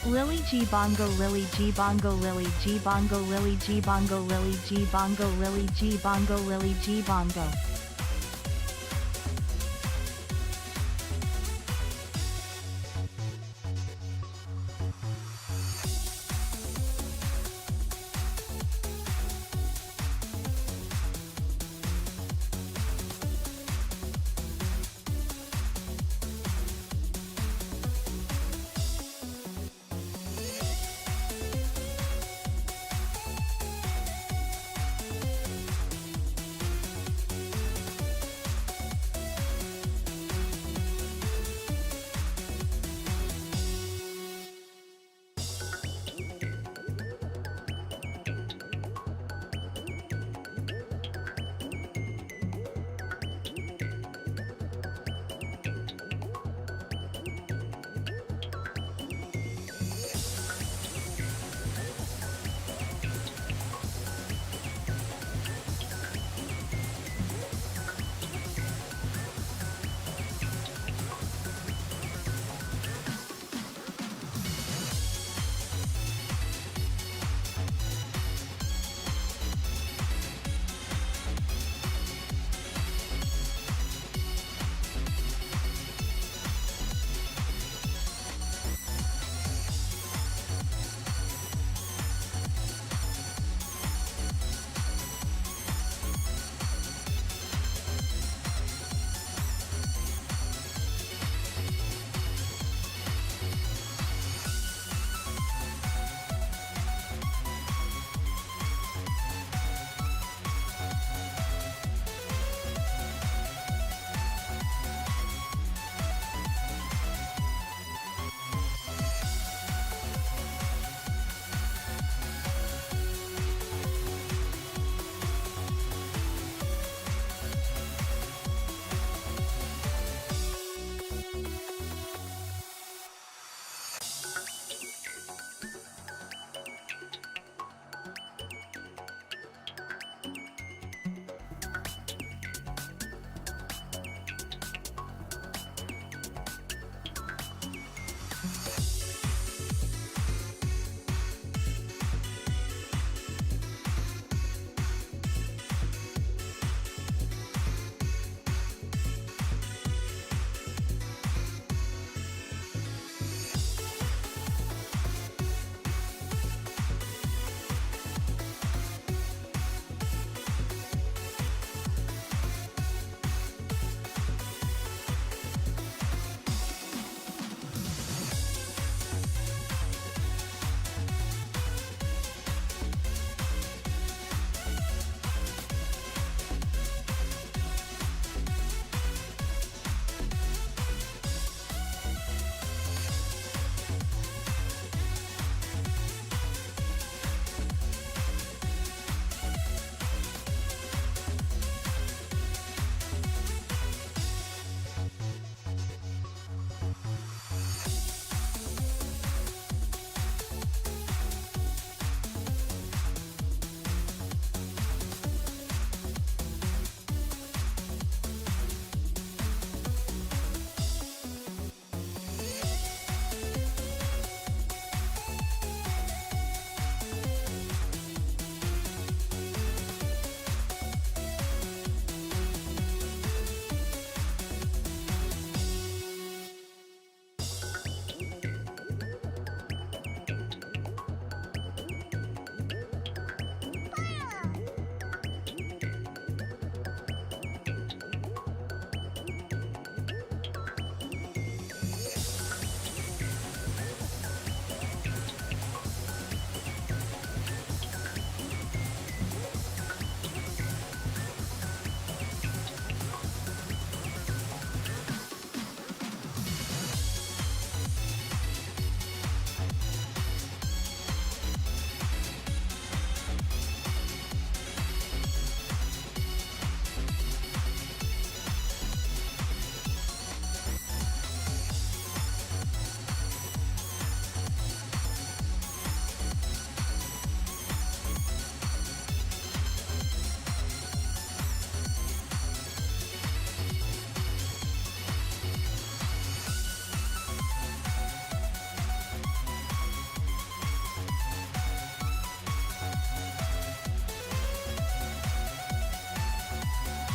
Lily G bongo Lily G bongo Lily G bongo Lily G bongo Lily G bongo Lily G bongo Lily G bongo.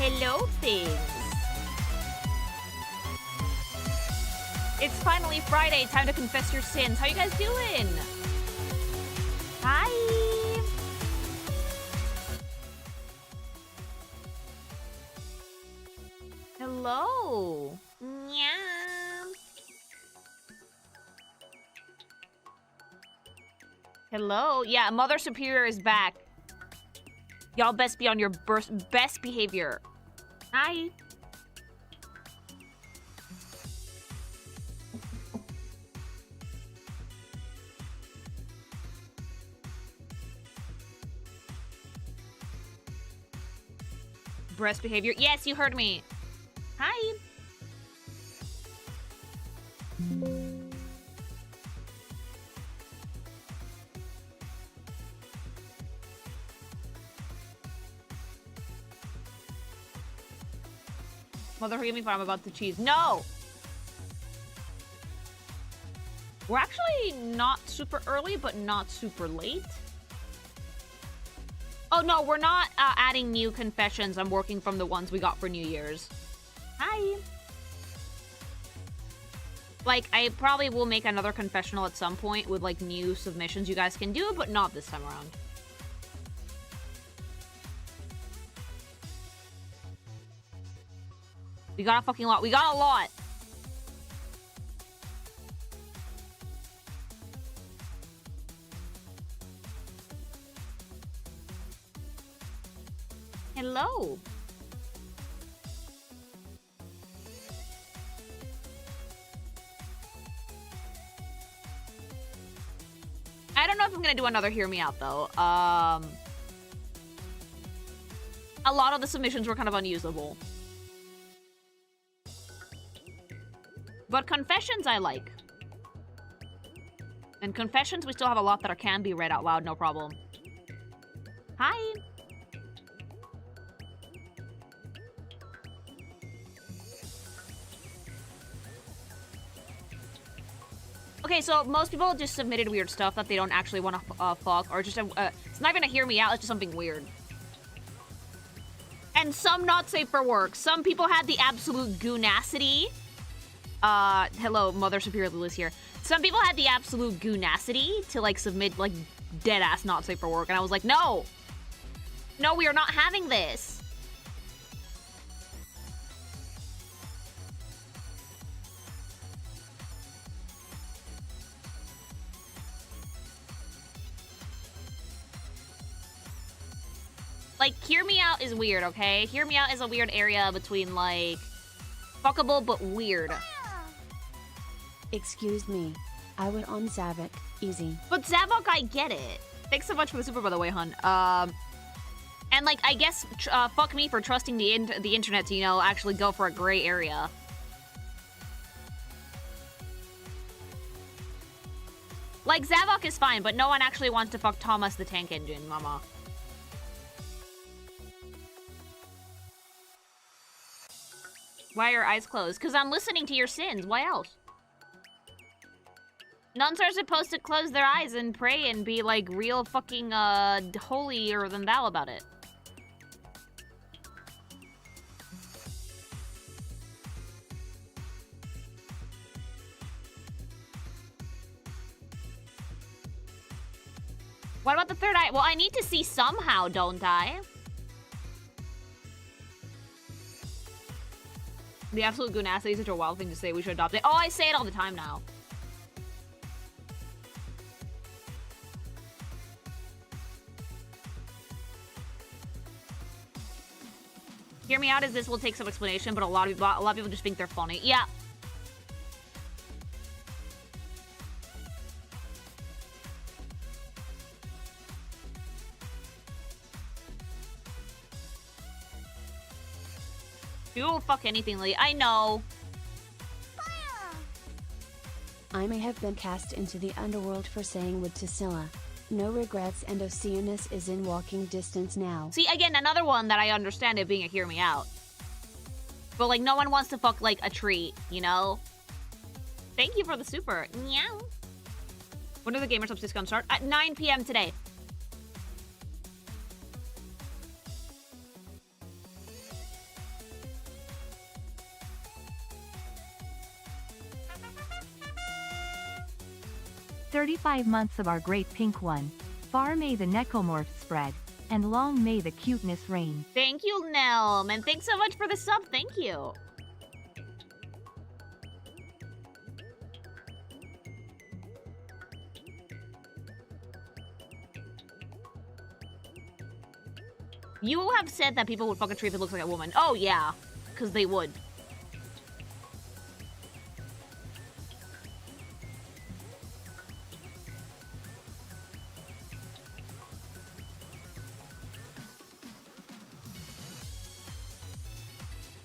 Hello, things. It's finally Friday. Time to confess your sins. How you guys doing? Hi. Hello. Meow. Hello. Yeah, Mother Superior is back. Y'all best be on your best behavior. Hi. Best behavior. Yes, you heard me. Hi. Mother, forgive me if I'm about to cheese. No! We're actually not super early, but not super late. Oh, no, we're not adding new confessions. I'm working from the ones we got for New Year's. Hi. Like, I probably will make another confessional at some point with, like, new submissions you guys can do, but not this time around. We got a fucking lot. We got a lot. Hello. I don't know if I'm gonna do another Hear Me Out, though. A lot of the submissions were kind of unusable. But confessions I like. And confessions, we still have a lot that can be read out loud, no problem. Hi. Okay, so most people just submitted weird stuff that they don't actually want to fuck, or just it's not even a hear me out, it's just something weird. And some not safe for work. Some people had the absolute goonacity. Hello, Mother Superior Lulu's here. Some people had the absolute goonacity to, like, submit, like, dead-ass not safe for work, and I was like, no! No, we are not having this! Like, Hear Me Out is weird, okay? Hear Me Out is a weird area between, like, fuckable but weird. Excuse me. I would on Zavok. Easy. But Zavok, I get it. Thanks so much for the super, by the way, hun. And, like, I guess, fuck me for trusting the internet to, you know, actually go for a gray area. Like, Zavok is fine, but no one actually wants to fuck Thomas the Tank Engine, mama. Why are your eyes closed? Because I'm listening to your sins. Why else? Nuns are supposed to close their eyes and pray and be, like, real fucking, holier than thou about it. What about the third eye? Well, I need to see somehow, don't I? The absolute goonacity is such a wild thing to say. We should adopt it. Oh, I say it all the time now. Hear Me Out as this will take some explanation, but a lot of people just think they're funny. Yeah. You will fuck anything, Lee. I know. I may have been cast into the underworld for saying would to Scylla. No regrets, and Oceanus is in walking distance now. See, again, another one that I understand it being a Hear Me Out. But, like, no one wants to fuck, like, a tree, you know? Thank you for the super. Meow. When do the Gamers Ups discount start? At 9 p.m. today. 35 months of our great pink one. Far may the necomorph spread, and long may the cuteness reign. Thank you, Nelm, and thanks so much for the sub. Thank you. You have said that people would fuck a tree if it looks like a woman. Oh, yeah. Because they would.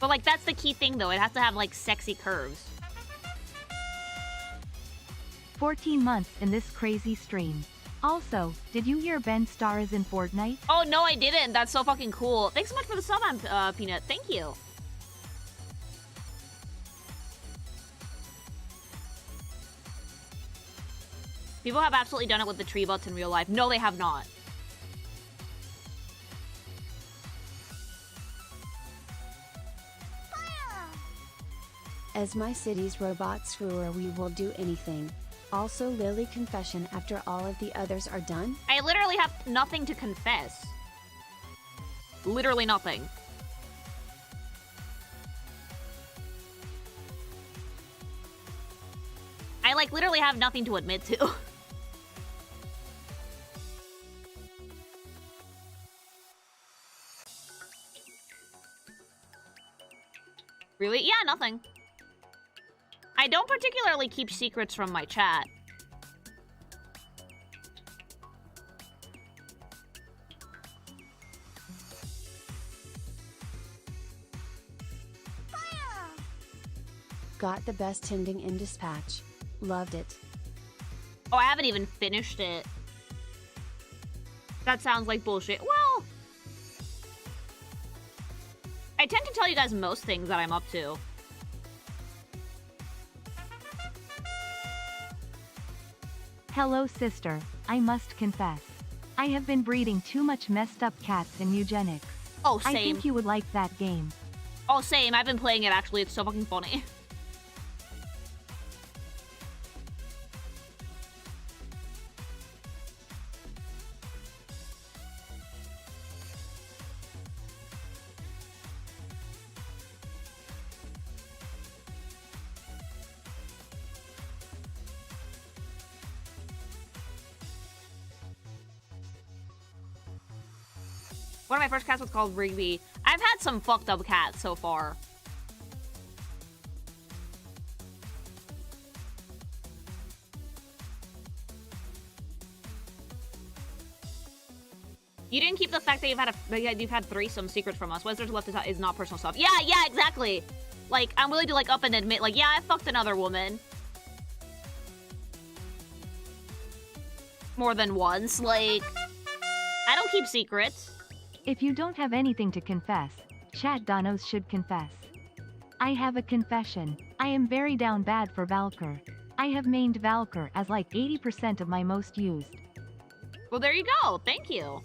But, like, that's the key thing, though. It has to have, like, sexy curves. 14 months in this crazy stream. Also, did you hear Ben Starr is in Fortnite? Oh, no, I didn't. That's so fucking cool. Thanks so much for the sub, Peanut. Thank you. People have absolutely done it with the tree butts in real life. No, they have not. As my city's robot screwer, we will do anything. Also, Lily confession after all of the others are done? I literally have nothing to confess. Literally nothing. I, like, literally have nothing to admit to. Really? Yeah, nothing. I don't particularly keep secrets from my chat. Got the best ending in Dispatch. Loved it. Oh, I haven't even finished it. That sounds like bullshit. Well, I tend to tell you guys most things that I'm up to. Hello sister, I must confess. I have been breeding too much messed up cats in eugenics. Oh, same. I think you would like that game. Oh, same. I've been playing it, actually. It's so fucking funny. One of my first cats was called Rigby. I've had some fucked up cats so far. You didn't keep the fact that you've had threesome secrets from us. What is there left is not personal stuff. Yeah, exactly. Like, I'm willing to, like, up and admit, like, yeah, I fucked another woman. More than once. Like, I don't keep secrets. If you don't have anything to confess, chat donos should confess. I have a confession. I am very down bad for Valkyr. I have mained Valkyr as like 80% of my most used. Well, there you go. Thank you.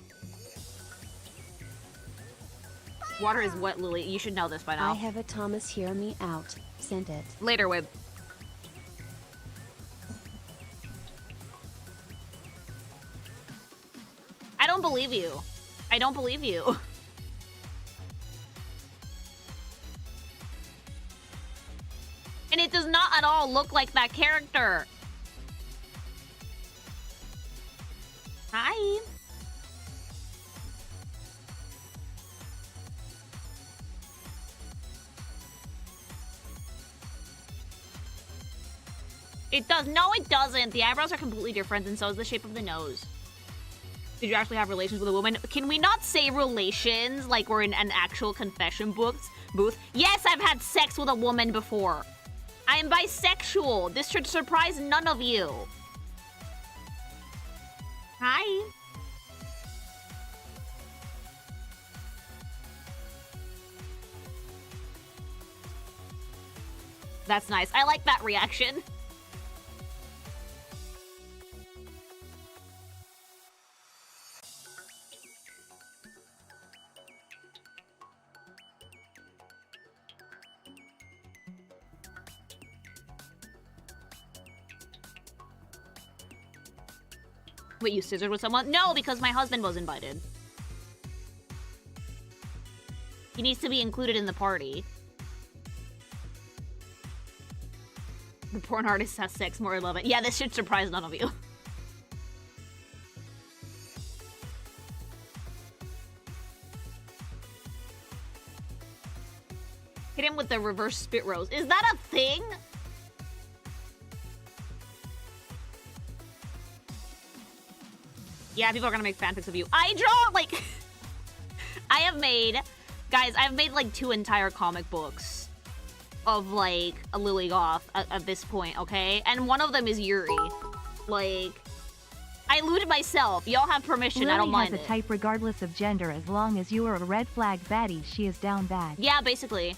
Water is wet, Lily. You should know this by now. I have a Thomas hear me out. Sent it. Later, Wib. I don't believe you. I don't believe you. And it does not at all look like that character. Hi. It does. No, it doesn't. The eyebrows are completely different, and so is the shape of the nose. Did you actually have relations with a woman? Can we not say relations like we're in an actual confession booth? Yes, I've had sex with a woman before. I am bisexual. This should surprise none of you. Hi. That's nice. I like that reaction. Wait, you scissored with someone? No, because my husband was invited. He needs to be included in the party. The porn artist has sex more, I love it. Yeah, this should surprise none of you. Hit him with the reverse spit rose. Is that a thing? Yeah, people are gonna make fanfics of you. I draw, like... I have made... Guys, I've made, like, 2 entire comic books of, like, a Lily Goth at this point, okay? And one of them is Yuri. Like... I looted myself. Y'all have permission. Lily I don't mind has a type regardless of gender. As long as you are a red flag baddie, she is down bad. Yeah, basically.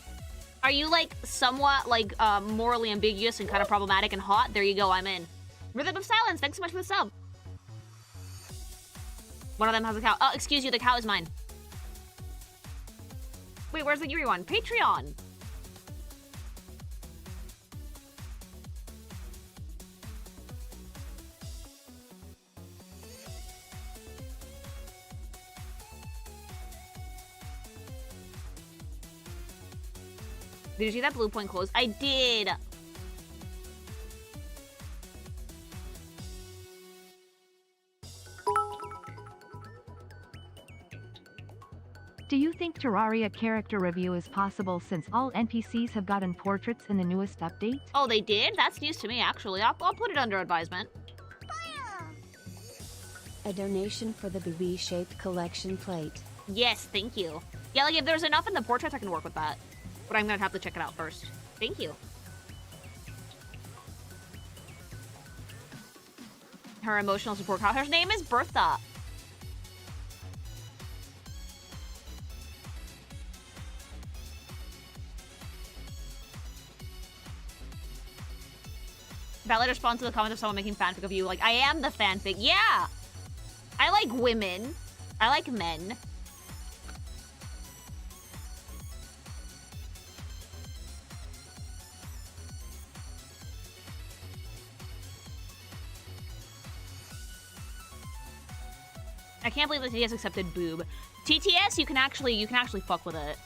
Are you, like, somewhat, like, morally ambiguous and kind of problematic and hot? There you go, I'm in. Rhythm of Silence, thanks so much for the sub. One of them has a cow. Oh, excuse you, the cow is mine. Wait, where's the Yuri one? Patreon! Did you see that blue point close? I did! Do you think Terraria character review is possible since all NPCs have gotten portraits in the newest update? Oh, they did? That's news to me, actually. I'll put it under advisement. A donation for the BB-shaped collection plate. Yes, thank you. Yeah, like, if there's enough in the portraits, I can work with that. But I'm gonna have to check it out first. Thank you. Her emotional support cow. Her name is Bertha. Valid response to the comment of someone making fanfic of you. Like, I am the fanfic. Yeah! I like women. I like men. I can't believe that TTS accepted boob. TTS, you can actually fuck with it.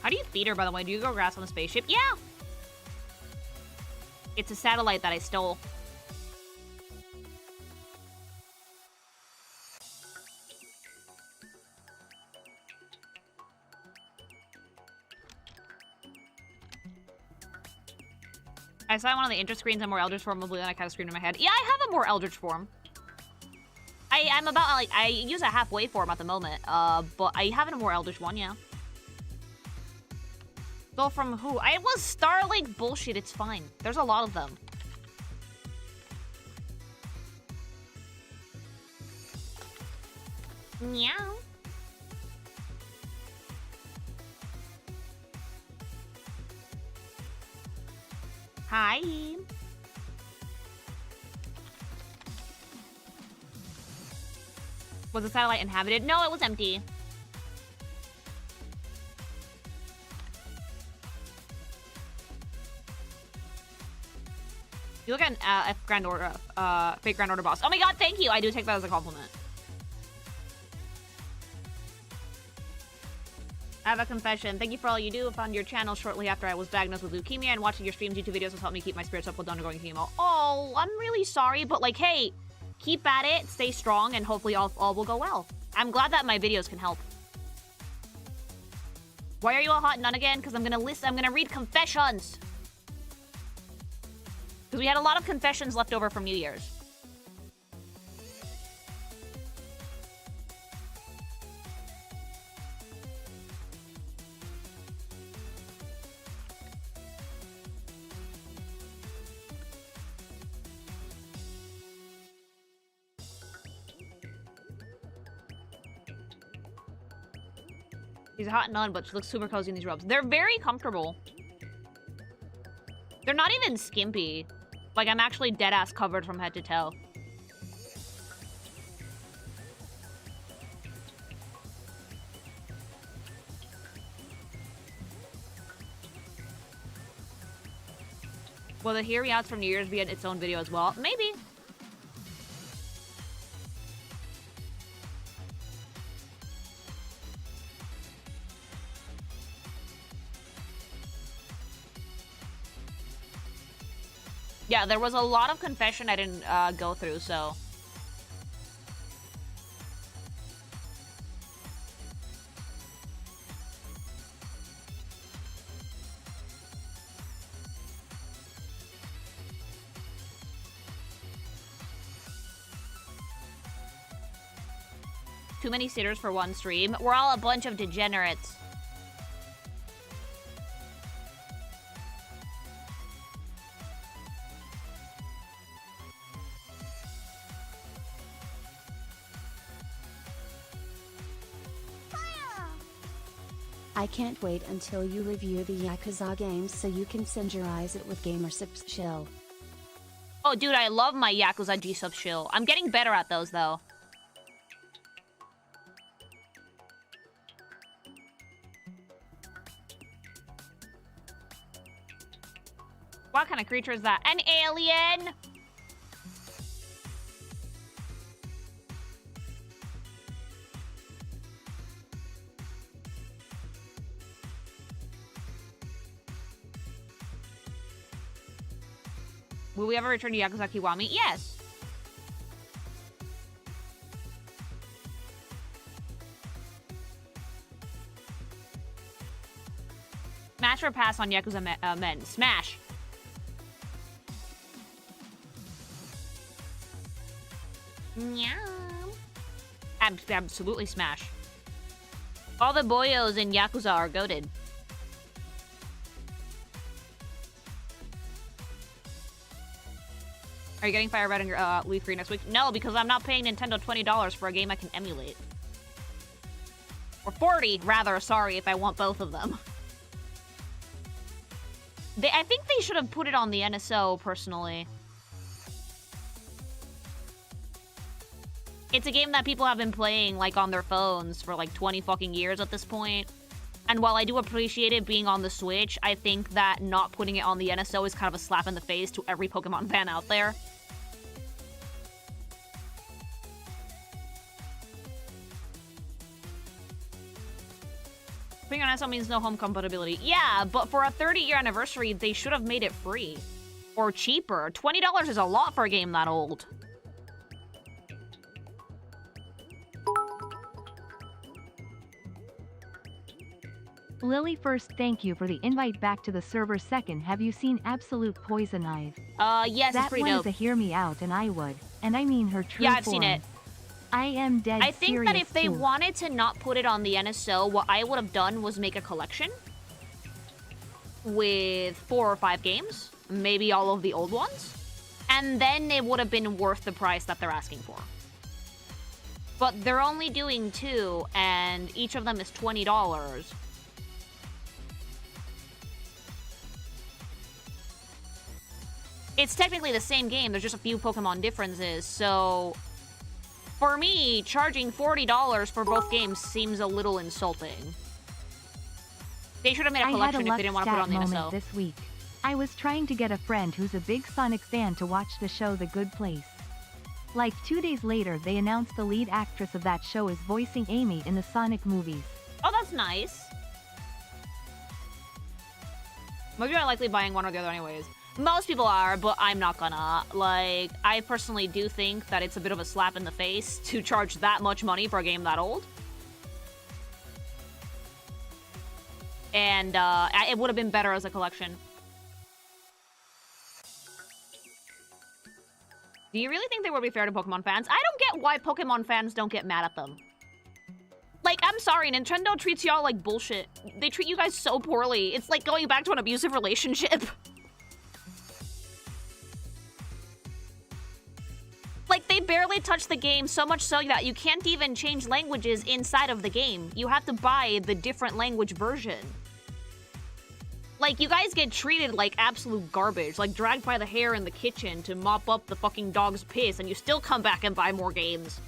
How do you feed her, by the way? Do you grow grass on the spaceship? Yeah! It's a satellite that I stole. I saw one of the interest screens on more Eldritch form of blue, and I kind of screamed in my head. Yeah, I have a more Eldritch form. I'm about, like, I use a halfway form at the moment, but I have a more Eldritch one, yeah. Go from who? I was Starlink bullshit, it's fine. There's a lot of them. Meow. Hi. Was the satellite inhabited? No, it was empty. You look at F Grand Order, fake Grand Order boss. Oh my god, thank you. I do take that as a compliment. I have a confession. Thank you for all you do. I found your channel shortly after I was diagnosed with leukemia, and watching your streams, YouTube videos has helped me keep my spirits up while undergoing chemo. Oh, I'm really sorry, but like, hey, keep at it, stay strong, and hopefully all will go well. I'm glad that my videos can help. Why are you a hot nun again? Because I'm gonna read confessions. Because we had a lot of confessions left over from New Year's. She's a hot nun, but she looks super cozy in these robes. They're very comfortable. They're not even skimpy. Like, I'm actually dead-ass covered from head to toe. Will the Hear Me Outs from New Year's be in its own video as well? Maybe. Yeah, there was a lot of confession I didn't go through, so... Too many sitters for one stream. We're all a bunch of degenerates. I can't wait until you review the Yakuza games so you can synchronize it with gsupps chill. Oh, dude, I love my Yakuza gsupps shill. I'm getting better at those, though. What kind of creature is that? An alien! Will we ever return to Yakuza Kiwami? Yes! Smash or pass on Yakuza men? Smash! Absolutely smash. All the boyos in Yakuza are goated. Are you getting Fire Red on your Leaf Green next week? No, because I'm not paying Nintendo $20 for a game I can emulate. Or 40, rather, sorry, if I want both of them. I think they should have put it on the NSO, personally. It's a game that people have been playing, like, on their phones for, like, 20 fucking years at this point. And while I do appreciate it being on the Switch, I think that not putting it on the NSO is kind of a slap in the face to every Pokemon fan out there. Putting on NSO means no home compatibility. Yeah, but for a 30-year anniversary, they should have made it free. Or cheaper. $20 is a lot for a game that old. Lily, first, thank you for the invite back to the server. Second, have you seen Absolute Poison Ivy? Yes, that it's pretty one dope. Is a Hear Me Out, and I would. And I mean her true Yeah, I've form. seen it. I am dead I think that if they too. wanted to not put it on the NSO, what I would have done was make a collection with 4 or 5 games, maybe all of the old ones, and then it would have been worth the price that they're asking for. But they're only doing 2, and each of them is $20. It's technically the same game, there's just a few Pokemon differences, so... For me, charging $40 for both games seems a little insulting. They should have made a collection if they didn't want to put it on the NSO. This week. I was trying to get a friend who's a big Sonic fan to watch the show The Good Place. Like 2 days later, they announced the lead actress of that show is voicing Amy in the Sonic movies. Oh, that's nice. Most people are likely buying one or the other anyways. Most people are, but I'm not gonna. Like, I personally do think that it's a bit of a slap in the face to charge that much money for a game that old. And it would have been better as a collection. Do you really think they would be fair to Pokemon fans? I don't get why Pokemon fans don't get mad at them. Like, I'm sorry, Nintendo treats y'all like bullshit. They treat you guys so poorly. It's like going back to an abusive relationship. Like, they barely touch the game, so much so that you can't even change languages inside of the game. You have to buy the different language version. Like, you guys get treated like absolute garbage, like dragged by the hair in the kitchen to mop up the fucking dog's piss, and you still come back and buy more games.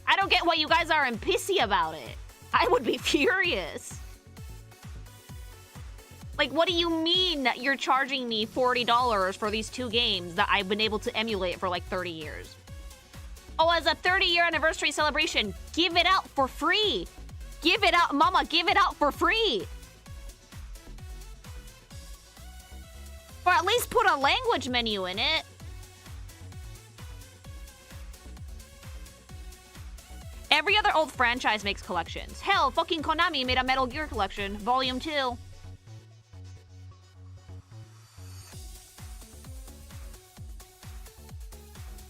I don't get why you guys aren't pissy about it. I would be furious. Like, what do you mean that you're charging me $40 for these 2 games that I've been able to emulate for like 30 years? Oh, as a 30-year anniversary celebration, give it out for free. Give it out, mama, give it out for free. Or at least put a language menu in it. Every other old franchise makes collections. Hell, fucking Konami made a Metal Gear collection, Volume 2.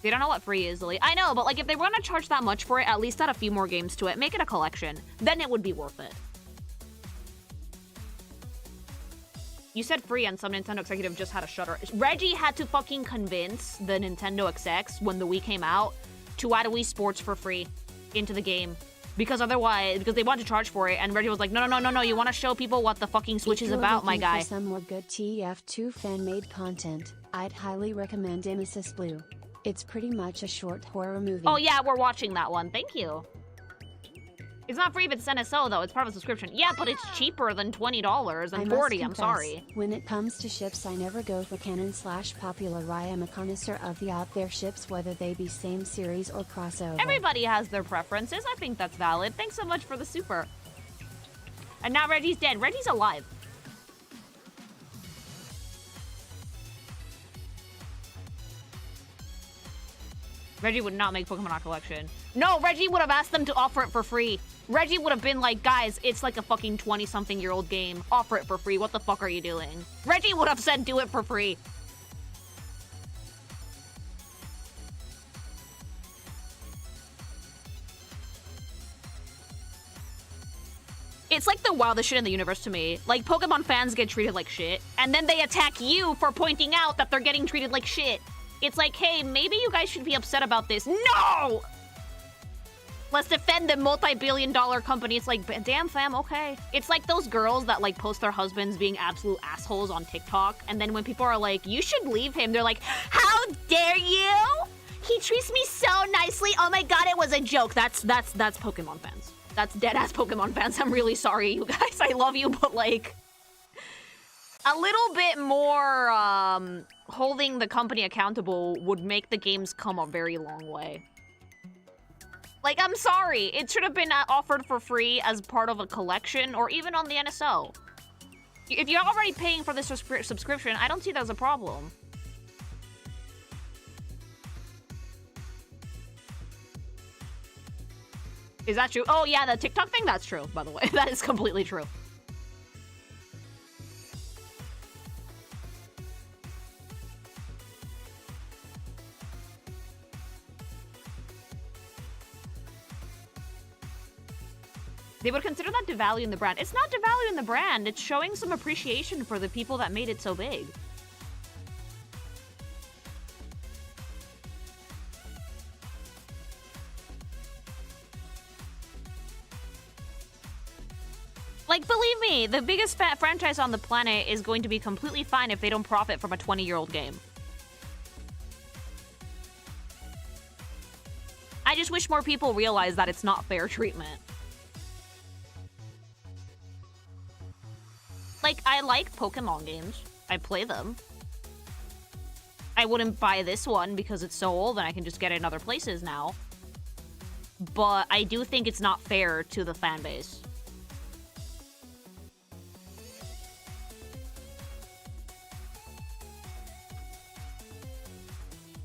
They don't know what free is, Lily. I know, but like if they want to charge that much for it, at least add a few more games to it. Make it a collection. Then it would be worth it. You said free and some Nintendo executive just had a shutter. Reggie had to fucking convince the Nintendo execs when the Wii came out to add Wii Sports for free into the game. Because otherwise, because they want to charge for it, and Reggie was like, no, you want to show people what the fucking Switch is about, my guy. For some more good TF2 fan-made content, I'd highly recommend Nemesis Blue. It's pretty much a short horror movie. Oh yeah, we're watching that one. Thank you. It's not free if it's NSO though. It's part of a subscription. Yeah, but it's cheaper than $20 and $40. I'm sorry. When it comes to ships, I never go for canon/popular. I am a connoisseur of the out there ships, whether they be same series or crossover. Everybody has their preferences. I think that's valid. Thanks so much for the super. And now Reggie's dead. Reggie's alive. Reggie would not make Pokemon collection. No, Reggie would have asked them to offer it for free. Reggie would have been like, guys, it's like a fucking 20-something-year-old game. Offer it for free. What the fuck are you doing? Reggie would have said do it for free. It's like the wildest shit in the universe to me. Like, Pokemon fans get treated like shit, and then they attack you for pointing out that they're getting treated like shit. It's like, hey, maybe you guys should be upset about this. No! Let's defend the multi-billion-dollar company. It's like, damn, fam, okay. It's like those girls that, like, post their husbands being absolute assholes on TikTok, and then when people are like, you should leave him, they're like, how dare you? He treats me so nicely. Oh my god, it was a joke. That's Pokemon fans. That's dead-ass Pokemon fans. I'm really sorry, you guys. I love you, but, like, a little bit more, holding the company accountable would make the games come a very long way. Like, I'm sorry. It should have been offered for free as part of a collection or even on the NSO. If you're already paying for this subscription, I don't see that as a problem. Is that true? Oh, yeah, the TikTok thing? That's true, by the way. That is completely true. They would consider that devaluing the brand. It's not devaluing the brand. It's showing some appreciation for the people that made it so big. Like, believe me, the biggest franchise on the planet is going to be completely fine if they don't profit from a 20-year-old game. I just wish more people realize that it's not fair treatment. Like, I like Pokemon games. I play them. I wouldn't buy this one because it's so old and I can just get it in other places now. But I do think it's not fair to the fan base.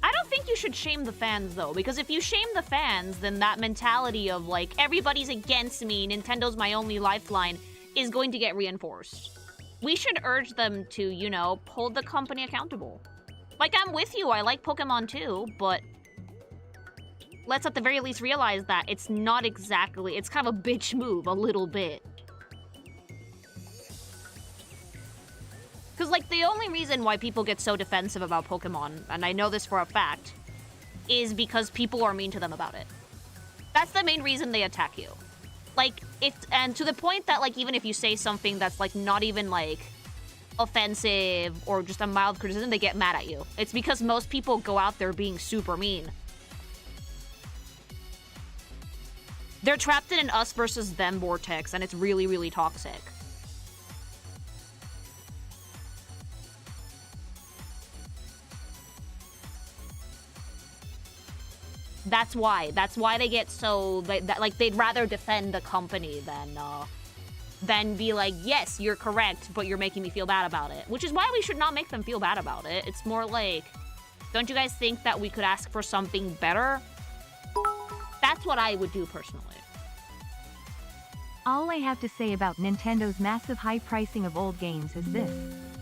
I don't think you should shame the fans, though, because if you shame the fans, then that mentality of, like, everybody's against me, Nintendo's my only lifeline, is going to get reinforced. We should urge them to, you know, hold the company accountable. Like, I'm with you, I like Pokemon too, but let's at the very least realize that it's not exactly, it's kind of a bitch move, a little bit. Because, like, the only reason why people get so defensive about Pokemon, and I know this for a fact, is because people are mean to them about it. That's the main reason they attack you. Like, and to the point that, like, even if you say something that's, like, not even, like, offensive or just a mild criticism, they get mad at you. It's because most people go out there being super mean. They're trapped in an us versus them vortex, and it's really, really toxic. That's why. That's why they get so like they'd rather defend the company than be like, yes, you're correct, but you're making me feel bad about it. Which is why we should not make them feel bad about it. It's more like, don't you guys think that we could ask for something better? That's what I would do personally. All I have to say about Nintendo's massive high pricing of old games is this.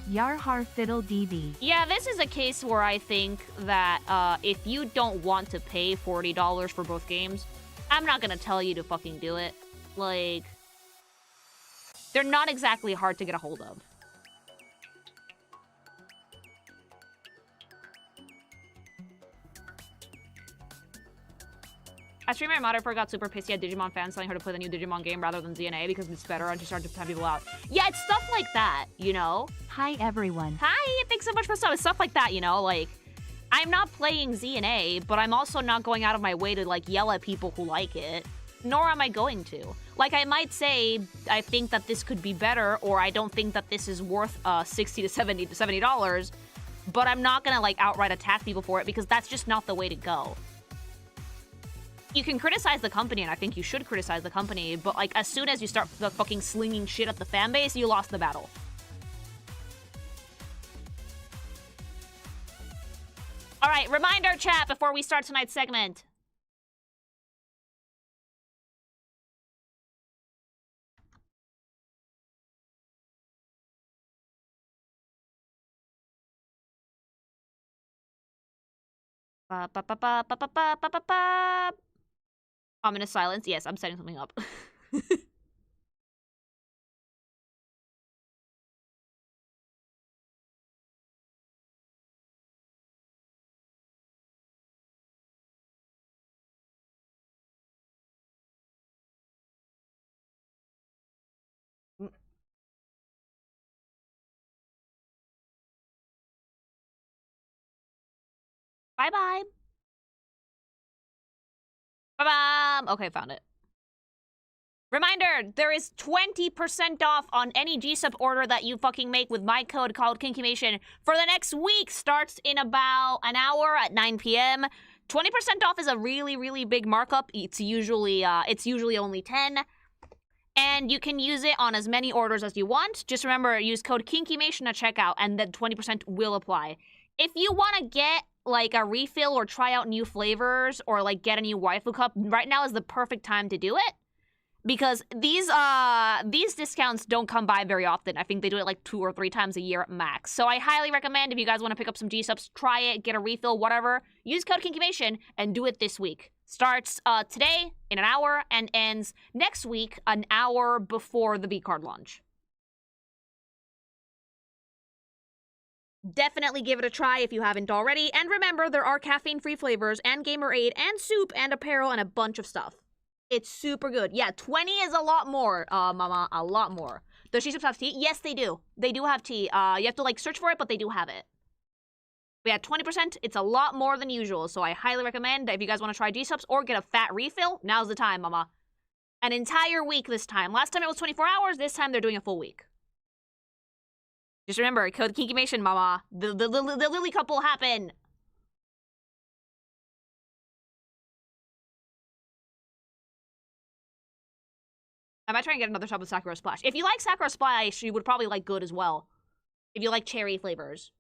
Yar har fiddle dee. Yeah, this is a case where I think that if you don't want to pay $40 for both games, I'm not gonna tell you to fucking do it. Like, they're not exactly hard to get a hold of. A streamer in Modern got super pissy at Digimon fans telling her to play the new Digimon game rather than ZNA because it's better and she started to time people out. Yeah, it's stuff like that, you know? Hi, everyone. Hi, thanks so much for stuff. It's stuff like that, you know? Like, I'm not playing ZNA, but I'm also not going out of my way to, like, yell at people who like it. Nor am I going to. Like, I might say, I think that this could be better, or I don't think that this is worth $60 to $70, but I'm not gonna, like, outright attack people for it because that's just not the way to go. You can criticize the company, and I think you should criticize the company, but, like, as soon as you start the fucking slinging shit at the fan base, you lost the battle. All right, reminder chat before we start tonight's segment. Ba, ba, ba, ba, ba, ba, ba, ba, ba, ba. Ominous silence. Yes, I'm setting something up. Bye-bye. Bye-bye. Okay, found it. Reminder, there is 20% off on any GSUP order that you fucking make with my code called Kinkymation for the next week. Starts in about an hour at 9 p.m. 20% off is a really, really big markup. It's usually only 10. And you can use it on as many orders as you want. Just remember, use code Kinkymation at checkout, and then 20% will apply. If you want to get like a refill or try out new flavors or like get a new waifu cup, right now is the perfect time to do it. Because these discounts don't come by very often. I think they do it like 2 or 3 times a year at max. So I highly recommend if you guys want to pick up some gsupps, try it, get a refill, whatever. Use code Kinkymation and do it this week. Starts today in an hour and ends next week an hour before the V-Card launch. Definitely give it a try if you haven't already. And remember, there are caffeine-free flavors and gamer aid and soup and apparel and a bunch of stuff. It's super good. Yeah, 20 is a lot more, mama, a lot more. Does gsupps have tea? Yes, they do. They do have tea. You have to, like, search for it, but they do have it. We had 20%. It's a lot more than usual, so I highly recommend that if you guys want to try gsupps or get a fat refill, now's the time, mama. An entire week this time. Last time it was 24 hours. This time they're doing a full week. Just remember, code Kinkymation, mama. The Lily Cup will happen. I might try and get another tub of Sakura Splash. If you like Sakura Splash, you would probably like Good as well. If you like cherry flavors.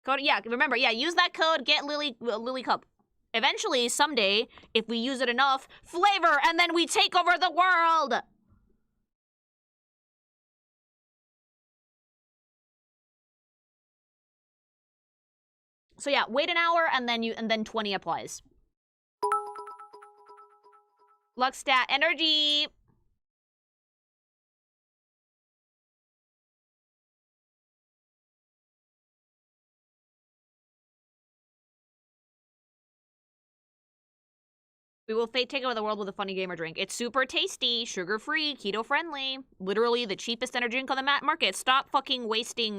Code, yeah, remember, yeah, use that code, get Lily Cup. Eventually, someday, if we use it enough, flavor, and then we take over the world! So yeah, wait an hour, and then 20 applies. Luckstat energy! We will take over the world with a funny gamer drink. It's super tasty, sugar-free, keto-friendly. Literally the cheapest energy drink on the market. Stop fucking wasting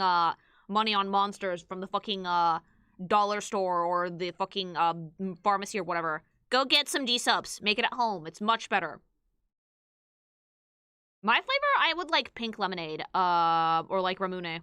money on monsters from the fucking dollar store or the fucking pharmacy or whatever. Go get some gsupps. Make it at home. It's much better. My flavor, I would like pink lemonade, or like Ramune.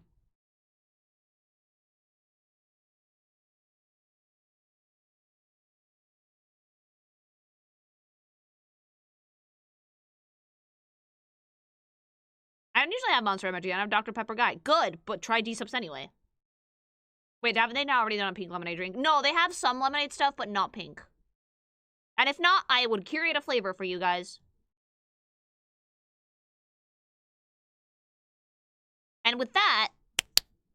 I don't usually have Monster Energy. I have Dr. Pepper Guy. Good, but try gsupps anyway. Wait, haven't they not already done a pink lemonade drink? No, they have some lemonade stuff, but not pink. And if not, I would curate a flavor for you guys. And with that,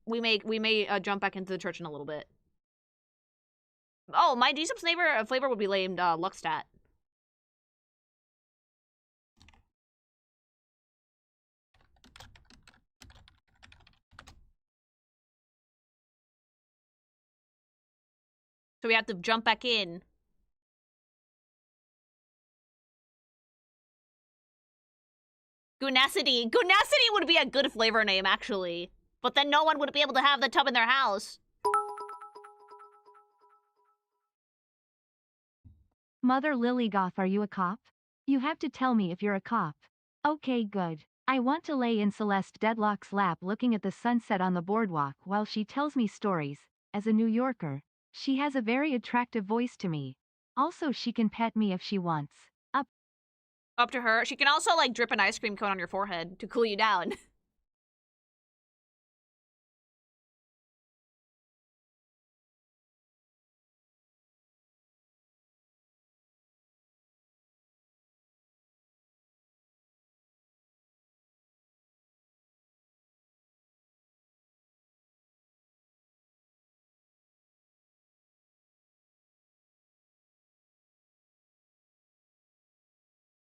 we may jump back into the church in a little bit. Oh, my gsupps flavor would be named Luxstat. So we have to jump back in. Goonacity. Goonacity would be a good flavor name, actually. But then no one would be able to have the tub in their house. Mother Lilligoth, are you a cop? You have to tell me if you're a cop. Okay, good. I want to lay in Celeste Deadlock's lap looking at the sunset on the boardwalk while she tells me stories. As a New Yorker, she has a very attractive voice to me. Also, she can pet me if she wants. Up to her. She can also, like, drip an ice cream cone on your forehead to cool you down.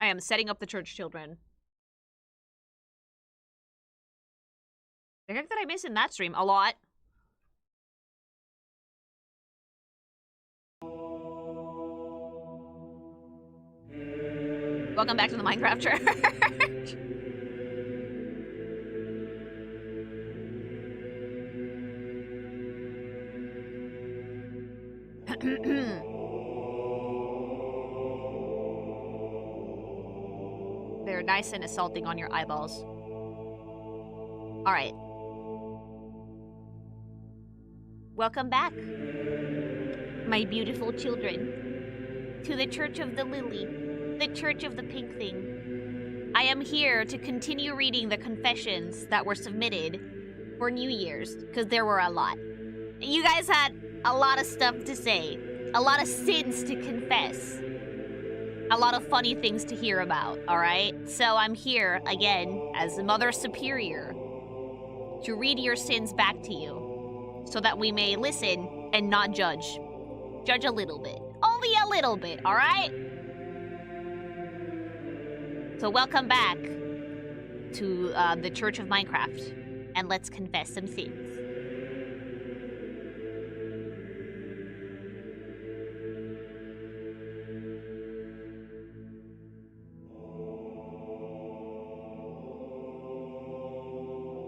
I am setting up the church children. The heck did I miss in that stream? A lot. Welcome back to the Minecraft church. They're nice and assaulting on your eyeballs. Alright. Welcome back, my beautiful children, to the Church of the Lily, the Church of the Pink Thing. I am here to continue reading the confessions that were submitted for New Year's, because there were a lot. You guys had a lot of stuff to say, a lot of sins to confess, a lot of funny things to hear about, alright? So I'm here, again, as the Mother Superior, to read your sins back to you, so that we may listen and not judge. Judge a little bit. Only a little bit, alright? So welcome back to the Church of Minecraft, and let's confess some sins.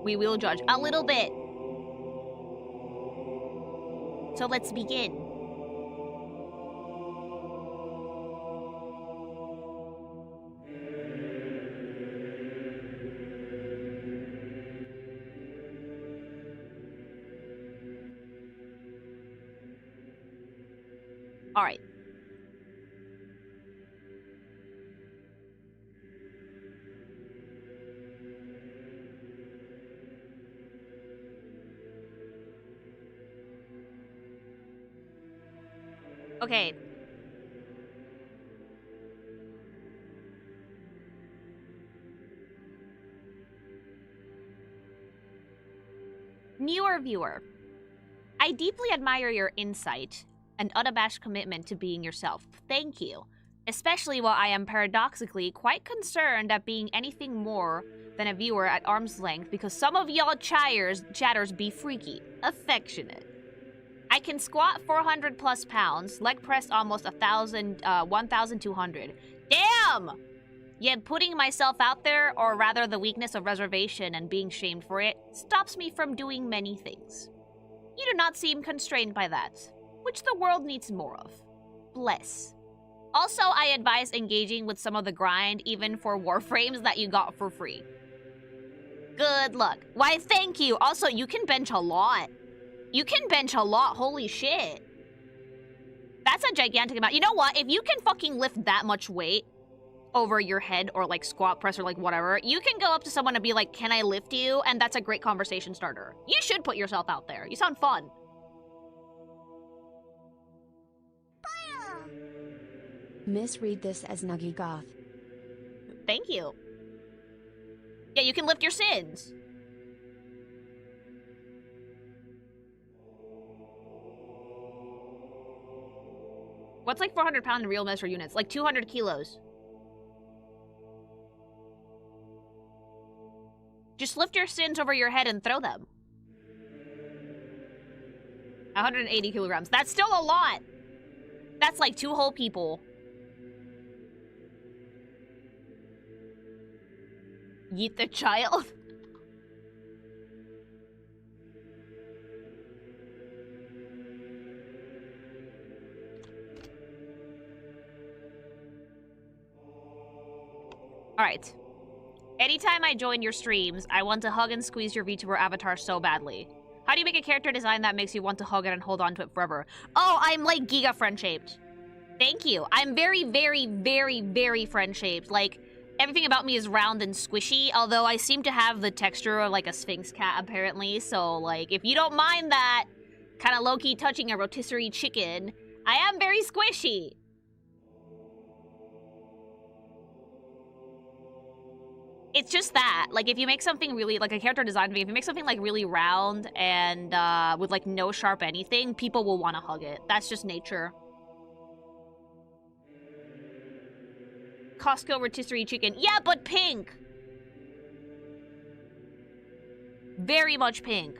We will judge a little bit. So let's begin. All right. Okay. Newer viewer, I deeply admire your insight and unabashed commitment to being yourself. Thank you. Especially while I am paradoxically quite concerned at being anything more than a viewer at arm's length because some of y'all chatters be freaky. Affectionate. I can squat 400 plus pounds, leg press almost 1,200. Damn! Yet putting myself out there, or rather the weakness of reservation and being shamed for it, stops me from doing many things. You do not seem constrained by that, which the world needs more of. Bless. Also, I advise engaging with some of the grind, even for warframes that you got for free. Good luck. Why, thank you. Also, you can bench a lot. You can bench a lot, holy shit. That's a gigantic amount. You know what? If you can fucking lift that much weight, over your head or like squat press or like whatever, you can go up to someone and be like, can I lift you? And that's a great conversation starter. You should put yourself out there. You sound fun. Misread this as NUNGGOTH. Thank you. Yeah, you can lift your sins. What's like 400 pound in real measure units? Like 200 kilos. Just lift your sins over your head and throw them. 180 kilograms. That's still a lot. That's like 2 whole people. Yeet the child. Alright. Anytime I join your streams, I want to hug and squeeze your VTuber avatar so badly. How do you make a character design that makes you want to hug it and hold on to it forever? Oh, I'm like Giga friend-shaped. Thank you. I'm very, very, very, very friend-shaped. Like, everything about me is round and squishy, although I seem to have the texture of like a Sphinx cat, apparently. So, like, if you don't mind that kind of low-key touching a rotisserie chicken, I am very squishy. It's just that, like, if you make something really, like a character design thing, if you make something like really round and with like no sharp anything, people will want to hug it. That's just nature. Costco rotisserie chicken. Yeah, but pink. Very much pink.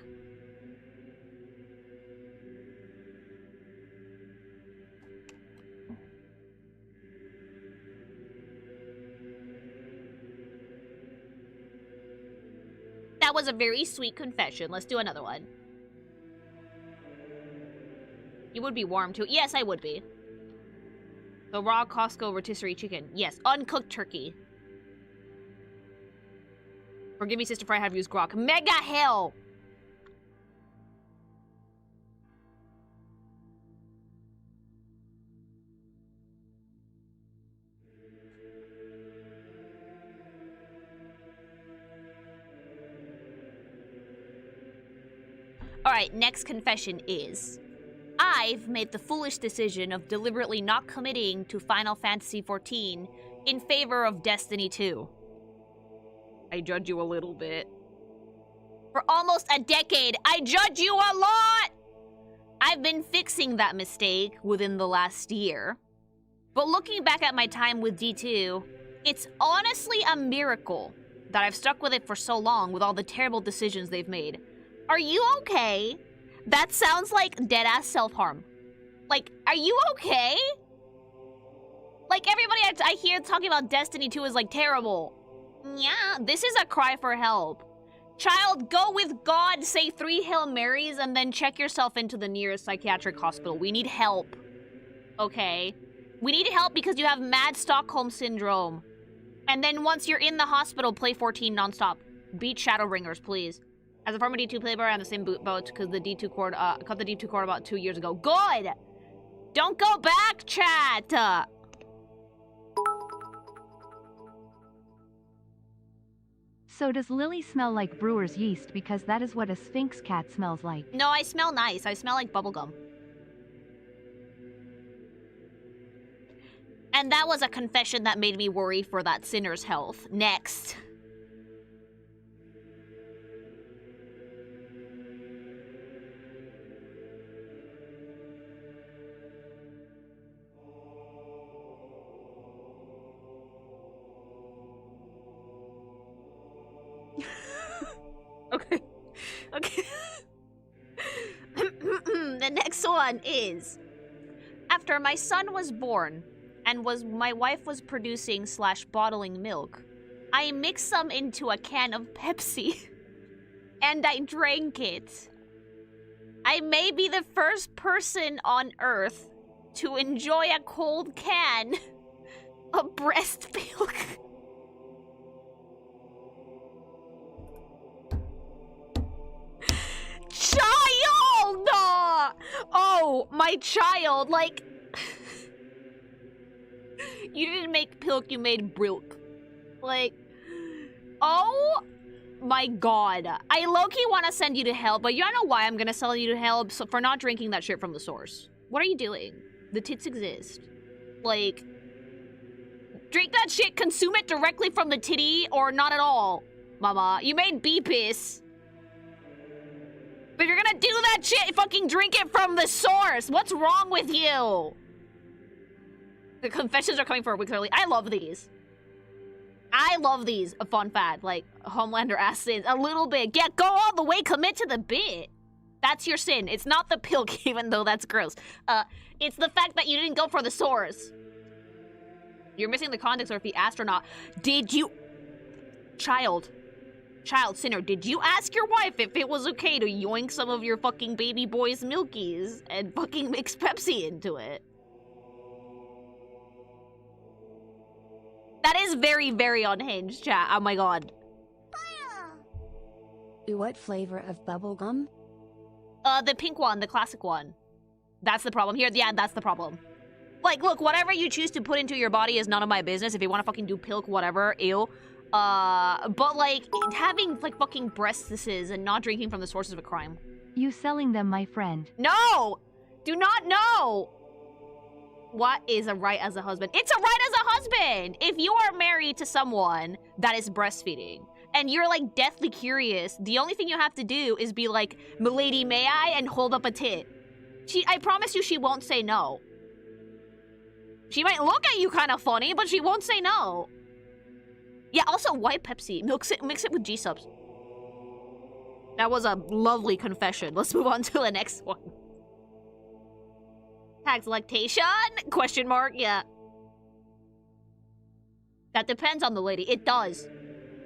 That was a very sweet confession. Let's do another one. You would be warm too. Yes, I would be. The raw Costco rotisserie chicken. Yes, uncooked turkey. Forgive me, Sister Fry, I have used grok. Mega hell! Alright, next confession is... I've made the foolish decision of deliberately not committing to Final Fantasy XIV in favor of Destiny 2. I judge you a little bit. For almost a decade, I judge you a lot! I've been fixing that mistake within the last year. But looking back at my time with D2, it's honestly a miracle that I've stuck with it for so long with all the terrible decisions they've made. Are you okay? That sounds like dead-ass self-harm. Like, are you okay? Like, everybody I hear talking about Destiny 2 is, like, terrible. Yeah, this is a cry for help. Child, go with God, say 3 Hail Marys, and then check yourself into the nearest psychiatric hospital. We need help. Okay? We need help because you have mad Stockholm Syndrome. And then once you're in the hospital, play 14 nonstop. Beat Shadowbringers, please. As a former D2 player, I'm on the same boat because the D2 cord, cut the D2 cord about 2 years ago. Good! Don't go back, chat! So does Lily smell like brewer's yeast because that is what a Sphinx cat smells like? No, I smell nice. I smell like bubblegum. And that was a confession that made me worry for that sinner's health. Next. Okay. Okay. The next one is... After my son was born, and my wife was producing / bottling milk, I mixed some into a can of Pepsi, and I drank it. I may be the first person on Earth to enjoy a cold can of breast milk. Child! Oh, my child, like... You didn't make pilk, you made brilk. Like, oh my god. I low-key want to send you to hell, but you don't know why I'm gonna send you to hell for not drinking that shit from the source. What are you doing? The tits exist. Like, drink that shit, consume it directly from the titty, or not at all, mama. You made bee piss. But you're gonna do that shit, fucking drink it from the source. What's wrong with you? The confessions are coming for a week early. I love these. I love these. A fun fact, like Homelander ass sins. A little bit. Yeah, go all the way, commit to the bit. That's your sin. It's not the pilk, even though that's gross. It's the fact that you didn't go for the source. You're missing the context, or if the astronaut. Did you... Child sinner, did you ask your wife if it was okay to yoink some of your fucking baby boy's milkies and fucking mix Pepsi into it? That is very, very unhinged, chat. Oh my god. What flavor of bubblegum? The pink one, the classic one. That's the problem here. Yeah, that's the problem. Like, look, whatever you choose to put into your body is none of my business. If you want to fucking do pilk, whatever, ew. But like, having like fucking breastises and not drinking from the source of a crime. You selling them, my friend. No! Do not know! What is a right as a husband? It's a right as a husband! If you are married to someone that is breastfeeding, and you're like deathly curious, the only thing you have to do is be like, "Milady, may I?" and hold up a tit. I promise you she won't say no. She might look at you kind of funny, but she won't say no. Yeah, also white Pepsi. Mix it with gsupps. That was a lovely confession. Let's move on to the next one. Tags lactation? Question mark? Yeah. That depends on the lady. It does.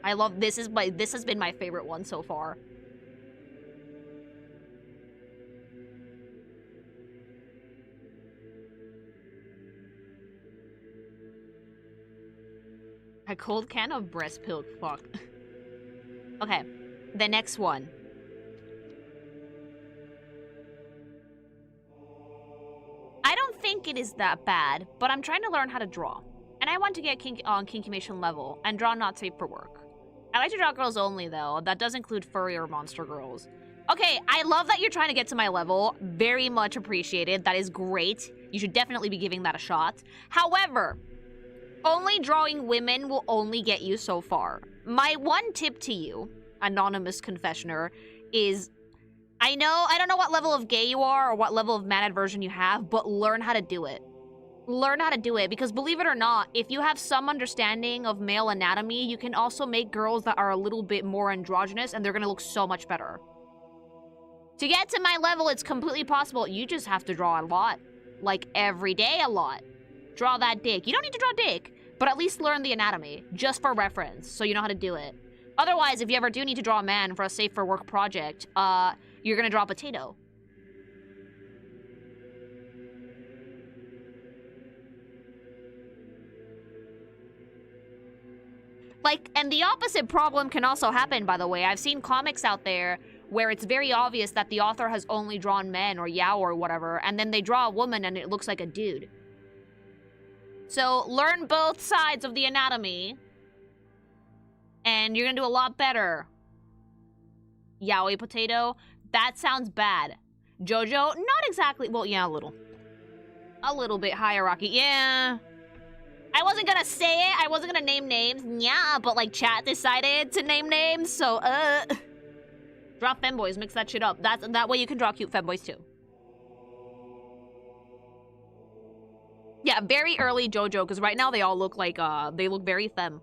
I love this. This has been my favorite one so far. A cold can of breast pilk. Fuck. Okay. The next one. I don't think it is that bad, but I'm trying to learn how to draw. And I want to get on kinkymation level and draw not safe for work. I like to draw girls only, though. That does include furry or monster girls. Okay, I love that you're trying to get to my level. Very much appreciated. That is great. You should definitely be giving that a shot. However, only drawing women will only get you so far. My one tip to you, anonymous confessioner, is I don't know what level of gay you are or what level of man version you have, but learn how to do it. Learn how to do it, because believe it or not, if you have some understanding of male anatomy, you can also make girls that are a little bit more androgynous, and they're gonna look so much better. To get to my level, it's completely possible. You just have to draw a lot. Like, every day a lot. Draw that dick. You don't need to draw dick, but at least learn the anatomy, just for reference, so you know how to do it. Otherwise, if you ever do need to draw a man for a safe for work project, you're gonna draw a potato. Like, and the opposite problem can also happen, by the way. I've seen comics out there where it's very obvious that the author has only drawn men or yaoi or whatever, and then they draw a woman and it looks like a dude. So learn both sides of the anatomy, and you're gonna do a lot better. Yaoi potato? That sounds bad. Jojo? Not exactly. Well, yeah, a little. A little bit hierarchy. Yeah. I wasn't gonna say it. I wasn't gonna name names. Yeah, but like chat decided to name names, so draw femboys, mix that shit up. That way you can draw cute femboys too. Yeah, very early JoJo, because right now they all look like they look very femme.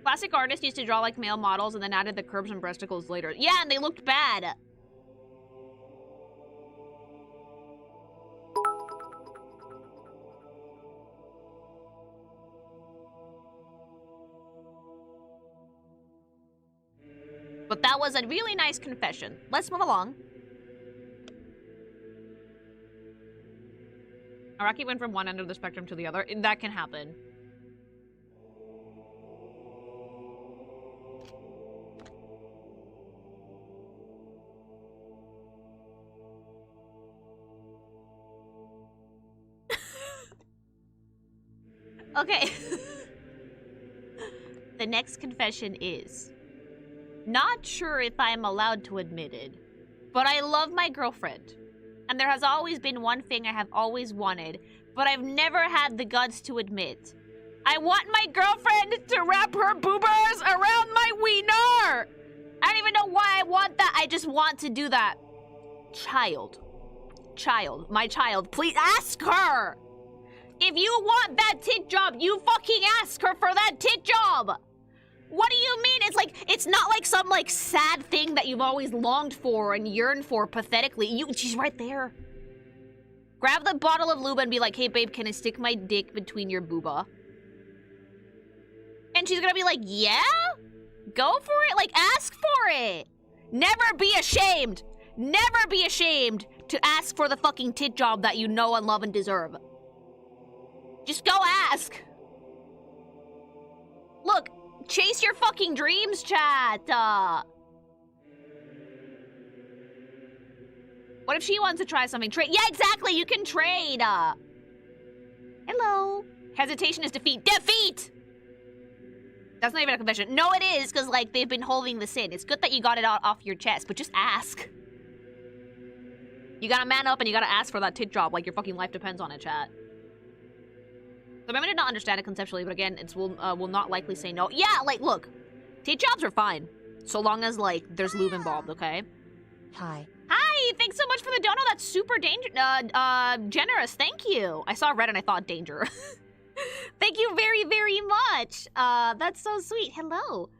Classic artists used to draw like male models and then added the curves and breasticles later. Yeah, and they looked bad. But that was a really nice confession. Let's move along. Araki went from one end of the spectrum to the other. That can happen. Okay. The next confession is... Not sure if I am allowed to admit it, but I love my girlfriend. And there has always been one thing I have always wanted, but I've never had the guts to admit. I want my girlfriend to wrap her boobers around my wiener! I don't even know why I want that, I just want to do that. Child, my child, please ask her! If you want that tit job, you fucking ask her for that tit job! What do you mean? It's not like some, like, sad thing that you've always longed for and yearned for pathetically. She's right there. Grab the bottle of lube and be like, hey, babe, can I stick my dick between your booba? And she's gonna be like, yeah? Go for it. Like, ask for it. Never be ashamed. Never be ashamed to ask for the fucking tit job that you know and love and deserve. Just go ask. Look, chase your fucking dreams, chat. What if she wants to try something? Trade? Yeah, exactly. You can trade. Hello. Hesitation is defeat. Defeat! That's not even a confession. No, it is, because, like, they've been holding this in. It's good that you got it off your chest, but just ask. You gotta man up and you gotta ask for that tit job like your fucking life depends on it, chat. So maybe I did not understand it conceptually, but again, it's will not likely say no. Yeah, like, look, tit jobs are fine, so long as, like, there's lube involved, okay? Hi. Hi, thanks so much for the dono. That's super generous. Thank you. I saw red and I thought danger. Thank you very, very much. That's so sweet. Hello.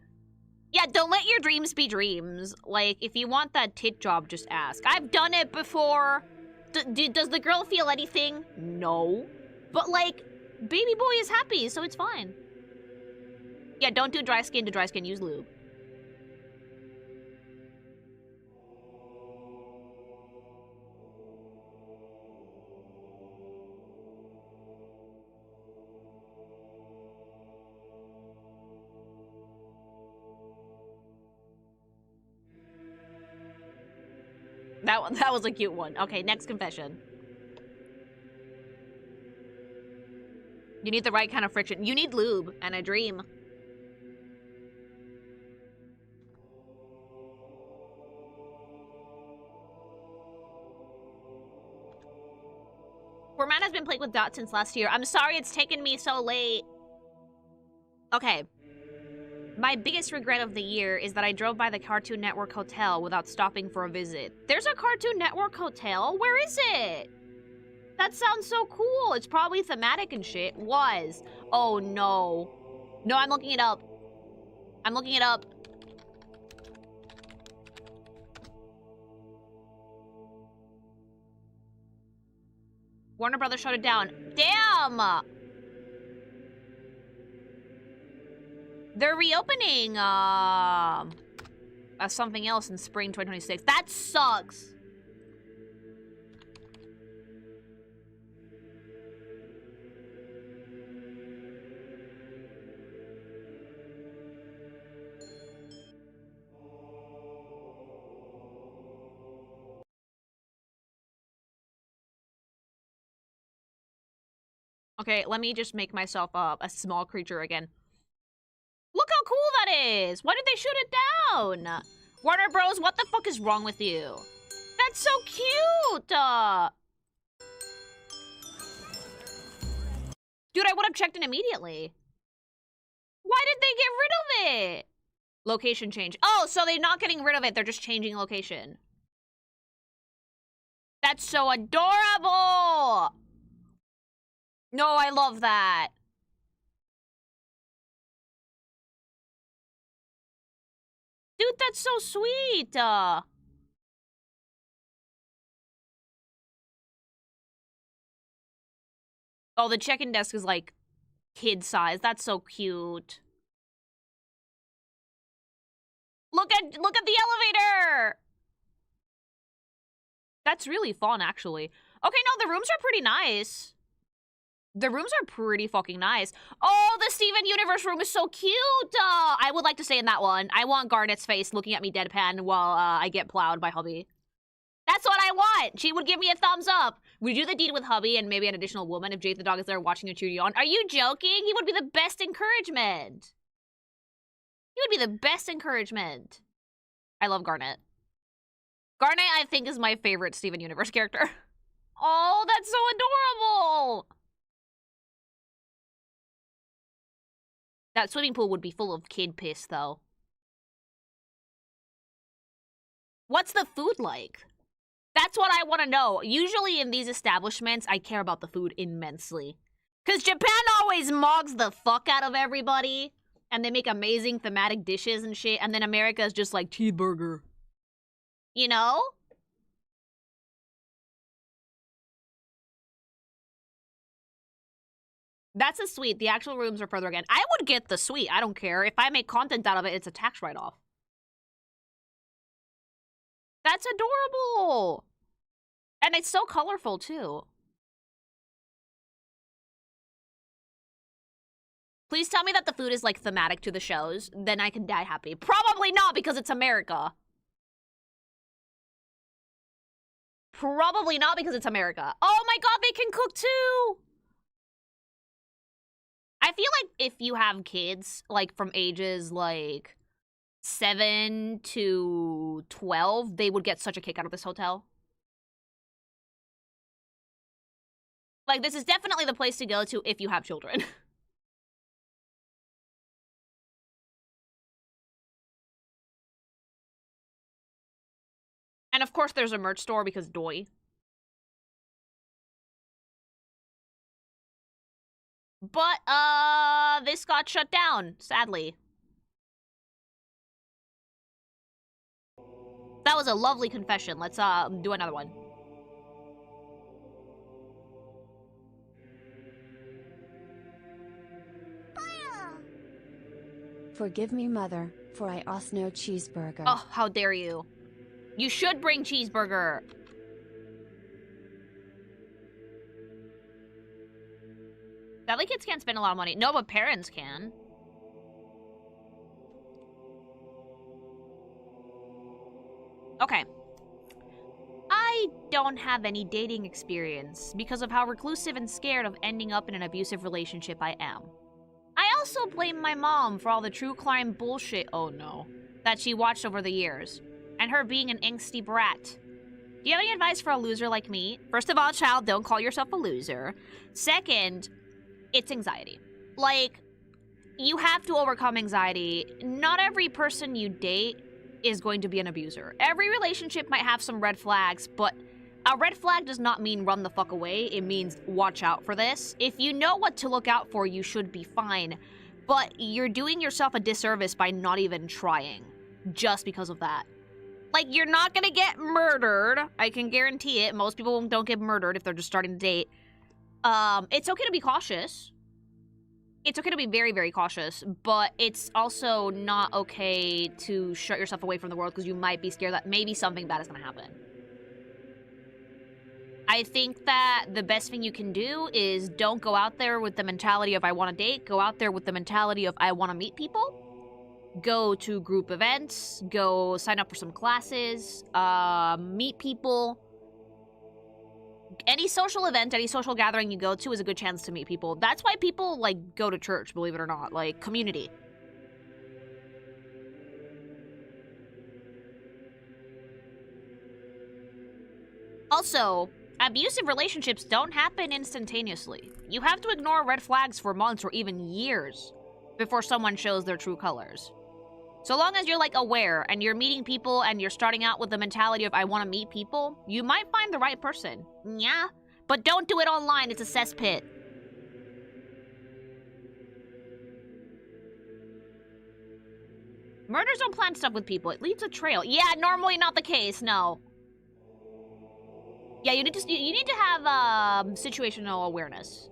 Yeah, don't let your dreams be dreams. Like, if you want that tit job, just ask. I've done it before. Does the girl feel anything? No. But, like, baby boy is happy, so it's fine. Yeah, don't do dry skin to dry skin. Use lube. That was a cute one. Okay, next confession. You need the right kind of friction. You need lube and a dream. Poor man has been plagued with dots since last year. I'm sorry it's taken me so late. Okay. My biggest regret of the year is that I drove by the Cartoon Network Hotel without stopping for a visit. There's a Cartoon Network Hotel? Where is it? That sounds so cool. It's probably thematic and shit. Was. Oh, no. No, I'm looking it up. I'm looking it up. Warner Brothers shut it down. Damn! They're reopening something else in spring 2026. That sucks. Okay, let me just make myself a small creature again. Look how cool that is! Why did they shoot it down? Warner Bros, what the fuck is wrong with you? That's so cute! Dude, I would have checked in immediately. Why did they get rid of it? Location change. Oh, so they're not getting rid of it, they're just changing location. That's so adorable! No, I love that. Dude, that's so sweet. Oh, the check-in desk is like kid size. That's so cute. Look at the elevator. That's really fun, actually. Okay, no, the rooms are pretty nice. The rooms are pretty fucking nice. Oh, the Steven Universe room is so cute. I would like to stay in that one. I want Garnet's face looking at me deadpan while I get plowed by hubby. That's what I want. She would give me a thumbs up. We do the deed with hubby and maybe an additional woman if Jake the dog is there watching you cheer you on. Are you joking? He would be the best encouragement. He would be the best encouragement. I love Garnet. Garnet, I think, is my favorite Steven Universe character. Oh, that's so adorable. That swimming pool would be full of kid piss, though. What's the food like? That's what I want to know. Usually in these establishments, I care about the food immensely. Because Japan always mogs the fuck out of everybody. And they make amazing thematic dishes and shit. And then America is just like, cheeseburger. You know? That's a suite. The actual rooms are further again. I would get the suite. I don't care. If I make content out of it, it's a tax write-off. That's adorable. And it's so colorful, too. Please tell me that the food is, like, thematic to the shows. Then I can die happy. Probably not, because it's America. Probably not, because it's America. Oh my god, they can cook, too! I feel like if you have kids, like, from ages, like, 7 to 12, they would get such a kick out of this hotel. Like, this is definitely the place to go to if you have children. And of course there's a merch store because doi. But, this got shut down, sadly. That was a lovely confession. Let's, do another one. Forgive me, mother, for I asked no cheeseburger. Oh, how dare you. You should bring cheeseburger. Sadly, kids can't spend a lot of money. No, but parents can. Okay. I don't have any dating experience because of how reclusive and scared of ending up in an abusive relationship I am. I also blame my mom for all the true crime bullshit, oh no, that she watched over the years, and her being an angsty brat. Do you have any advice for a loser like me? First of all, child, don't call yourself a loser. Second, it's anxiety. Like, you have to overcome anxiety. Not every person you date is going to be an abuser. Every relationship might have some red flags, but a red flag does not mean run the fuck away. It means watch out for this. If you know what to look out for, you should be fine. But you're doing yourself a disservice by not even trying, just because of that. Like, you're not gonna get murdered. I can guarantee it. Most people don't get murdered if they're just starting to date. It's okay to be cautious. It's okay to be very, very cautious, but it's also not okay to shut yourself away from the world because you might be scared that maybe something bad is gonna happen. I think that the best thing you can do is don't go out there with the mentality of I want to date. Go out there with the mentality of I want to meet people. Go to group events. Go sign up for some classes. Meet people. Any social event, any social gathering you go to is a good chance to meet people. That's why people, like, go to church, believe it or not. Like, community. Also, abusive relationships don't happen instantaneously. You have to ignore red flags for months or even years before someone shows their true colors. So long as you're, like, aware and you're meeting people and you're starting out with the mentality of I want to meet people, you might find the right person. Yeah, but don't do it online. It's a cesspit. Murders don't plan stuff with people. It leaves a trail. Yeah, normally not the case, no. Yeah, you need to have situational awareness.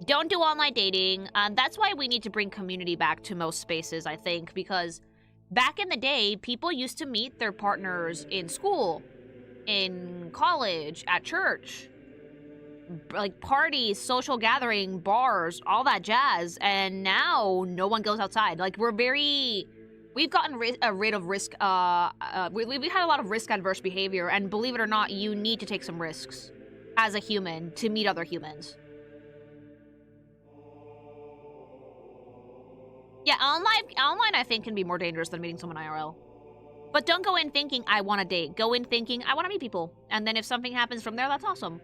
Don't do online dating. That's why we need to bring community back to most spaces, I think, because back in the day, people used to meet their partners in school, in college, at church. like parties, social gathering, bars, all that jazz, and now no one goes outside. Like we've gotten rid of risk. We've had a lot of risk adverse behavior, and believe it or not, you need to take some risks as a human to meet other humans. Yeah, online I think can be more dangerous than meeting someone IRL. But don't go in thinking I want a date. Go in thinking I want to meet people, and then if something happens from there, that's awesome.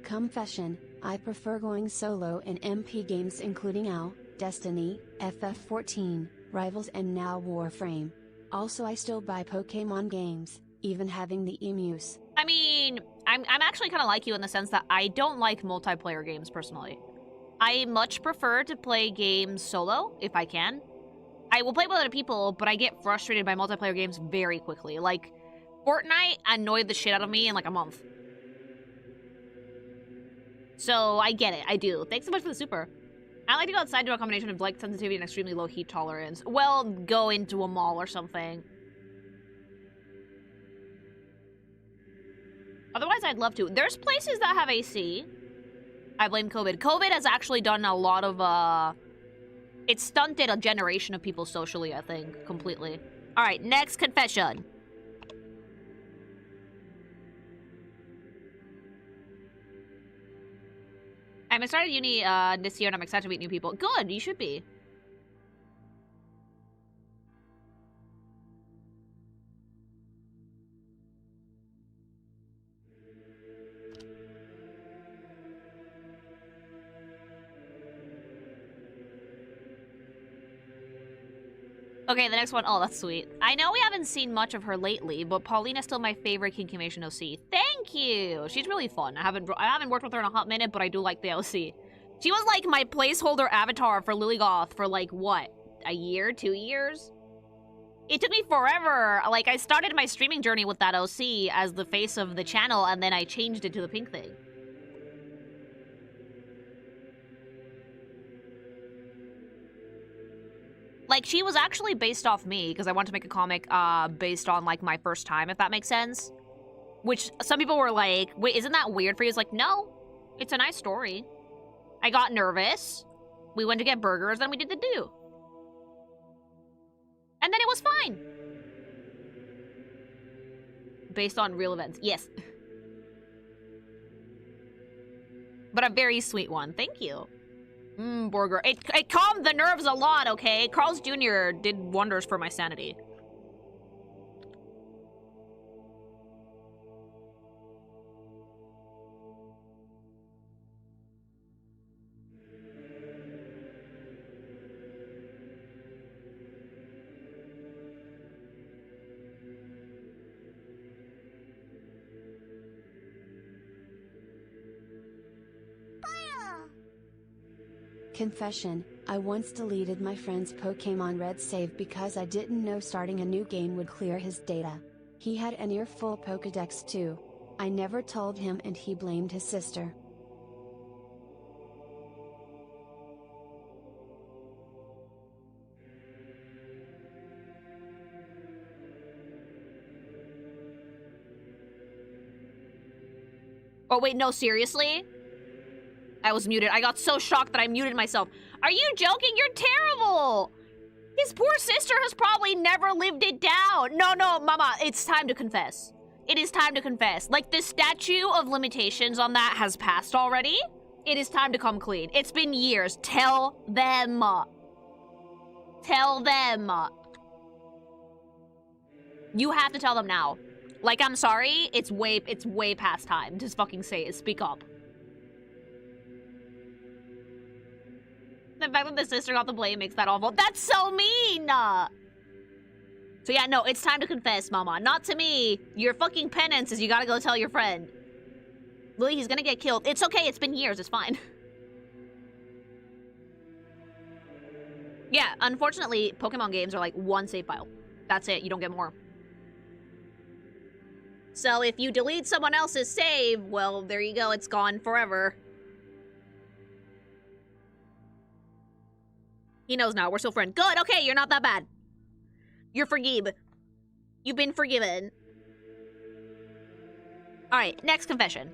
Confession, I prefer going solo in MP games including OW, Destiny, FF14, Rivals and now Warframe. Also I still buy Pokemon games, even having the emus. I mean, I'm actually kind of like you in the sense that I don't like multiplayer games personally. I much prefer to play games solo, if I can. I will play with other people, but I get frustrated by multiplayer games very quickly. Like, Fortnite annoyed the shit out of me in like a month. So, I get it. I do. Thanks so much for the super. I like to go outside to a combination of light sensitivity and extremely low heat tolerance. Well, go into a mall or something. Otherwise, I'd love to. There's places that have AC. I blame COVID. COVID has actually done a lot of, it stunted a generation of people socially, I think, completely. All right, next confession. I started uni this year, and I'm excited to meet new people. Good, you should be. Okay, the next one. Oh, that's sweet. I know we haven't seen much of her lately, but Paulina's still my favorite Kinkimation OC. Thank you! She's really fun. I haven't worked with her in a hot minute, but I do like the OC. She was like my placeholder avatar for Lilygoth for like, what? A year? 2 years? It took me forever. Like, I started my streaming journey with that OC as the face of the channel, and then I changed it to the pink thing. Like, she was actually based off me, because I wanted to make a comic based on, like, my first time, if that makes sense. Which, some people were like, wait, isn't that weird for you? It's like, no, it's a nice story. I got nervous. We went to get burgers, then we did the do. And then it was fine. Based on real events, yes. But a very sweet one, thank you. Burger. It calmed the nerves a lot, okay? Carl's Jr. did wonders for my sanity. Confession, I once deleted my friend's Pokemon Red save because I didn't know starting a new game would clear his data. He had a near full Pokedex too. I never told him and he blamed his sister. Oh wait, no, seriously? I was muted. I got so shocked that I muted myself. Are you joking? You're terrible! His poor sister has probably never lived it down. No, mama, it's time to confess. It is time to confess. Like, the statute of limitations on that has passed already. It is time to come clean. It's been years. Tell them. Tell them. You have to tell them now. Like, I'm sorry, it's way past time. Just fucking say it. Speak up. The fact that the sister got the blame makes that awful. That's so mean! So yeah, no, it's time to confess, mama. Not to me. Your fucking penance is you gotta go tell your friend. Lily, he's gonna get killed. It's okay, it's been years, it's fine. Yeah, unfortunately, Pokemon games are like one save file. That's it, you don't get more. So if you delete someone else's save, well, there you go, it's gone forever. He knows now. We're still friends. Good. Okay, you're not that bad. You're forgive. You've been forgiven. Alright, next confession.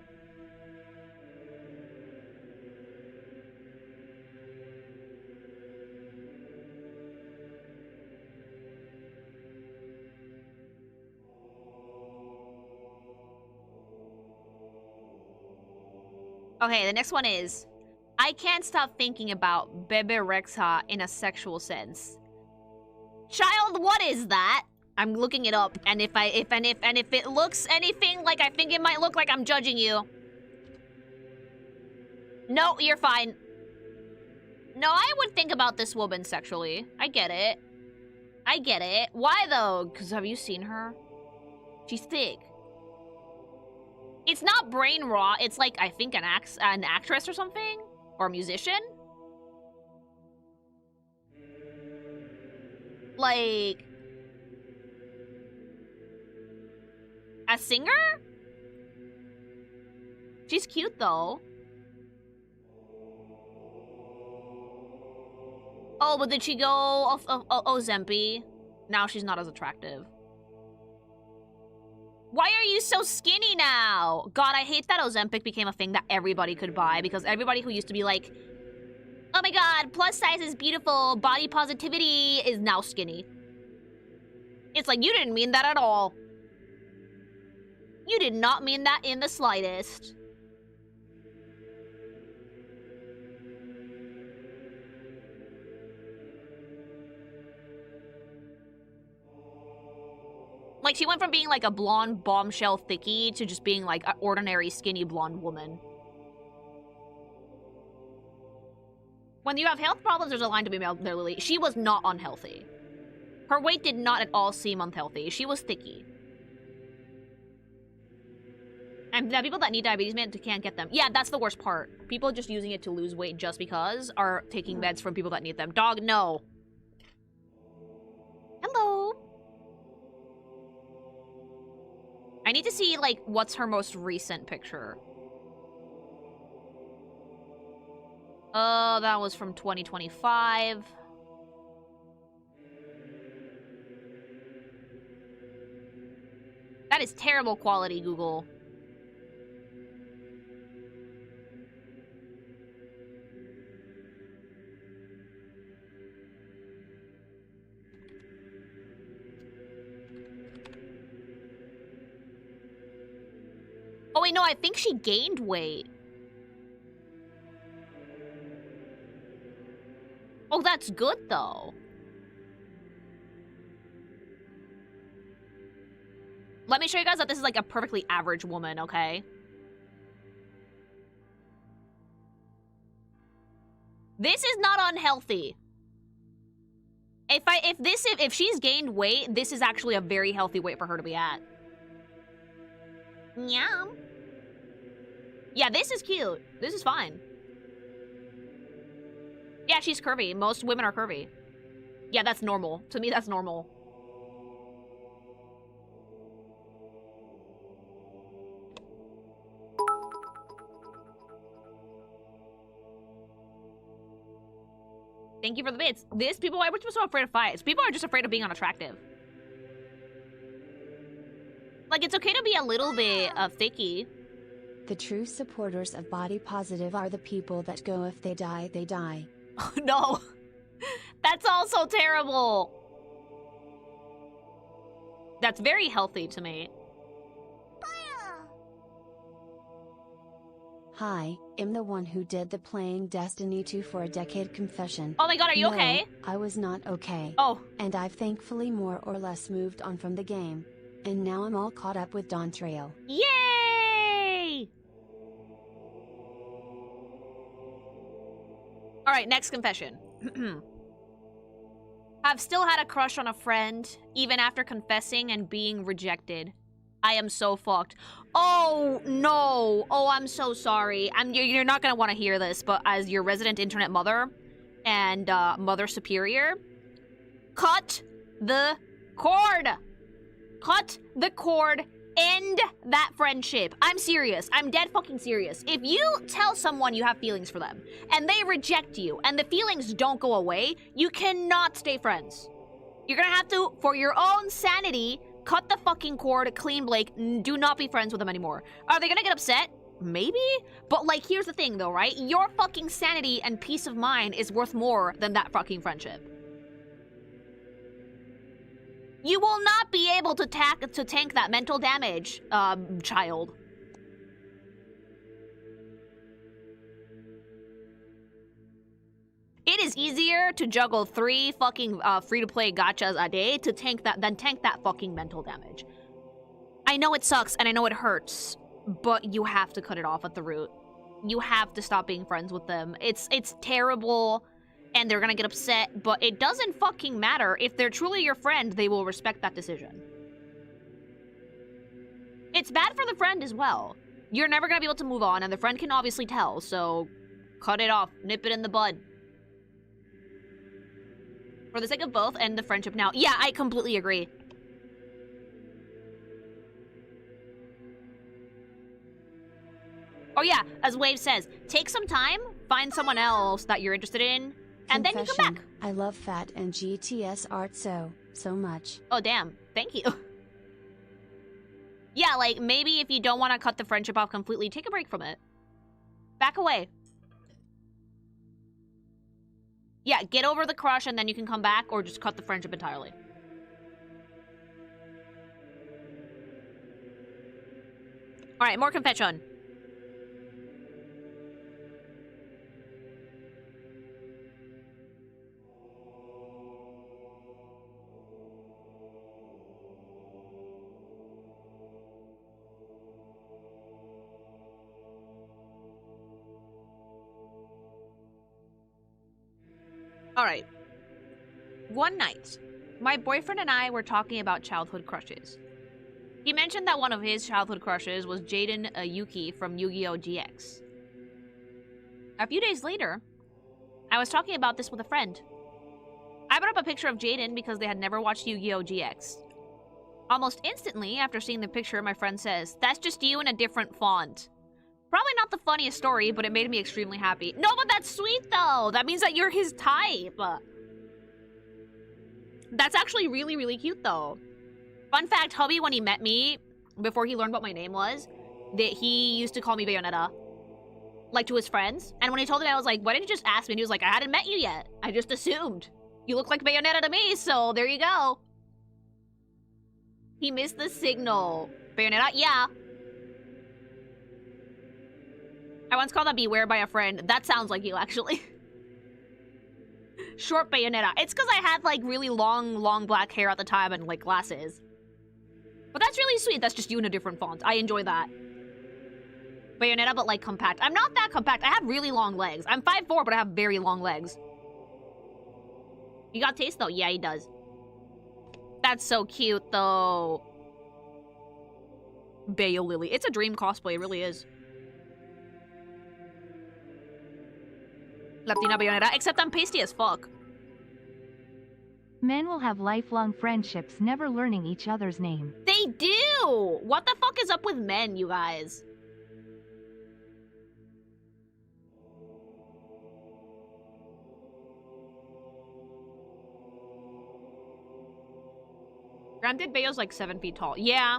Okay, the next one is, I can't stop thinking about Bebe Rexha in a sexual sense. Child, what is that? I'm looking it up, and if it looks anything like I think it might look like, I'm judging you. No, you're fine. No, I would think about this woman sexually. I get it. I get it. Why though? Because have you seen her? She's thick. It's not brain rot. It's like, I think, an actress or something? Or a musician? Like... a singer? She's cute, though. Oh, but did she go Ozempi? Now she's not as attractive. Why are you so skinny now? God, I hate that Ozempic became a thing that everybody could buy, because everybody who used to be like, oh my god, plus size is beautiful, body positivity, is now skinny. It's like, you didn't mean that at all. You did not mean that in the slightest. Like, she went from being like a blonde bombshell thickie to just being like an ordinary skinny blonde woman. When you have health problems, there's a line to be made there, Lily. She was not unhealthy. Her weight did not at all seem unhealthy. She was thicky. And the people that need diabetes meds can't get them. Yeah, that's the worst part. People just using it to lose weight just because are taking meds from people that need them. Dog, no. Hello. I need to see, like, what's her most recent picture. Oh, that was from 2025. That is terrible quality, Google. Oh wait, no, I think she gained weight. Oh, that's good though. Let me show you guys that this is like a perfectly average woman, okay? This is not unhealthy. If she's gained weight, this is actually a very healthy weight for her to be at. Yum. Yeah, this is cute. This is fine. Yeah, she's curvy. Most women are curvy. Yeah, that's normal. To me, that's normal. Thank you for the bits. This people, why are we so afraid of fights? People are just afraid of being unattractive. Like, it's okay to be a little bit thicky. The true supporters of body positive are the people that go if they die, they die. Oh, no. That's also terrible. That's very healthy to me. Hi, I'm the one who did the playing Destiny 2 for a decade confession. Oh my god, are you okay? I was not okay. Oh. And I've thankfully more or less moved on from the game. And now I'm all caught up with Dawn Trail. Yay! Alright, next confession. I've still had a crush on a friend, even after confessing and being rejected. I am so fucked. Oh, no. Oh, I'm so sorry. You're not gonna want to hear this, but as your resident internet mother and mother superior, cut the cord. Cut the cord. End that friendship. I'm serious. I'm dead fucking serious. If you tell someone you have feelings for them, and they reject you, and the feelings don't go away, you cannot stay friends. You're gonna have to, for your own sanity, cut the fucking cord, clean Blake, do not be friends with him anymore. Are they gonna get upset? Maybe? But, like, here's the thing, though, right? Your fucking sanity and peace of mind is worth more than that fucking friendship. You will not be able to tank that mental damage, child. It is easier to juggle 3 fucking free-to-play gachas a day to tank that fucking mental damage. I know it sucks and I know it hurts, but you have to cut it off at the root. You have to stop being friends with them. It's terrible and they're gonna get upset, but it doesn't fucking matter. If they're truly your friend, they will respect that decision. It's bad for the friend as well. You're never gonna be able to move on and the friend can obviously tell, so cut it off, nip it in the bud. For the sake of both, end the friendship now. Yeah, I completely agree. Oh yeah, as Wave says, take some time, find someone else that you're interested in, and then you come back. I love Fat and GTS art so much. Oh damn, thank you. Yeah, like, maybe if you don't want to cut the friendship off completely, take a break from it. Back away. Yeah, get over the crush and then you can come back, or just cut the friendship entirely. Alright, more confession. Alright. One night, my boyfriend and I were talking about childhood crushes. He mentioned that one of his childhood crushes was Jaden Yuki from Yu-Gi-Oh! GX. A few days later, I was talking about this with a friend. I brought up a picture of Jaden because they had never watched Yu-Gi-Oh! GX. Almost instantly, after seeing the picture, my friend says, "That's just you in a different font." Probably not the funniest story, but it made me extremely happy. No, but that's sweet, though! That means that you're his type! That's actually really, really cute, though. Fun fact, hubby, when he met me, before he learned what my name was, that he used to call me Bayonetta. Like, to his friends. And when I told him, I was like, why didn't you just ask me? And he was like, I hadn't met you yet. I just assumed. You look like Bayonetta to me, so there you go. He missed the signal. Bayonetta? Yeah. I once called that Beware by a friend. That sounds like you, actually. Short Bayonetta. It's because I had, like, really long black hair at the time and, like, glasses. But that's really sweet. That's just you in a different font. I enjoy that. Bayonetta, but, like, compact. I'm not that compact. I have really long legs. I'm 5'4", but I have very long legs. You got taste, though? Yeah, he does. That's so cute, though. Bayo Lily. It's a dream cosplay. It really is. Latina Bayonetta, except I'm pasty as fuck. Men will have lifelong friendships never learning each other's name. They do! What the fuck is up with men, you guys? Granted, Bayo's like 7 feet tall. Yeah.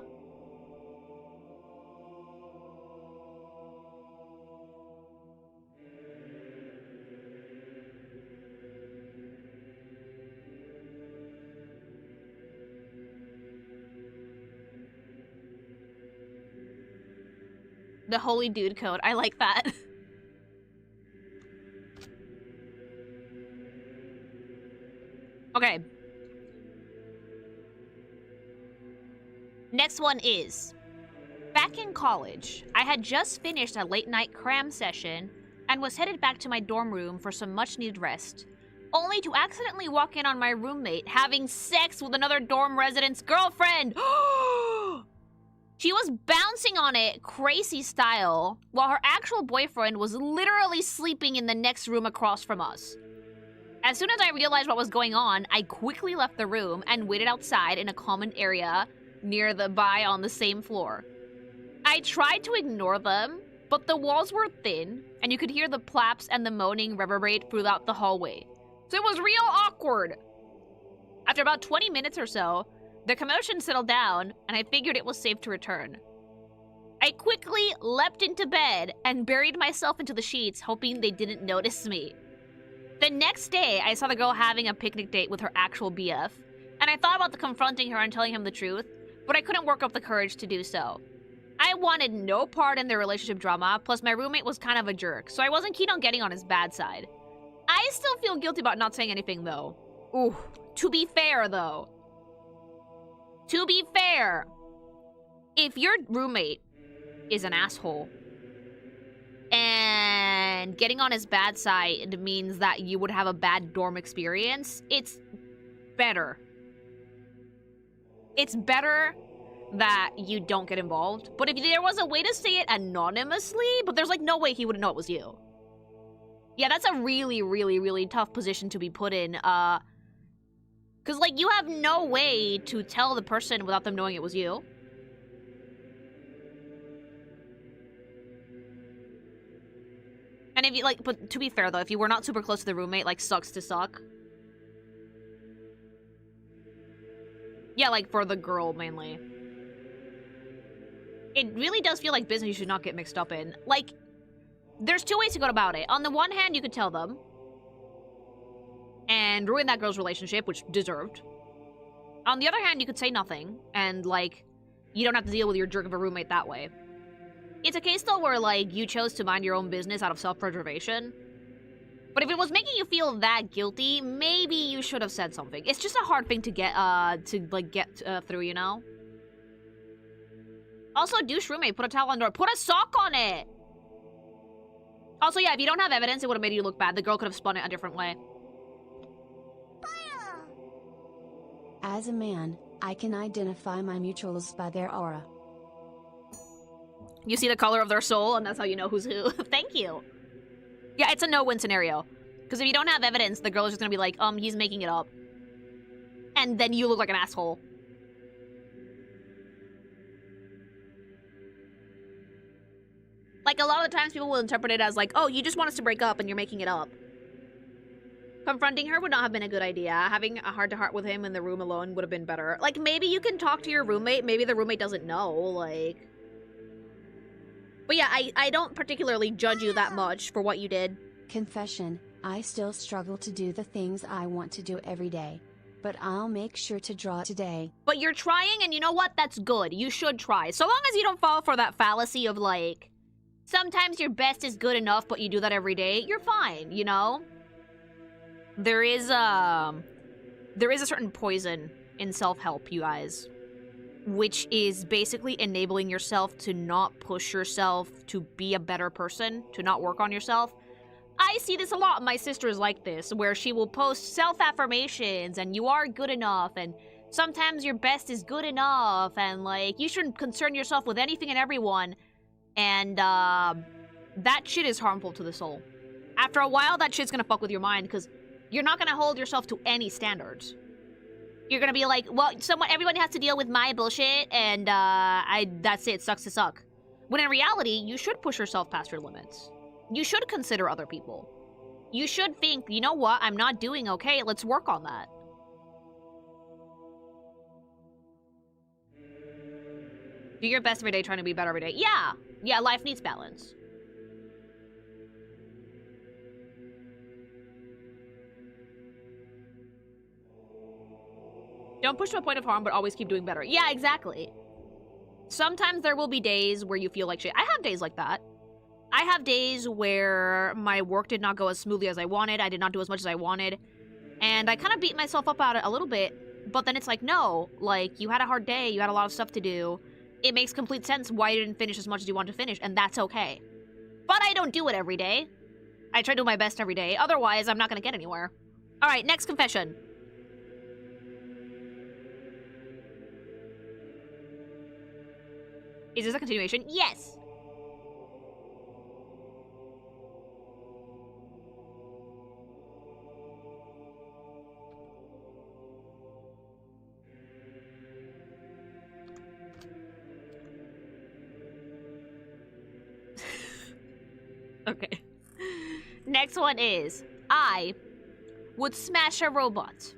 The holy dude code. I like that. Okay. Next one is, back in college, I had just finished a late night cram session and was headed back to my dorm room for some much needed rest, only to accidentally walk in on my roommate having sex with another dorm resident's girlfriend. She was bouncing on it crazy style, while her actual boyfriend was literally sleeping in the next room across from us. As soon as I realized what was going on, I quickly left the room and waited outside in a common area nearby on the same floor. I tried to ignore them, but the walls were thin, and you could hear the plaps and the moaning reverberate throughout the hallway. So it was real awkward. After about 20 minutes or so, The commotion settled down, and I figured it was safe to return. I quickly leapt into bed and buried myself into the sheets, hoping they didn't notice me. The next day, I saw the girl having a picnic date with her actual BF, and I thought about confronting her and telling him the truth, but I couldn't work up the courage to do so. I wanted no part in their relationship drama, plus my roommate was kind of a jerk, so I wasn't keen on getting on his bad side. I still feel guilty about not saying anything, though. Ooh, to be fair, though. To be fair, if your roommate is an asshole, and getting on his bad side means that you would have a bad dorm experience, it's better. It's better that you don't get involved. But if there was a way to say it anonymously, but there's like no way he would know it was you. Yeah, that's a really, really, really tough position to be put in. Because like you have no way to tell the person without them knowing it was you. And if you like, but to be fair though, if you were not super close to the roommate, like sucks to suck. Yeah, like for the girl mainly. It really does feel like business you should not get mixed up in. Like, there's two ways to go about it. On the one hand, you could tell them and ruin that girl's relationship, which deserved. On the other hand, you could say nothing and like, you don't have to deal with your jerk of a roommate that way. It's a case though where like you chose to mind your own business out of self-preservation. But if it was making you feel that guilty, maybe you should have said something. It's just a hard thing to get through, you know? Also, douche roommate, put a towel on the door. Put a sock on it! Also, yeah, if you don't have evidence, it would have made you look bad. The girl could have spun it a different way. As a man, I can identify my mutuals by their aura. You see the color of their soul, and that's how you know who's who. Thank you. Yeah, it's a no-win scenario. Because if you don't have evidence, the girl is just gonna be like, he's making it up. And then you look like an asshole. Like, a lot of the times people will interpret it as like, oh, you just want us to break up and you're making it up. Confronting her would not have been a good idea. Having a heart-to-heart with him in the room alone would have been better. Like, maybe you can talk to your roommate. Maybe the roommate doesn't know, like... But yeah, I don't particularly judge you that much for what you did. Confession, I still struggle to do the things I want to do every day. But I'll make sure to draw today. But you're trying, and you know what? That's good. You should try. So long as you don't fall for that fallacy of, like... Sometimes your best is good enough, but you do that every day, you're fine, you know? There is a certain poison in self-help, you guys. Which is basically enabling yourself to not push yourself to be a better person, to not work on yourself. I see this a lot. My sister is like this, where she will post self-affirmations, and you are good enough, and sometimes your best is good enough, and, like, you shouldn't concern yourself with anything and everyone. And, that shit is harmful to the soul. After a while, that shit's gonna fuck with your mind, because you're not gonna hold yourself to any standards. You're gonna be like, well, everyone has to deal with my bullshit, and, that's it, sucks to suck. When in reality, you should push yourself past your limits. You should consider other people. You should think, you know what, I'm not doing okay, let's work on that. Do your best every day, trying to be better every day. Yeah! Yeah, life needs balance. Don't push to a point of harm, but always keep doing better. Yeah, exactly. Sometimes there will be days where you feel like shit. I have days like that. I have days where my work did not go as smoothly as I wanted. I did not do as much as I wanted. And I kind of beat myself up about it a little bit. But then it's like, no. Like, you had a hard day. You had a lot of stuff to do. It makes complete sense why you didn't finish as much as you wanted to finish. And that's okay. But I don't do it every day. I try to do my best every day. Otherwise, I'm not going to get anywhere. All right, next confession. Is this a continuation? Yes! Okay. Next one is, I would smash a robot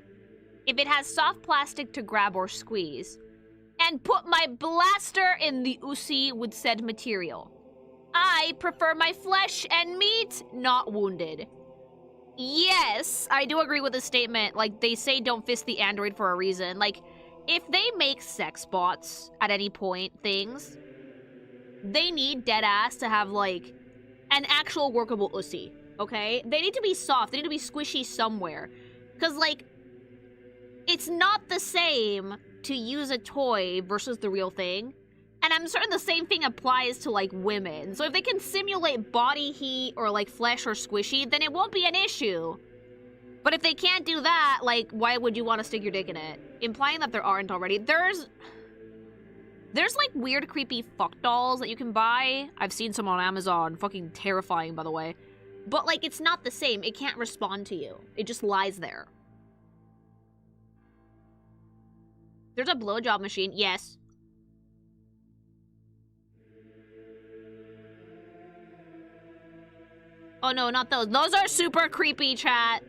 if it has soft plastic to grab or squeeze, and put my blaster in the usi with said material. I prefer my flesh and meat not wounded. Yes, I do agree with the statement. Like, they say don't fist the android for a reason. Like, if they make sex bots at any point, things, they need deadass to have, like, an actual workable usi, okay? They need to be soft. They need to be squishy somewhere. Because, like, it's not the same to use a toy versus the real thing. And I'm certain the same thing applies to, like, women. So if they can simulate body heat or, like, flesh or squishy, then it won't be an issue. But if they can't do that, like, why would you want to stick your dick in it? Implying that there aren't already. There's like, weird, creepy fuck dolls that you can buy. I've seen some on Amazon. Fucking terrifying, by the way. But, like, it's not the same. It can't respond to you. It just lies there. There's a blowjob machine. Yes. Oh no, not those. Those are super creepy, chat.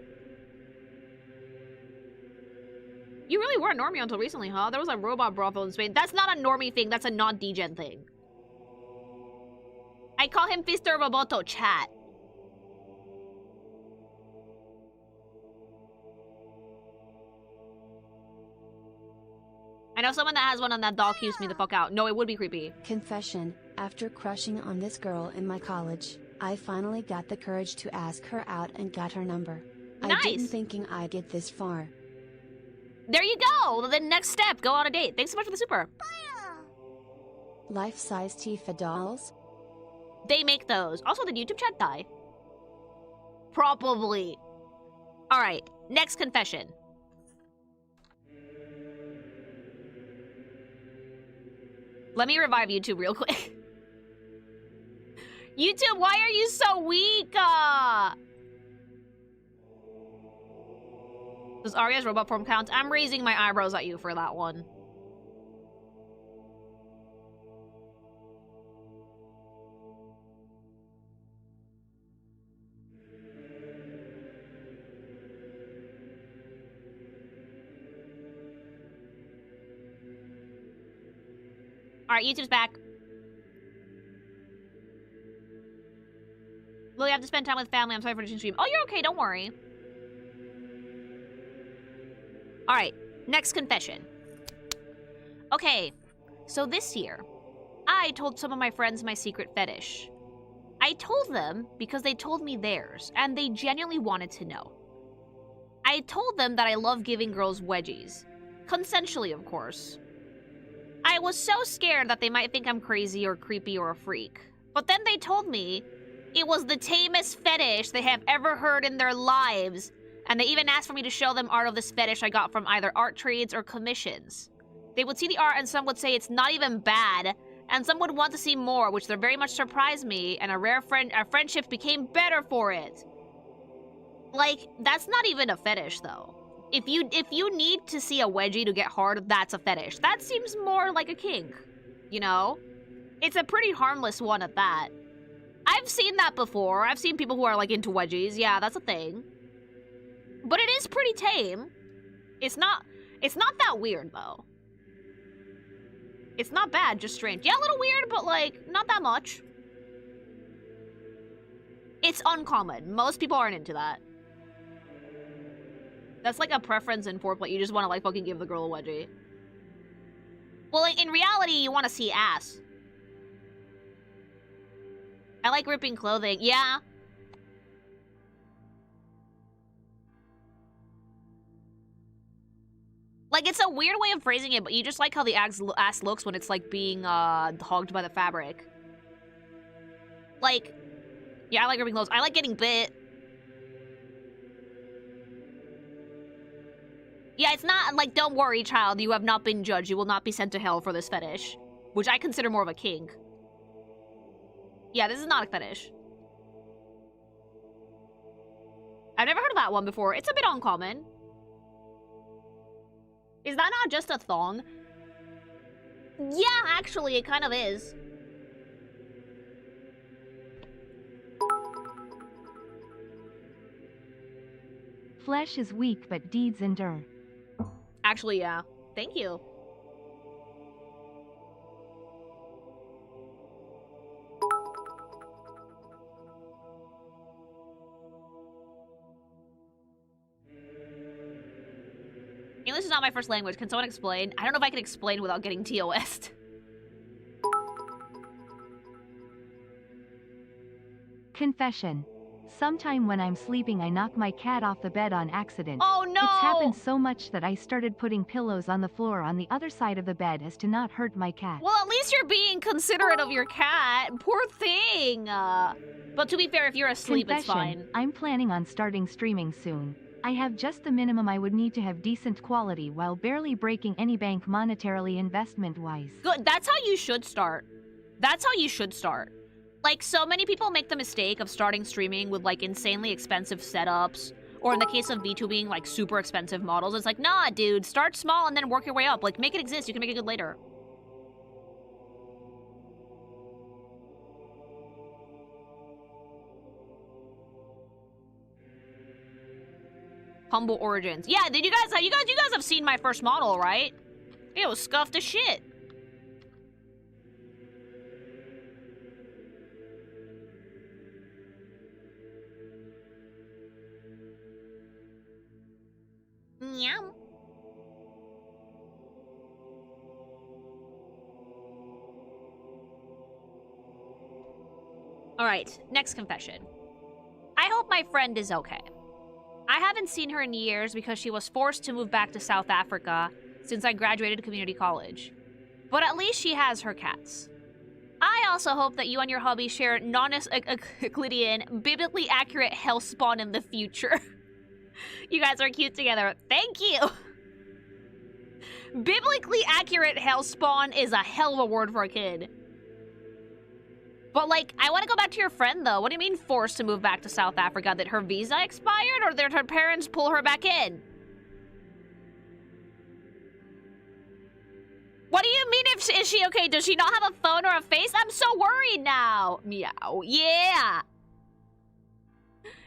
You really were a normie until recently, huh? There was a robot brothel in Spain. That's not a normie thing. That's a non-degen thing. I call him Fister Roboto, chat. I know someone that has one on that doll keeps me the fuck out. No, it would be creepy. Confession, after crushing on this girl in my college, I finally got the courage to ask her out and got her number. Nice. I didn't thinking I'd get this far. There you go! The next step, go on a date. Thanks so much for the super. Life-size Tifa dolls? They make those. Also, did YouTube chat die? Probably. Alright, next confession. Let me revive YouTube real quick. YouTube, why are you so weak? Does Arya's robot form count? I'm raising my eyebrows at you for that one. Alright, YouTube's back. Will you have to spend time with family? I'm sorry for the stream. Oh, you're okay, don't worry. Alright, next confession. Okay, so this year, I told some of my friends my secret fetish. I told them because they told me theirs, and they genuinely wanted to know. I told them that I love giving girls wedgies. Consensually, of course. I was so scared that they might think I'm crazy or creepy or a freak. But then they told me it was the tamest fetish they have ever heard in their lives, and they even asked for me to show them art of this fetish I got from either art trades or commissions. They would see the art and some would say it's not even bad, and some would want to see more, which very much surprised me, and our friendship became better for it. Like, that's not even a fetish, though. If you need to see a wedgie to get hard, that's a fetish. That seems more like a kink, you know? It's a pretty harmless one at that. I've seen that before. I've seen people who are, like, into wedgies. Yeah, that's a thing. But it is pretty tame. It's not that weird, though. It's not bad, just strange. Yeah, a little weird, but, like, not that much. It's uncommon. Most people aren't into that. That's like a preference in foreplay. You just want to, like, fucking give the girl a wedgie. Well, like, in reality, you want to see ass. I like ripping clothing. Yeah. Like, it's a weird way of phrasing it, but you just like how the ass looks when it's, like, being, hogged by the fabric. Like, yeah, I like ripping clothes. I like getting bit. Yeah, it's not, like, don't worry, child. You have not been judged. You will not be sent to hell for this fetish. Which I consider more of a kink. Yeah, this is not a fetish. I've never heard of that one before. It's a bit uncommon. Is that not just a thong? Yeah, actually, it kind of is. Flesh is weak but deeds endure. Actually, yeah. Thank you. English is not my first language. Can someone explain? I don't know if I can explain without getting TOS'd. Confession. Sometime when I'm sleeping I knock my cat off the bed on accident. Oh no! It's happened so much that I started putting pillows on the floor on the other side of the bed as to not hurt my cat. Well, at least you're being considerate of your cat. Poor thing. But to be fair, if you're asleep, Confession. it's fine. I'm planning on starting streaming soon. I have just the minimum I would need to have decent quality while barely breaking any bank monetarily investment-wise. Good. That's how you should start. That's how you should start. Like, so many people make the mistake of starting streaming with, like, insanely expensive setups. Or in the case of VTubing, like, super expensive models. It's like, nah, dude, start small and then work your way up. Like, make it exist. You can make it good later. Humble origins. Yeah, did you guys have seen my first model, right? It was scuffed as shit. Meow. Alright, next confession. I hope my friend is okay. I haven't seen her in years because she was forced to move back to South Africa since I graduated community college. But at least she has her cats. I also hope that you and your hubby share non-Euclidean, biblically accurate hellspawn in the future. You guys are cute together. Thank you! Biblically accurate hellspawn is a hell of a word for a kid. But, like, I want to go back to your friend, though. What do you mean forced to move back to South Africa? Did her visa expired, or did her parents pull her back in? What do you mean, is she okay? Does she not have a phone or a face? I'm so worried now. Meow. Yeah.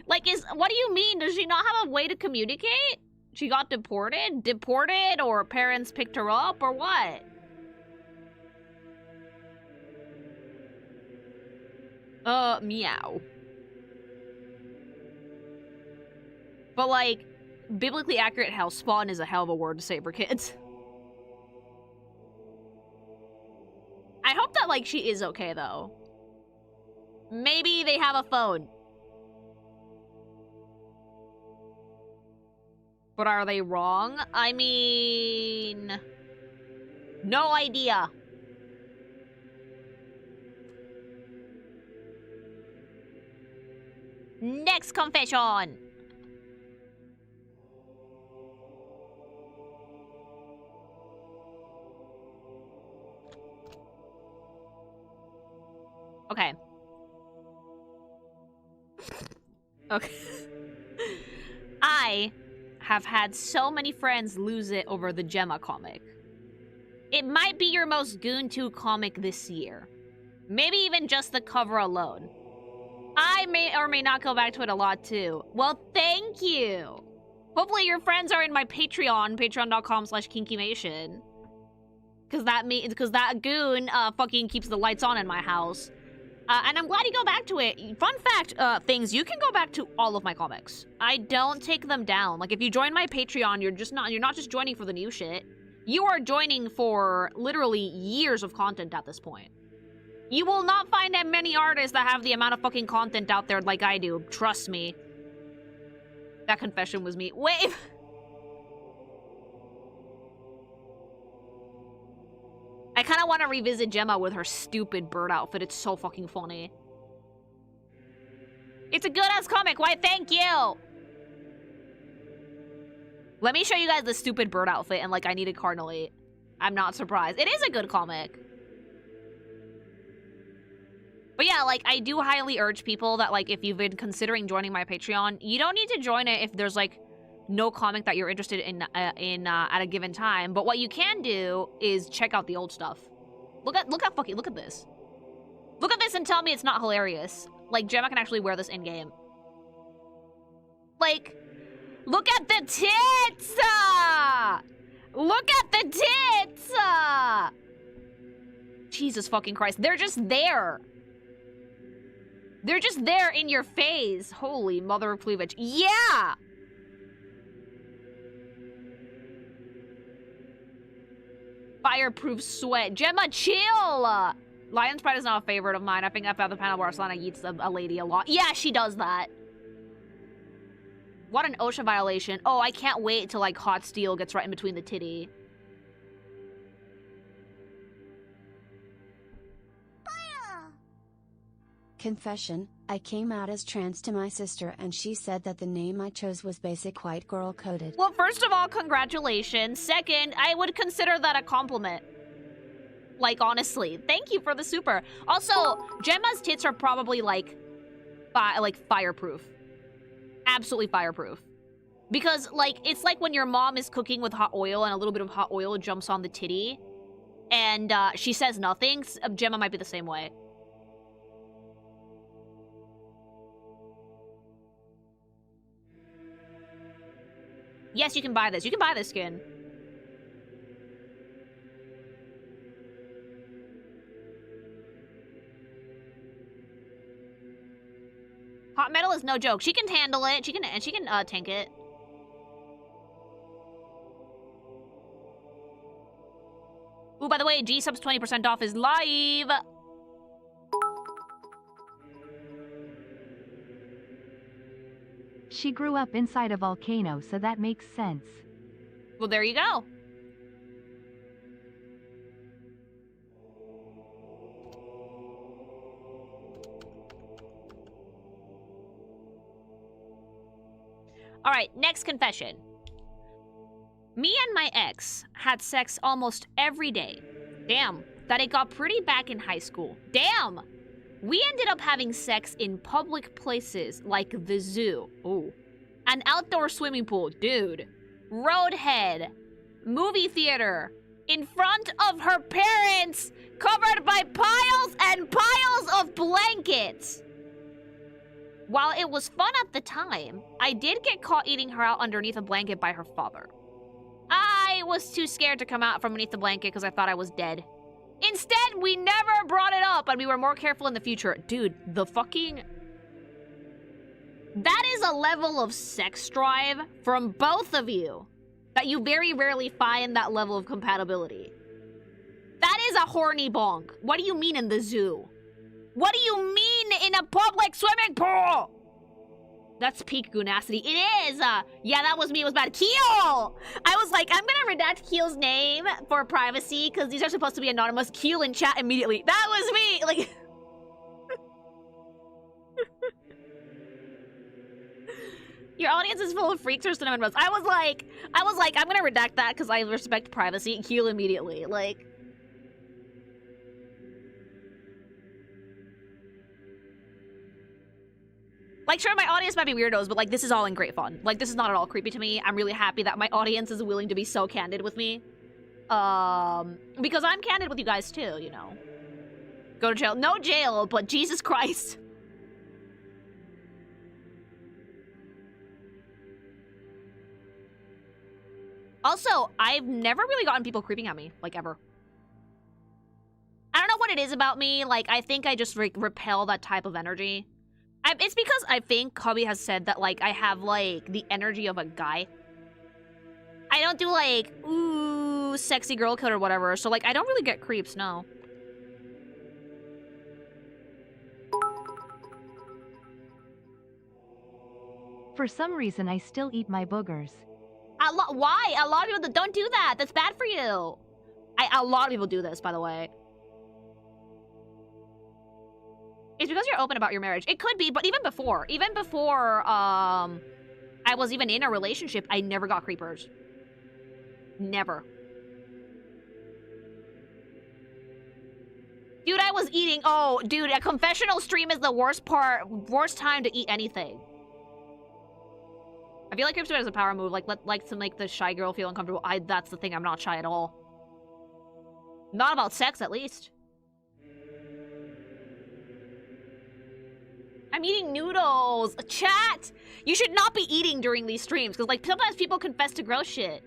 Like, what do you mean? Does she not have a way to communicate? She got deported? Deported, or parents picked her up, or what? Meow. But, like, biblically accurate hellspawn is a hell of a word to say for kids. I hope that, like, she is okay, though. Maybe they have a phone. But are they wrong? I mean... no idea. Next confession. Okay. Okay. I have had so many friends lose it over the Gemma comic. It might be your most Goon 2 comic this year. Maybe even just the cover alone. I may or may not go back to it a lot too. Well, thank you. Hopefully your friends are in my Patreon, patreon.com/kinkymation. Cause that goon fucking keeps the lights on in my house. And I'm glad you go back to it. Fun fact, things, you can go back to all of my comics. I don't take them down. Like, if you join my Patreon, you're not just joining for the new shit. You are joining for literally years of content at this point. You will not find that many artists that have the amount of fucking content out there like I do. Trust me. That confession was me. Wait. I kind of want to revisit Gemma with her stupid bird outfit. It's so fucking funny. It's a good-ass comic. Why, thank you. Let me show you guys the stupid bird outfit and, like, I needed Cardinal 8. I'm not surprised. It is a good comic. But yeah, like, I do highly urge people that, like, if you've been considering joining my Patreon, you don't need to join it if there's, like, no comic that you're interested in at a given time. But what you can do is check out the old stuff. Look at this. Look at this and tell me it's not hilarious. Like, Gemma can actually wear this in-game. Like, look at the tits! Look at the tits! Jesus fucking Christ. They're just there. They're just there in your face. Holy mother of cleavage. Yeah! Fireproof sweat. Gemma, chill! Lion's Pride is not a favorite of mine. I think I found the panel where Arslana eats a lady a lot. Yeah, she does that. What an OSHA violation. Oh, I can't wait till, like, hot steel gets right in between the titty. Confession, I came out as trans to my sister and she said that the name I chose was basic white girl coded. Well, first of all, congratulations. Second, I would consider that a compliment. Like, honestly. Thank you for the super. Also, Gemma's tits are probably, like fireproof. Absolutely fireproof. Because, like, it's like when your mom is cooking with hot oil and a little bit of hot oil jumps on the titty. And, she says nothing. Gemma might be the same way. Yes, you can buy this. You can buy this skin. Hot metal is no joke. She can handle it. She can tank it. Ooh, by the way, gsupps 20% off is live. She grew up inside a volcano, so that makes sense. Well, there you go. Alright, next confession. Me and my ex had sex almost every day. Damn, that it got pretty back in high school. Damn! We ended up having sex in public places like the zoo. Ooh. An outdoor swimming pool, dude. Roadhead. Movie theater. In front of her parents, covered by piles and piles of blankets. While it was fun at the time, I did get caught eating her out underneath a blanket by her father. I was too scared to come out from beneath the blanket because I thought I was dead. Instead, we never brought it up and we were more careful in the future. Dude, the fucking... That is a level of sex drive from both of you that you very rarely find that level of compatibility. That is a horny bonk. What do you mean in the zoo? What do you mean in a public swimming pool? That's peak goonacity. It is! Yeah, that was me. It was bad. Keel! I was like, I'm gonna redact Keel's name for privacy because these are supposed to be anonymous. Keel in chat immediately. That was me! Like... Your audience is full of freaks or cinnamon rolls. I was like, I'm gonna redact that because I respect privacy. Keel immediately. Like... Like, sure, my audience might be weirdos, but, like, this is all in great fun. Like, this is not at all creepy to me. I'm really happy that my audience is willing to be so candid with me. Because I'm candid with you guys, too, you know. Go to jail. No jail, but Jesus Christ. Also, I've never really gotten people creeping at me, like, ever. I don't know what it is about me. Like, I think I just repel that type of energy. It's because I think Cubby has said that, like, I have, like, the energy of a guy. I don't do, like, ooh, sexy girl code or whatever. So, like, I don't really get creeps, no. For some reason, I still eat my boogers. Why? A lot of people don't do that. That's bad for you. A lot of people do this, by the way. It's because you're open about your marriage. It could be, but even before I was even in a relationship, I never got creepers. Never. Dude, I was eating. Oh, dude, a confessional stream is the worst time to eat anything. I feel like creeps do it as a power move, like to make the shy girl feel uncomfortable. That's the thing. I'm not shy at all. Not about sex, at least. I'm eating noodles. Chat! You should not be eating during these streams, because, like, sometimes people confess to gross shit.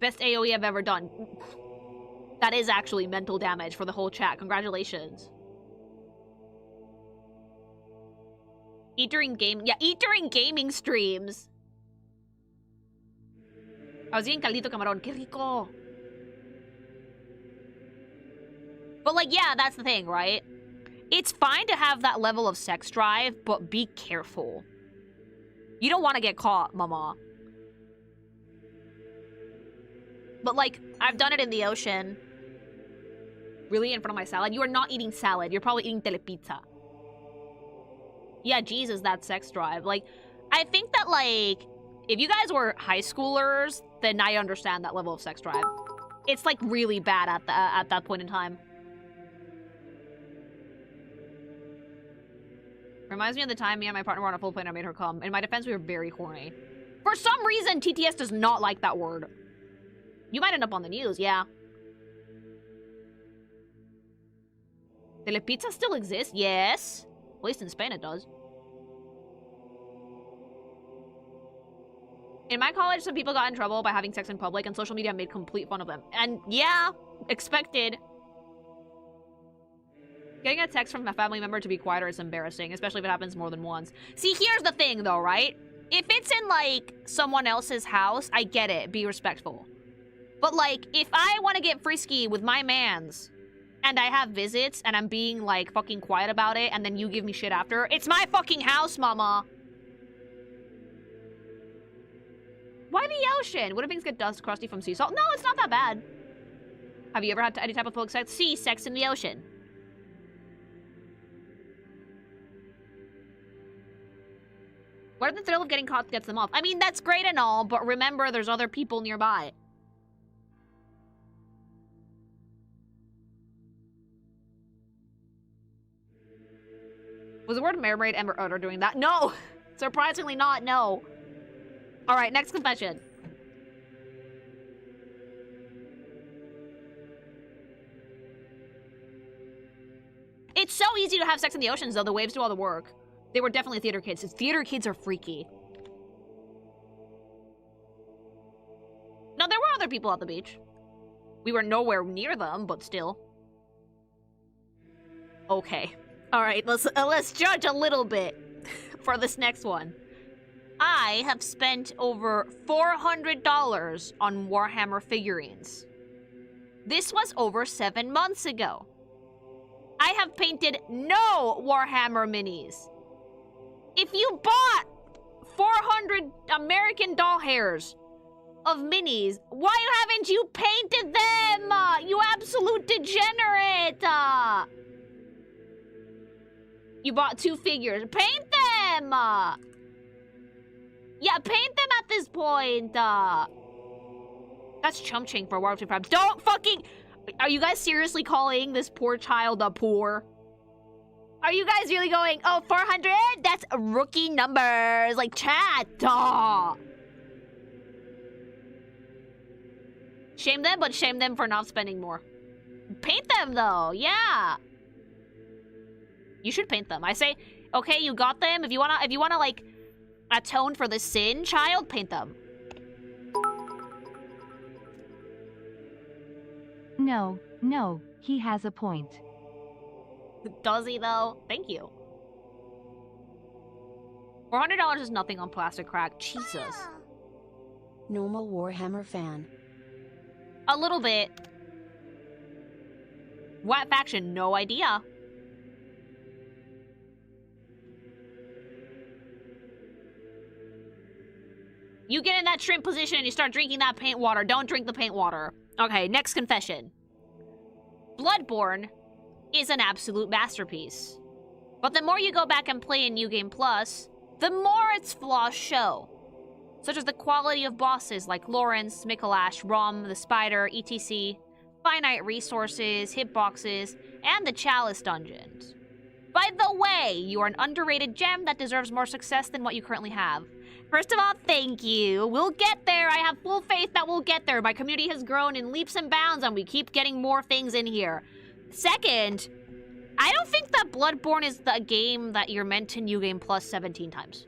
Best AoE I've ever done. That is actually mental damage for the whole chat. Congratulations. Eat during gaming streams. I was eating caldito camarón. Qué rico. But like, yeah, that's the thing, right? It's fine to have that level of sex drive, but be careful. You don't want to get caught, mama. But like, I've done it in the ocean. Really, in front of my salad? You are not eating salad. You're probably eating telepizza. Yeah, Jesus, that sex drive. Like, I think that, like, if you guys were high schoolers, then I understand that level of sex drive. It's, like, really bad at that point in time. Reminds me of the time me and my partner were on a full plane and I made her come. In my defense, we were very horny. For some reason, TTS does not like that word. You might end up on the news, yeah. Telepizza still exists? Yes. At least in Spain it does. In my college, some people got in trouble by having sex in public, and social media made complete fun of them. And yeah, expected. Getting a text from a family member to be quieter is embarrassing, especially if it happens more than once. See, here's the thing though, right? If it's in, like, someone else's house, I get it. Be respectful. But, like, if I want to get frisky with my mans, and I have visits, and I'm being, like, fucking quiet about it, and then you give me shit after, it's my fucking house, mama! Why the ocean? What if things get dust crusty from sea salt? No, it's not that bad. Have you ever had any type of public sex? Sea sex in the ocean. What if the thrill of getting caught gets them off? I mean, that's great and all, but remember, there's other people nearby. Was the word mermaid ever uttered doing that? No! Surprisingly not, no. Alright, next confession. It's so easy to have sex in the oceans, though. The waves do all the work. They were definitely theater kids. Theater kids are freaky. No, there were other people at the beach. We were nowhere near them, but still. Okay. Alright, let's judge a little bit for this next one. I have spent over $400 on Warhammer figurines. This was over 7 months ago. I have painted no Warhammer minis. If you bought 400 American doll hairs of minis, why haven't you painted them? You absolute degenerate! You bought 2 figures. Paint them! Yeah, paint them at this point. That's chump-ching for War 2 Prime. Don't fucking... Are you guys seriously calling this poor child a poor? Are you guys really going, oh, 400? That's rookie numbers. Like, chat. Shame them, but shame them for not spending more. Paint them, though. Yeah. You should paint them. I say, okay, you got them. If you wanna, like, atone for the sin, child, paint them. No, he has a point. Does he, though? Thank you. $400 is nothing on plastic crack. Jesus. Normal Warhammer fan. A little bit. What faction? No idea. You get in that shrimp position and you start drinking that paint water. Don't drink the paint water. Okay, next confession. Bloodborne is an absolute masterpiece. But the more you go back and play in New Game Plus, the more its flaws show. Such as the quality of bosses like Lawrence, Mikolash, Rom, the Spider, etc., finite resources, hitboxes, and the Chalice dungeons. By the way, you are an underrated gem that deserves more success than what you currently have. First of all, thank you. We'll get there. I have full faith that we'll get there. My community has grown in leaps and bounds, and we keep getting more things in here. Second, I don't think that Bloodborne is the game that you're meant to New Game Plus 17 times.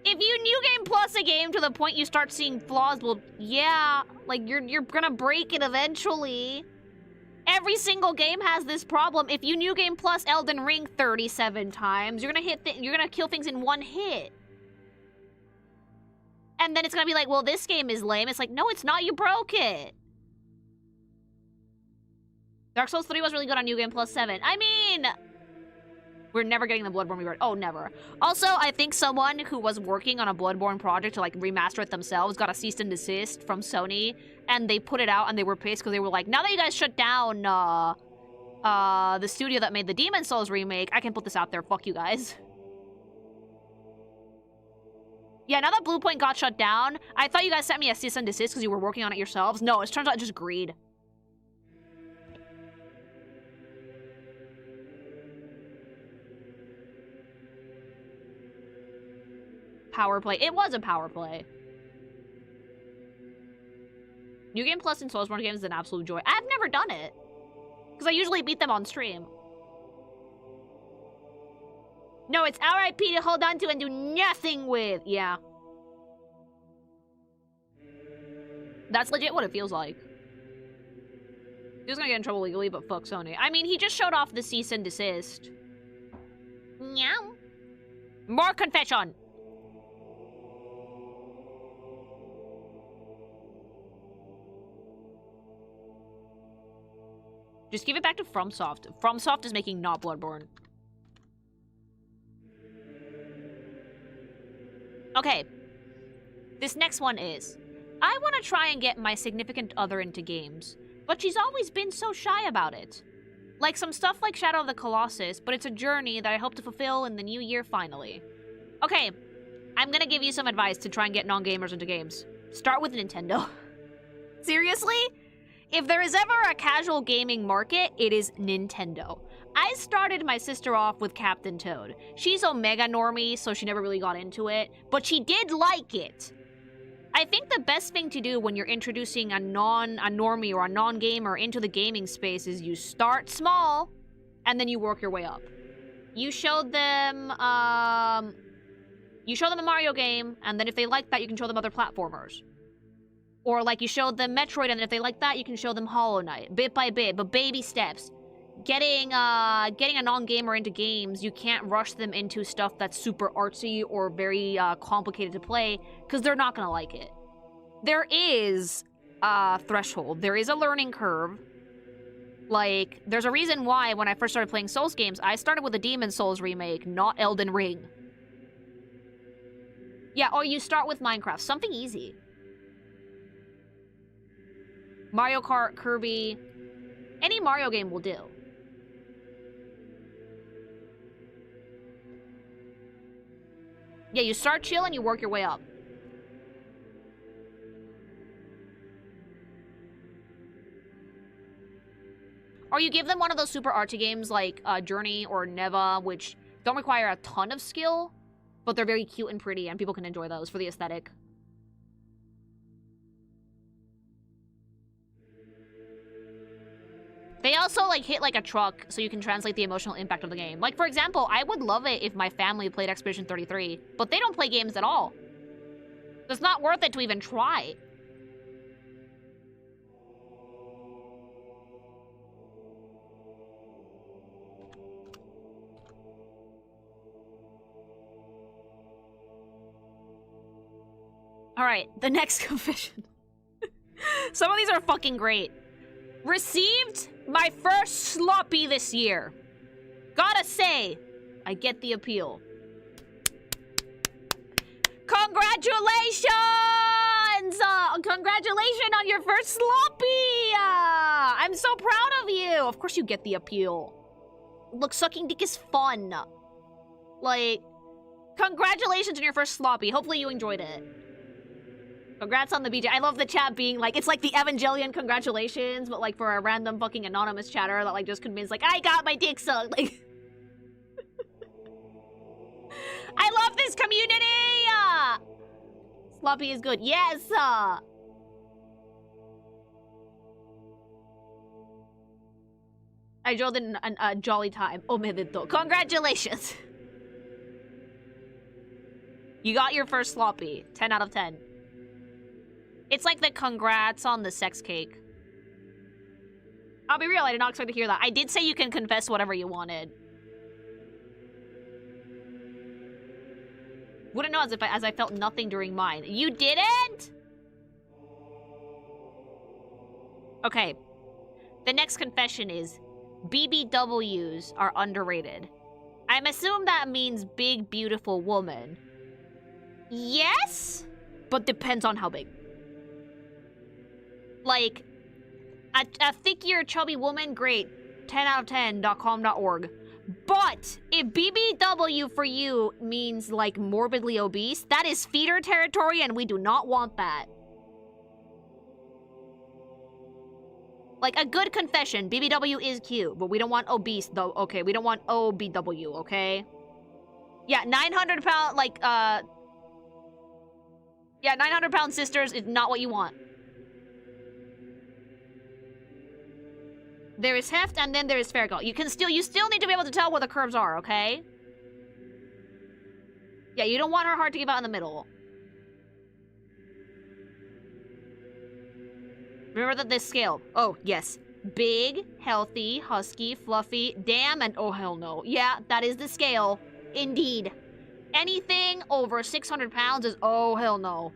If you new game plus a game to the point you start seeing flaws, well, yeah, like you're gonna break it eventually. Every single game has this problem. If you new game plus Elden Ring 37 times, you're gonna kill things in one hit. And then it's gonna be like, well, this game is lame. It's like, no, it's not. You broke it. Dark Souls 3 was really good on New Game Plus 7. I mean, we're never getting the Bloodborne reward. Oh, never. Also, I think someone who was working on a Bloodborne project to, like, remaster it themselves got a cease and desist from Sony, and they put it out, and they were pissed because they were like, now that you guys shut down the studio that made the Demon Souls remake, I can put this out there. Fuck you guys. Yeah, now that Bluepoint got shut down, I thought you guys sent me a cease and desist because you were working on it yourselves. No, it turns out just greed. Power play. It was a power play. New Game Plus in Soulsborne games is an absolute joy. I've never done it. Because I usually beat them on stream. No, it's RIP to hold on to and do nothing with. Yeah. That's legit what it feels like. He was gonna get in trouble legally, but fuck Sony. I mean, he just showed off the cease and desist. Meow. More confession. Just give it back to FromSoft. FromSoft is making not Bloodborne. Okay. This next one is, I want to try and get my significant other into games, but she's always been so shy about it. Like some stuff like Shadow of the Colossus, but it's a journey that I hope to fulfill in the new year finally. Okay, I'm gonna give you some advice to try and get non-gamers into games. Start with Nintendo. Seriously? If there is ever a casual gaming market, it is Nintendo. I started my sister off with Captain Toad. She's Omega normie, so she never really got into it, but she did like it. I think the best thing to do when you're introducing a normie or a non-gamer into the gaming space is you start small, and then you work your way up. You show them a Mario game, and then if they like that, you can show them other platformers. Or, like, you showed them Metroid, and if they like that, you can show them Hollow Knight. Bit by bit, but baby steps. Getting a non-gamer into games, you can't rush them into stuff that's super artsy or very complicated to play, because they're not gonna like it. There is a threshold. There is a learning curve. Like, there's a reason why, when I first started playing Souls games, I started with a Demon Souls remake, not Elden Ring. Yeah, or you start with Minecraft. Something easy. Mario Kart, Kirby, any Mario game will do. Yeah, you start chill and you work your way up. Or you give them one of those super artsy games like Journey or Neva, which don't require a ton of skill, but they're very cute and pretty, and people can enjoy those for the aesthetic. They also, like, hit like a truck, so you can translate the emotional impact of the game. Like, for example, I would love it if my family played Expedition 33, but they don't play games at all. So it's not worth it to even try. Alright, the next confession. Some of these are fucking great. Received my first sloppy this year. Gotta say, I get the appeal. Congratulations! Congratulations on your first sloppy! I'm so proud of you. Of course you get the appeal. Look, sucking dick is fun. Like, congratulations on your first sloppy. Hopefully you enjoyed it. Congrats on the BJ. I love the chat being like, it's like the Evangelion congratulations, but like for a random fucking anonymous chatter that like just convinced like, I got my dick sucked. Like, I love this community! Sloppy is good. Yes! I drilled in a jolly time. Omedito. Congratulations! You got your first sloppy. 10 out of 10. It's like the congrats on the sex cake. I'll be real, I did not expect to hear that. I did say you can confess whatever you wanted. Wouldn't know as I felt nothing during mine. You didn't? Okay. The next confession is BBWs are underrated. I'm assuming that means big, beautiful woman. Yes? But depends on how big. Like, a thick-eared, chubby woman, great. 10 out of 10.com.org. But if BBW for you means, like, morbidly obese, that is feeder territory and we do not want that. Like, a good confession, BBW is cute, but we don't want obese, though. Okay, we don't want OBW, okay? Yeah, 900-pound, like, yeah, 900-pound sisters is not what you want. There is heft, and then there is spherical. You still need to be able to tell where the curves are, okay? Yeah, you don't want her heart to give out in the middle. Remember that this scale. Oh, yes. Big, healthy, husky, fluffy, damn, and oh, hell no. Yeah, that is the scale. Indeed. Anything over 600 pounds is oh, hell no.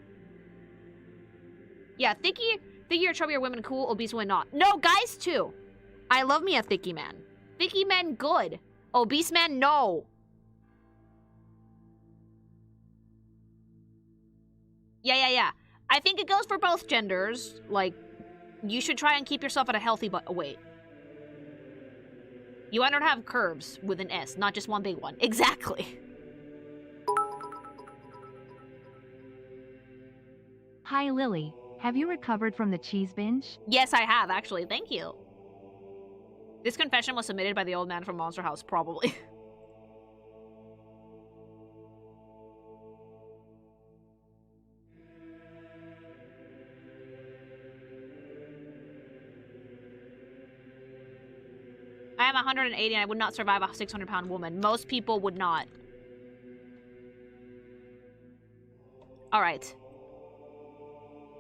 Yeah, thicky or chubbier women cool, obese women not. No, guys too. I love me a thicky man. Thicky men good. Obese men no. Yeah. I think it goes for both genders. Like, you should try and keep yourself at a healthy weight. You want her to have curves with an S, not just one big one. Exactly. Hi, Lily. Have you recovered from the cheese binge? Yes, I have, actually. Thank you. This confession was submitted by the old man from Monster House, probably. I am 180 and I would not survive a 600-pound woman. Most people would not. Alright.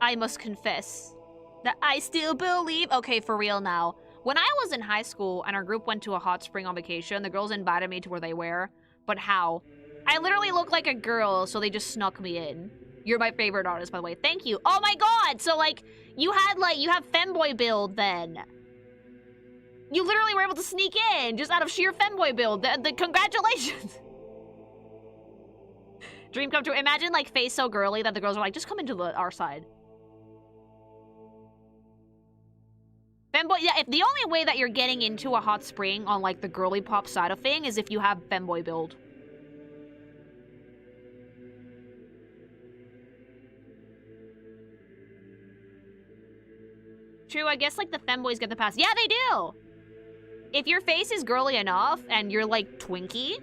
I must confess that I still believe... Okay, for real now. When I was in high school and our group went to a hot spring on vacation, the girls invited me to where they were. But how? I literally look like a girl, so they just snuck me in. You're my favorite artist, by the way. Thank you. Oh my god! So, like, you have femboy build, then. You literally were able to sneak in, just out of sheer femboy build. The congratulations! Dream come true. Imagine, like, face so girly that the girls are like, just come into our side. Femboy, yeah, if the only way that you're getting into a hot spring on, like, the girly pop side of thing is if you have femboy build. True, I guess, like, the femboys get the pass. Yeah, they do! If your face is girly enough and you're, like, twinky,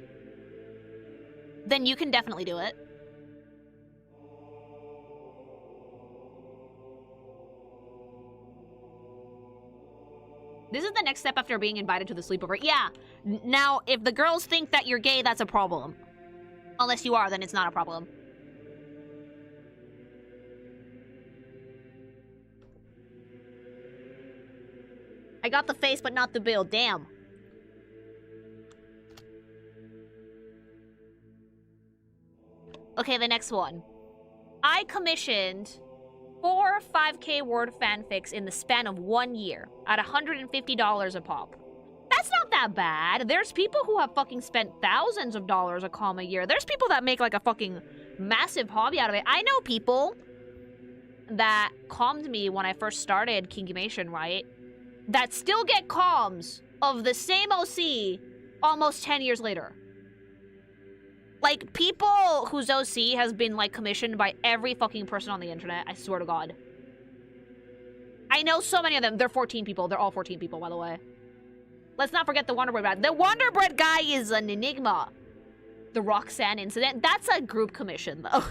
then you can definitely do it. This is the next step after being invited to the sleepover. Yeah. Now, if the girls think that you're gay, that's a problem. Unless you are, then it's not a problem. I got the face, but not the build. Damn. Okay, the next one. I commissioned 4 5K word fanfics in the span of 1 year at $150 a pop. That's not that bad. There's people who have fucking spent thousands of dollars a comm a year. There's people that make like a fucking massive hobby out of it. I know people that commed me when I first started Kingymation, right? That still get comms of the same OC almost 10 years later. Like, people whose OC has been, like, commissioned by every fucking person on the internet, I swear to God. I know so many of them. They're 14 people. They're all 14 people, by the way. Let's not forget the Wonder Bread guy. The Wonder Bread guy is an enigma. The Roxanne incident. That's a group commission, though.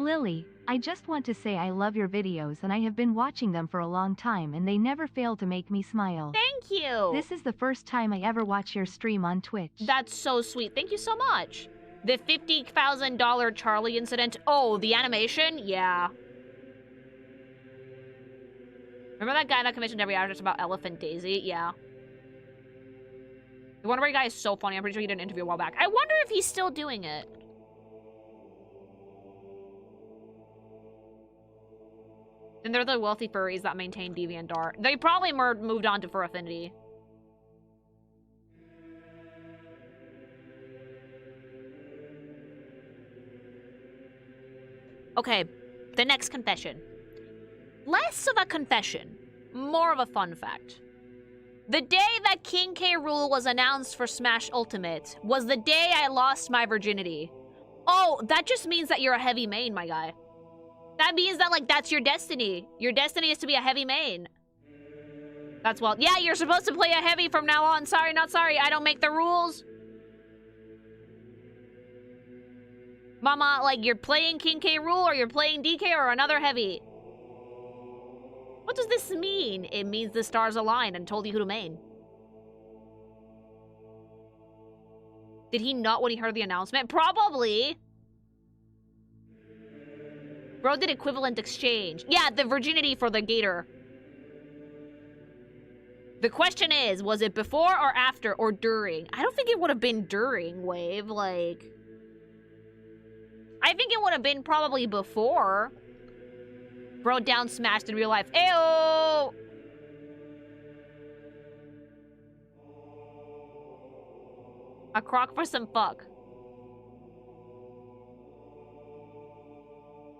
Lily, I just want to say I love your videos and I have been watching them for a long time and they never fail to make me smile. Thank you! This is the first time I ever watch your stream on Twitch. That's so sweet. Thank you so much. The $50,000 Charlie incident. Oh, the animation? Yeah. Remember that guy that commissioned every artist about Elephant Daisy? Yeah. The Wonderboy guy is so funny. I'm pretty sure he did an interview a while back. I wonder if he's still doing it. And they're the wealthy furries that maintain DeviantArt. They probably moved on to Fur Affinity. Okay, the next confession. Less of a confession, more of a fun fact. The day that King K. Rool was announced for Smash Ultimate was the day I lost my virginity. Oh, that just means that you're a heavy main, my guy. That means that, like, that's your destiny. Your destiny is to be a heavy main. That's well, yeah, you're supposed to play a heavy from now on. Sorry, not sorry, I don't make the rules. Mama, like, you're playing King K. Rool or you're playing DK or another heavy. What does this mean? It means the stars aligned and told you who to main. Did he not when he heard the announcement? Probably. Bro did equivalent exchange. Yeah, the virginity for the gator. The question is, was it before or after or during? I don't think it would have been during, Wave. Like, I think it would have been probably before. Bro down smashed in real life. Ayo! A croc for some fuck.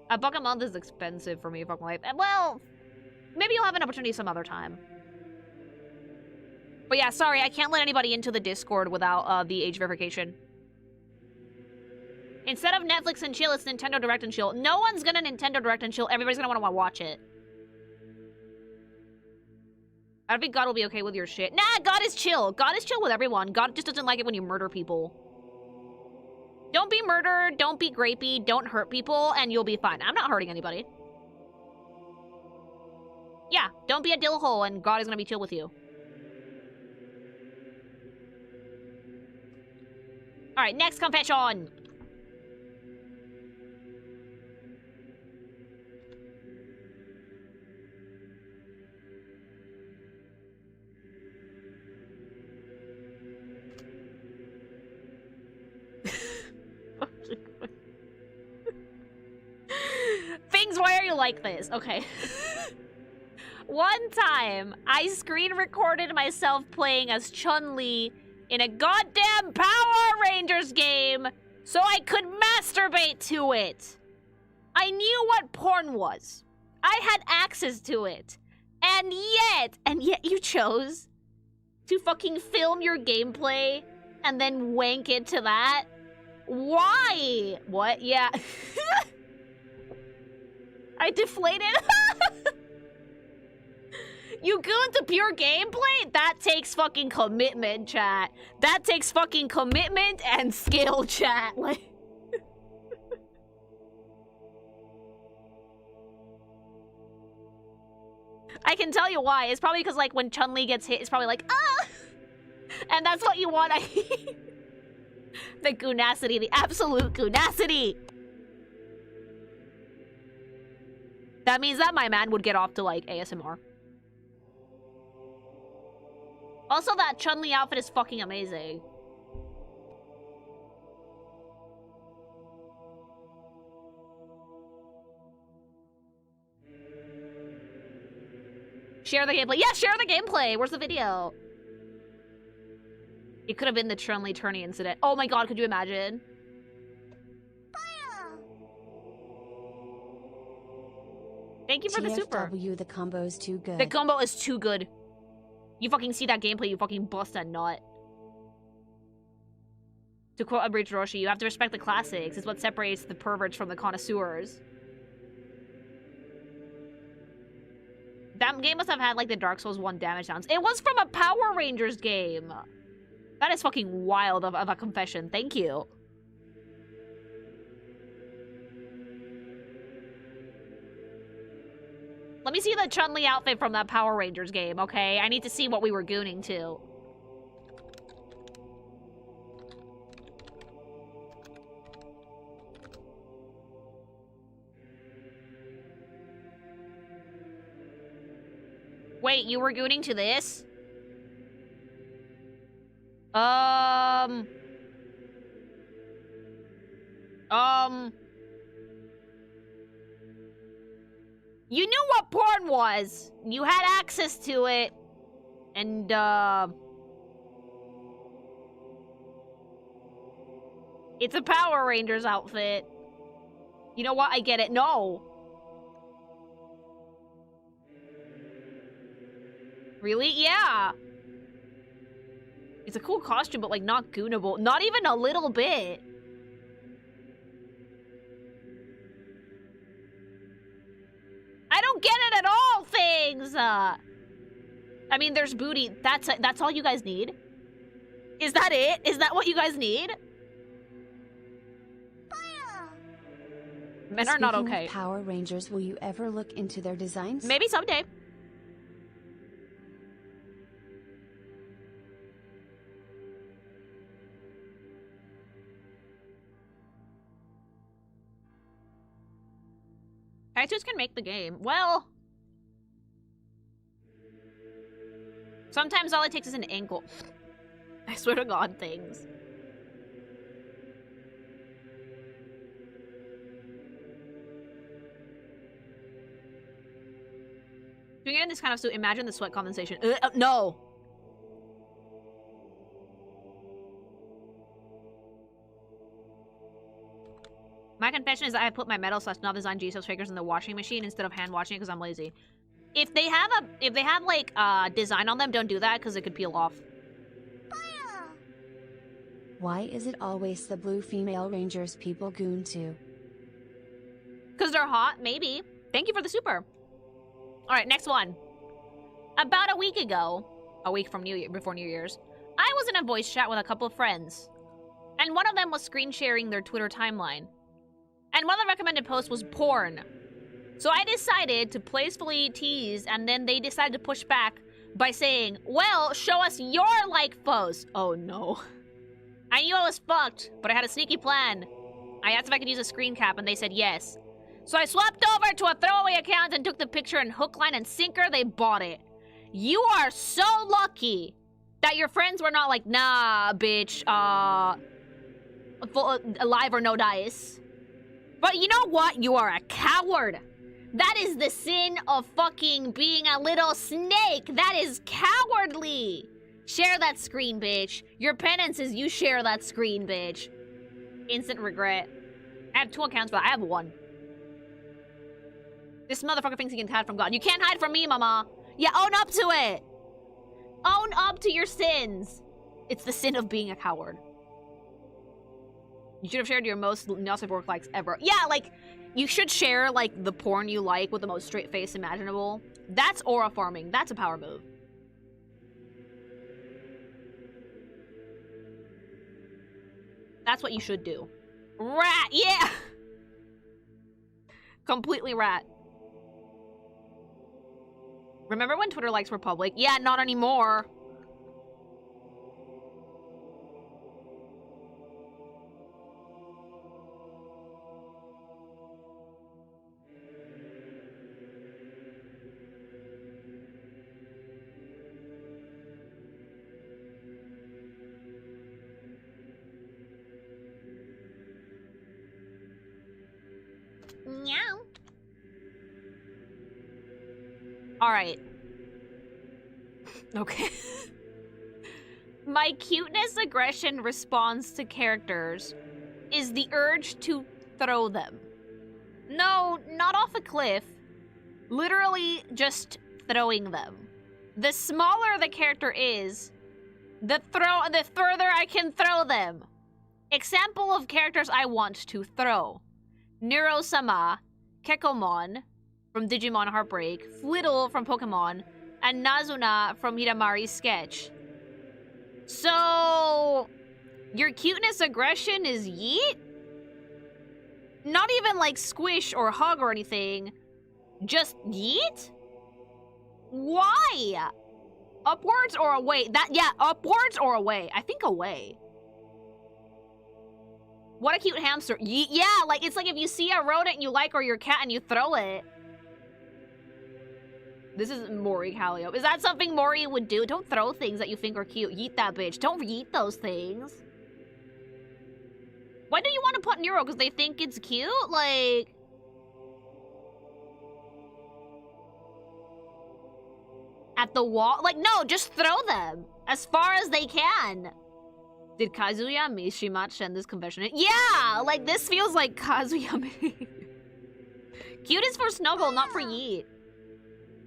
A buck a month is expensive for me, fuck my life. Well, maybe you'll have an opportunity some other time. But yeah, sorry, I can't let anybody into the Discord without the age verification. Instead of Netflix and chill, it's Nintendo Direct and chill. No one's gonna Nintendo Direct and chill. Everybody's gonna want to watch it. I don't think God will be okay with your shit. Nah, God is chill. God is chill with everyone. God just doesn't like it when you murder people. Don't be murdered, don't be grapey, don't hurt people, and you'll be fine. I'm not hurting anybody. Yeah, don't be a dill hole, and God is gonna be chill with you. Alright, next confession! Things, why are you like this? Okay. One time, I screen recorded myself playing as Chun-Li in a goddamn Power Rangers game so I could masturbate to it. I knew what porn was. I had access to it. And yet you chose to fucking film your gameplay and then wank it to that? Why? What? Yeah. I deflated. You go into pure gameplay? That takes fucking commitment, chat. That takes fucking commitment and skill, chat. Like, I can tell you why. It's probably because, like, when Chun-Li gets hit, it's probably like, ah! And that's what you want. The goonacity, the absolute goonacity. That means that my man would get off to, like, ASMR. Also, that Chun-Li outfit is fucking amazing. Share the gameplay. Yeah, share the gameplay. Where's the video? It could have been the Chun-Li tourney incident. Oh my god, could you imagine? Thank you for the super. The combo is too good. The combo is too good. You fucking see that gameplay, you fucking bust a nut. To quote Abridged Roshi, you have to respect the classics. It's what separates the perverts from the connoisseurs. That game must have had, like, the Dark Souls 1 damage sounds. It was from a Power Rangers game. That is fucking wild of a confession. Thank you. Let me see the Chun-Li outfit from that Power Rangers game, okay? I need to see what we were gooning to. Wait, you were gooning to this? You knew what porn was. You had access to it. And, it's a Power Rangers outfit. You know what? I get it. No. Really? Yeah. It's a cool costume, but, like, not goonable. Not even a little bit. I don't get it at all, things! I mean, there's booty. That's all you guys need? Is that it? Is that what you guys need? Men are not okay. Speaking of Power Rangers, will you ever look into their designs? Maybe someday. Characters can make the game. Well, sometimes all it takes is an ankle. I swear to God, things. Doing it in this kind of suit, imagine the sweat condensation. No! My confession is that I put my metal/not-designed gsupps figures in the washing machine instead of hand washing it because I'm lazy. If they have like design on them, don't do that because it could peel off. Why is it always the blue female rangers people goon to? Because they're hot, maybe. Thank you for the super. All right, next one. About a week ago, a week from before New Year's, I was in a voice chat with a couple of friends, and one of them was screen sharing their Twitter timeline. And one of the recommended posts was porn. So I decided to playfully tease, and then they decided to push back by saying, well, show us your like posts. Oh no. I knew I was fucked, but I had a sneaky plan. I asked if I could use a screen cap, and they said yes. So I swapped over to a throwaway account and took the picture, and hook, line, and sinker, they bought it. You are so lucky that your friends were not like, nah, bitch, alive or no dice. But you know what? You are a coward. That is the sin of fucking being a little snake. That is cowardly. Share that screen, bitch. Your penance is you share that screen, bitch. Instant regret. I have 2 accounts, but I have 1. This motherfucker thinks he can hide from God. You can't hide from me, mama. Yeah, own up to it. Own up to your sins. It's the sin of being a coward. You should have shared your most nauseous work likes ever. Yeah, like, you should share, like, the porn you like with the most straight face imaginable. That's aura farming. That's a power move. That's what you should do. Rat, yeah! Completely rat. Remember when Twitter likes were public? Yeah, not anymore. Meow. All right. Okay. My cuteness aggression response to characters is the urge to throw them. No, not off a cliff. Literally just throwing them. The smaller the character is, the further I can throw them. Example of characters I want to throw. Neuro-sama, Kekomon from Digimon Heartbreak, Flittle from Pokemon, and Nazuna from Hidamari's sketch. So, your cuteness aggression is yeet? Not even like squish or hug or anything. Just yeet? Why? Upwards or away? Yeah, upwards or away. I think away. What a cute hamster. Yeah, like, it's like if you see a rodent you like or your cat and you throw it. This is Mori Callio. Is that something Mori would do? Don't throw things that you think are cute. Yeet that bitch. Don't yeet those things. Why do you want to put Neuro? Because they think it's cute? Like... At the wall? Like, no, just throw them. As far as they can. Did Kazuya Mishima send this confession in? Yeah! Like, this feels like Kazuya. Cute is for snuggle, not for yeet.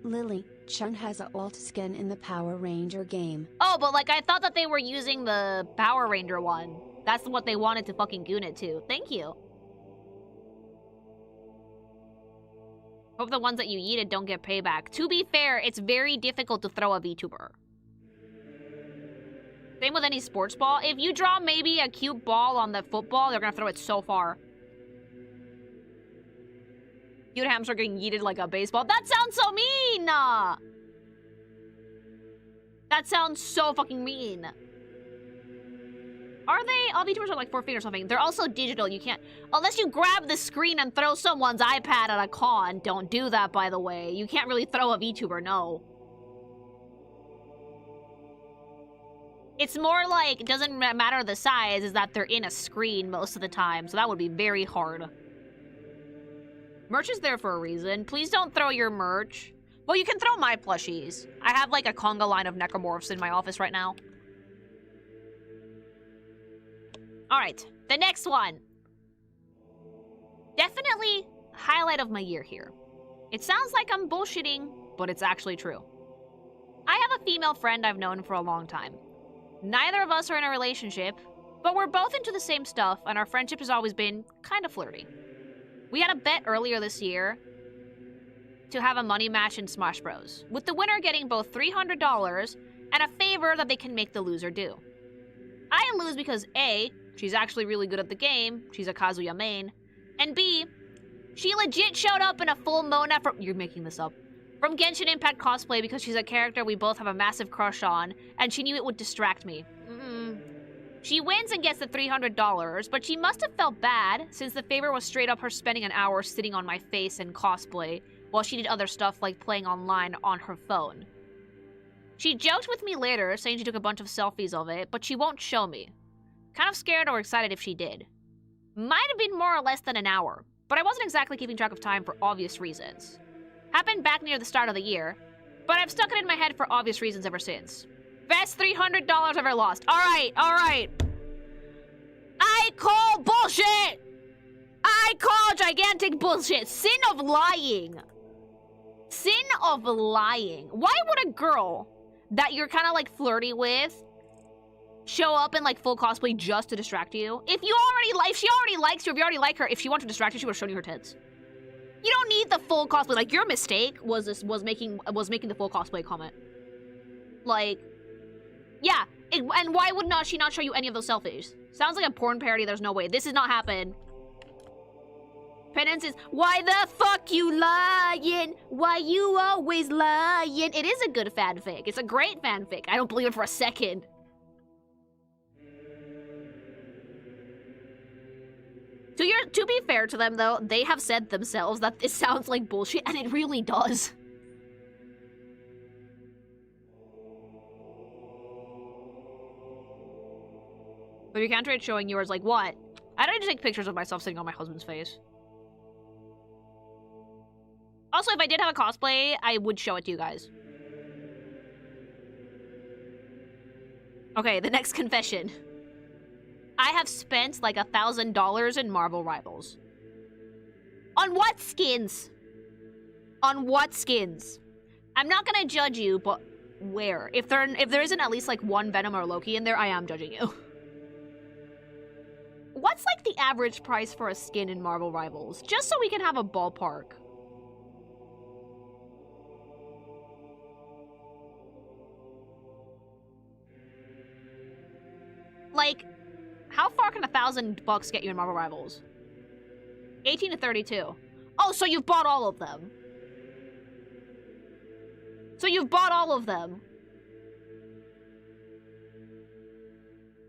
Lily, Chun has a alt skin in the Power Ranger game. Oh, but like, I thought that they were using the Power Ranger one. That's what they wanted to fucking goon it to. Thank you. Hope the ones that you yeeted don't get payback. To be fair, it's very difficult to throw a VTuber. Same with any sports ball. If you draw maybe a cute ball on the football, they're gonna throw it so far. Cute hamster getting yeeted like a baseball. That sounds so mean! That sounds so fucking mean. Are they? All VTubers are like 4 feet or something. They're also digital. You can't... Unless you grab the screen and throw someone's iPad at a con. Don't do that, by the way. You can't really throw a VTuber, no. It's more like, it doesn't matter the size, is that they're in a screen most of the time. So that would be very hard. Merch is there for a reason. Please don't throw your merch. Well, you can throw my plushies. I have like a conga line of necromorphs in my office right now. Alright, the next one. Definitely highlight of my year here. It sounds like I'm bullshitting, but it's actually true. I have a female friend I've known for a long time. Neither of us are in a relationship, but we're both into the same stuff, and our friendship has always been kind of flirty. We had a bet earlier this year to have a money match in Smash Bros, with the winner getting both $300 and a favor that they can make the loser do. I lose because A, she's actually really good at the game, she's a Kazuya main, and B, she legit showed up in a full Mona you're making this up, from Genshin Impact cosplay because she's a character we both have a massive crush on, and she knew it would distract me. She wins and gets the $300, but she must have felt bad since the favor was straight up her spending an hour sitting on my face in cosplay while she did other stuff like playing online on her phone. She joked with me later, saying she took a bunch of selfies of it, but she won't show me. Kind of scared or excited if she did. Might have been more or less than an hour, but I wasn't exactly keeping track of time for obvious reasons. Happened back near the start of the year, but I've stuck it in my head for obvious reasons ever since. Best $300 I've ever lost. Alright. I call bullshit! I call gigantic bullshit. Sin of lying. Sin of lying. Why would a girl that you're kind of like flirty with show up in like full cosplay just to distract you? If she already likes you, if you already like her, if she wanted to distract you, she would have shown you her tits. You don't need the full cosplay. Like, your mistake was making the full cosplay comment. Like, yeah. And why would she not show you any of those selfies? Sounds like a porn parody. There's no way. This has not happened. Penance is, why the fuck you lying? Why you always lying? It is a good fanfic. It's a great fanfic. I don't believe it for a second. To be fair to them, though, they have said themselves that this sounds like bullshit, and it really does. But you can't trade showing yours, like, what? I don't need to take pictures of myself sitting on my husband's face. Also, if I did have a cosplay, I would show it to you guys. Okay, the next confession. I have spent like $1,000 in Marvel Rivals. On what skins? On what skins? I'm not gonna judge you, but where? If there isn't at least like one Venom or Loki in there, I am judging you. What's like the average price for a skin in Marvel Rivals? Just so we can have a ballpark. Like, how far can $1,000 get you in Marvel Rivals? 18 to 32. Oh, so you've bought all of them. So you've bought all of them.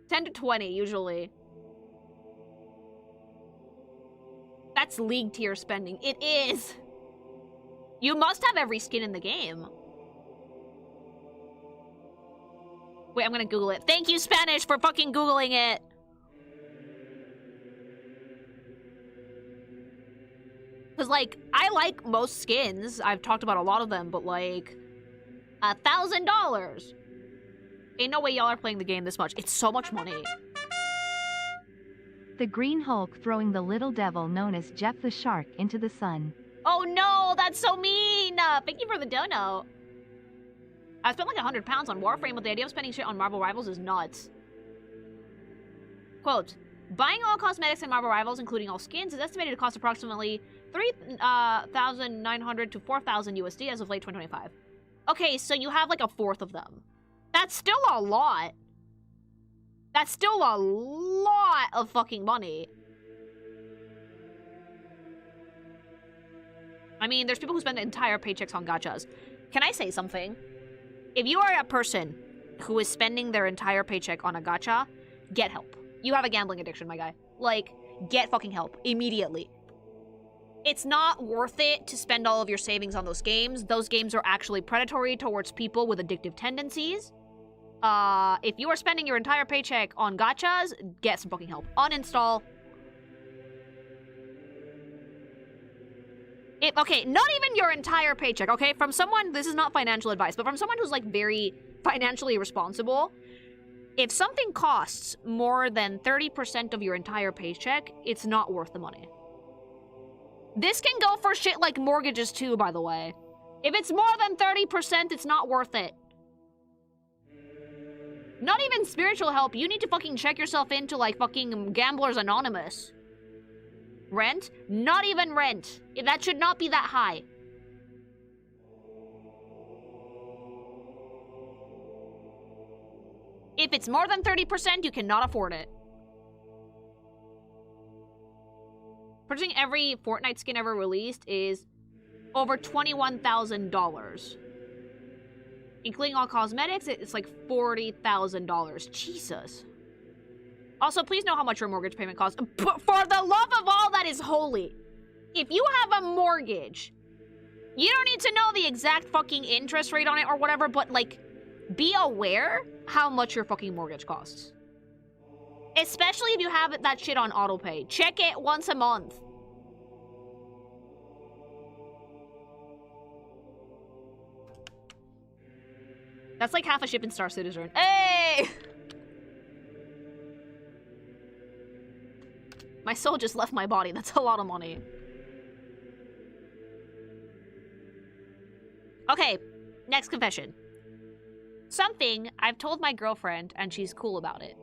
10 to 20, usually. That's league tier spending. It is! You must have every skin in the game. Wait, I'm gonna Google it. Thank you, Spanish, for fucking Googling it! Because, like, I like most skins. I've talked about a lot of them, but, like... $1,000! Ain't no way y'all are playing the game this much. It's so much money. The Green Hulk throwing the little devil known as Jeff the Shark into the sun. Oh no, that's so mean! Thank you for the dono. I spent like £100 on Warframe, but the idea of spending shit on Marvel Rivals is nuts. Quote, buying all cosmetics in Marvel Rivals, including all skins, is estimated to cost approximately 3,900 to 4,000 USD as of late 2025. Okay, so you have like a fourth of them. That's still a lot. That's still a lot of fucking money. I mean, there's people who spend entire paychecks on gachas. Can I say something? If you are a person who is spending their entire paycheck on a gacha, get help. You have a gambling addiction, my guy. Like, get fucking help immediately. It's not worth it to spend all of your savings on those games. Those games are actually predatory towards people with addictive tendencies. If you are spending your entire paycheck on gachas, get some fucking help. Uninstall. Okay, not even your entire paycheck, okay? From someone, this is not financial advice, but from someone who's like very financially responsible, if something costs more than 30% of your entire paycheck, it's not worth the money. This can go for shit like mortgages too, by the way. If it's more than 30%, it's not worth it. Not even spiritual help, you need to fucking check yourself into like fucking Gamblers Anonymous. Rent? Not even rent. That should not be that high. If it's more than 30%, you cannot afford it. Purchasing every Fortnite skin ever released is over $21,000. Including all cosmetics, it's like $40,000. Jesus. Also, please know how much your mortgage payment costs. But for the love of all that is holy, if you have a mortgage, you don't need to know the exact fucking interest rate on it or whatever, but like, be aware how much your fucking mortgage costs. Especially if you have that shit on autopay. Check it once a month. That's like half a ship in Star Citizen. Hey! My soul just left my body. That's a lot of money. Okay, next confession. Something I've told my girlfriend and she's cool about it.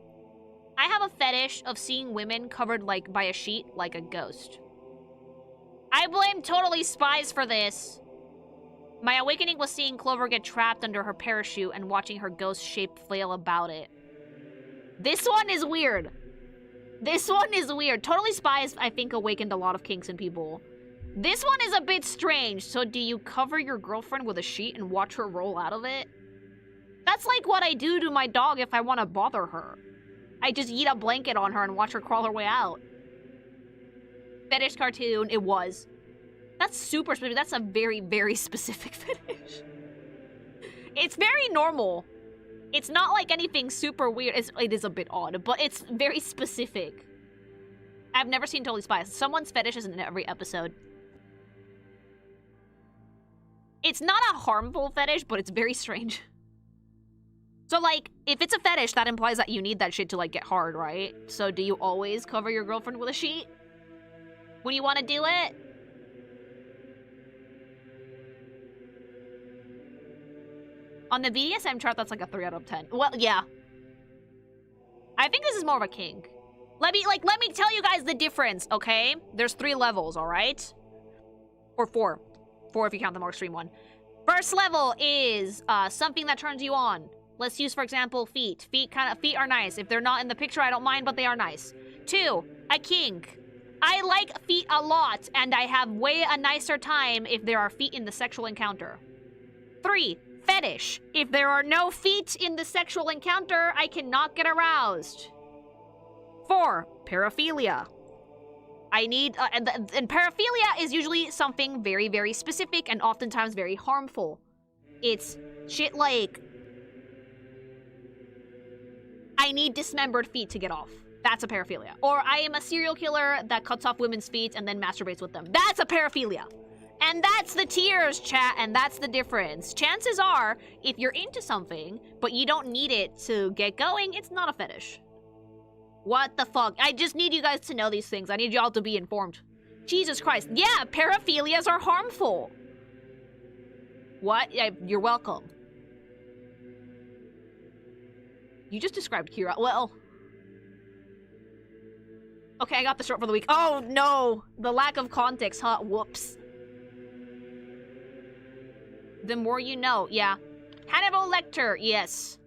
I have a fetish of seeing women covered like by a sheet like a ghost. I blame Totally Spies for this. My awakening was seeing Clover get trapped under her parachute and watching her ghost shape flail about it. This one is weird. This one is weird. Totally Spies, I think, awakened a lot of kinks in people. This one is a bit strange. So do you cover your girlfriend with a sheet and watch her roll out of it? That's like what I do to my dog if I want to bother her. I just eat a blanket on her and watch her crawl her way out. Fetish cartoon, it was. That's super specific. That's a very, very specific fetish. It's very normal. It's not like anything super weird. It is a bit odd, but it's very specific. I've never seen Totally Spies. Someone's fetish is in every episode. It's not a harmful fetish, but it's very strange. So, like, if it's a fetish, that implies that you need that shit to, like, get hard, right? So do you always cover your girlfriend with a sheet when you want to do it? On the BDSM chart, that's like a 3 out of 10. Well, yeah. I think this is more of a kink. Let me tell you guys the difference, okay? There's 3 levels, all right? Or 4. 4 if you count the more extreme one. First level is something that turns you on. Let's use, for example, feet. Feet are nice. If they're not in the picture, I don't mind, but they are nice. 2, a kink. I like feet a lot, and I have way a nicer time if there are feet in the sexual encounter. 3, fetish. If there are no feet in the sexual encounter, I cannot get aroused. 4. Paraphilia. I need, and paraphilia is usually something very, very specific and oftentimes very harmful. It's shit like, I need dismembered feet to get off. That's a paraphilia. Or I am a serial killer that cuts off women's feet and then masturbates with them. That's a paraphilia. And that's the tiers, chat, and that's the difference. Chances are, if you're into something, but you don't need it to get going, it's not a fetish. What the fuck? I just need you guys to know these things. I need y'all to be informed. Jesus Christ. Yeah, paraphilias are harmful. What? You're welcome. You just described Kira. Well... Okay, I got the short for the week. Oh, no! The lack of context, huh? Whoops. The more you know, yeah. Hannibal Lecter, yes.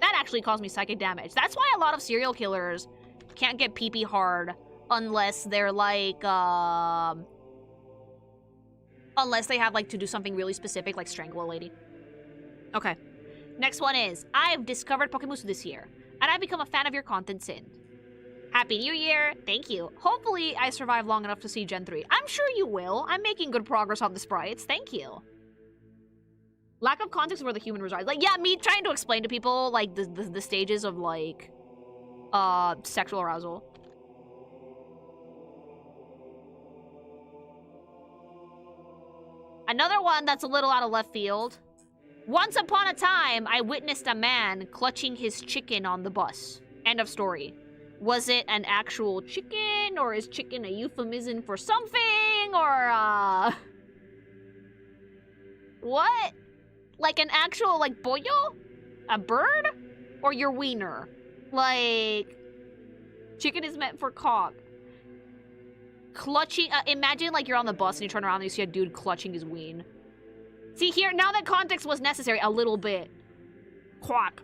That actually caused me psychic damage. That's why a lot of serial killers can't get pee-pee hard unless they're like, unless they have, like, to do something really specific, like strangle a lady. Okay. Next one is, I've discovered Pokemusu this year, and I've become a fan of your content since. Happy New Year! Thank you. Hopefully, I survive long enough to see Gen 3. I'm sure you will. I'm making good progress on the sprites. Thank you. Lack of context where the human resides. Like, yeah, me trying to explain to people, like, the stages of, like, sexual arousal. Another one that's a little out of left field. Once upon a time, I witnessed a man clutching his chicken on the bus. End of story. Was it an actual chicken, or is chicken a euphemism for something, or, what? Like an actual, like, pollo? A bird? Or your wiener? Like, chicken is meant for cock. Clutching, imagine, like, you're on the bus and you turn around and you see a dude clutching his ween. See, here, now that context was necessary, a little bit. Quack.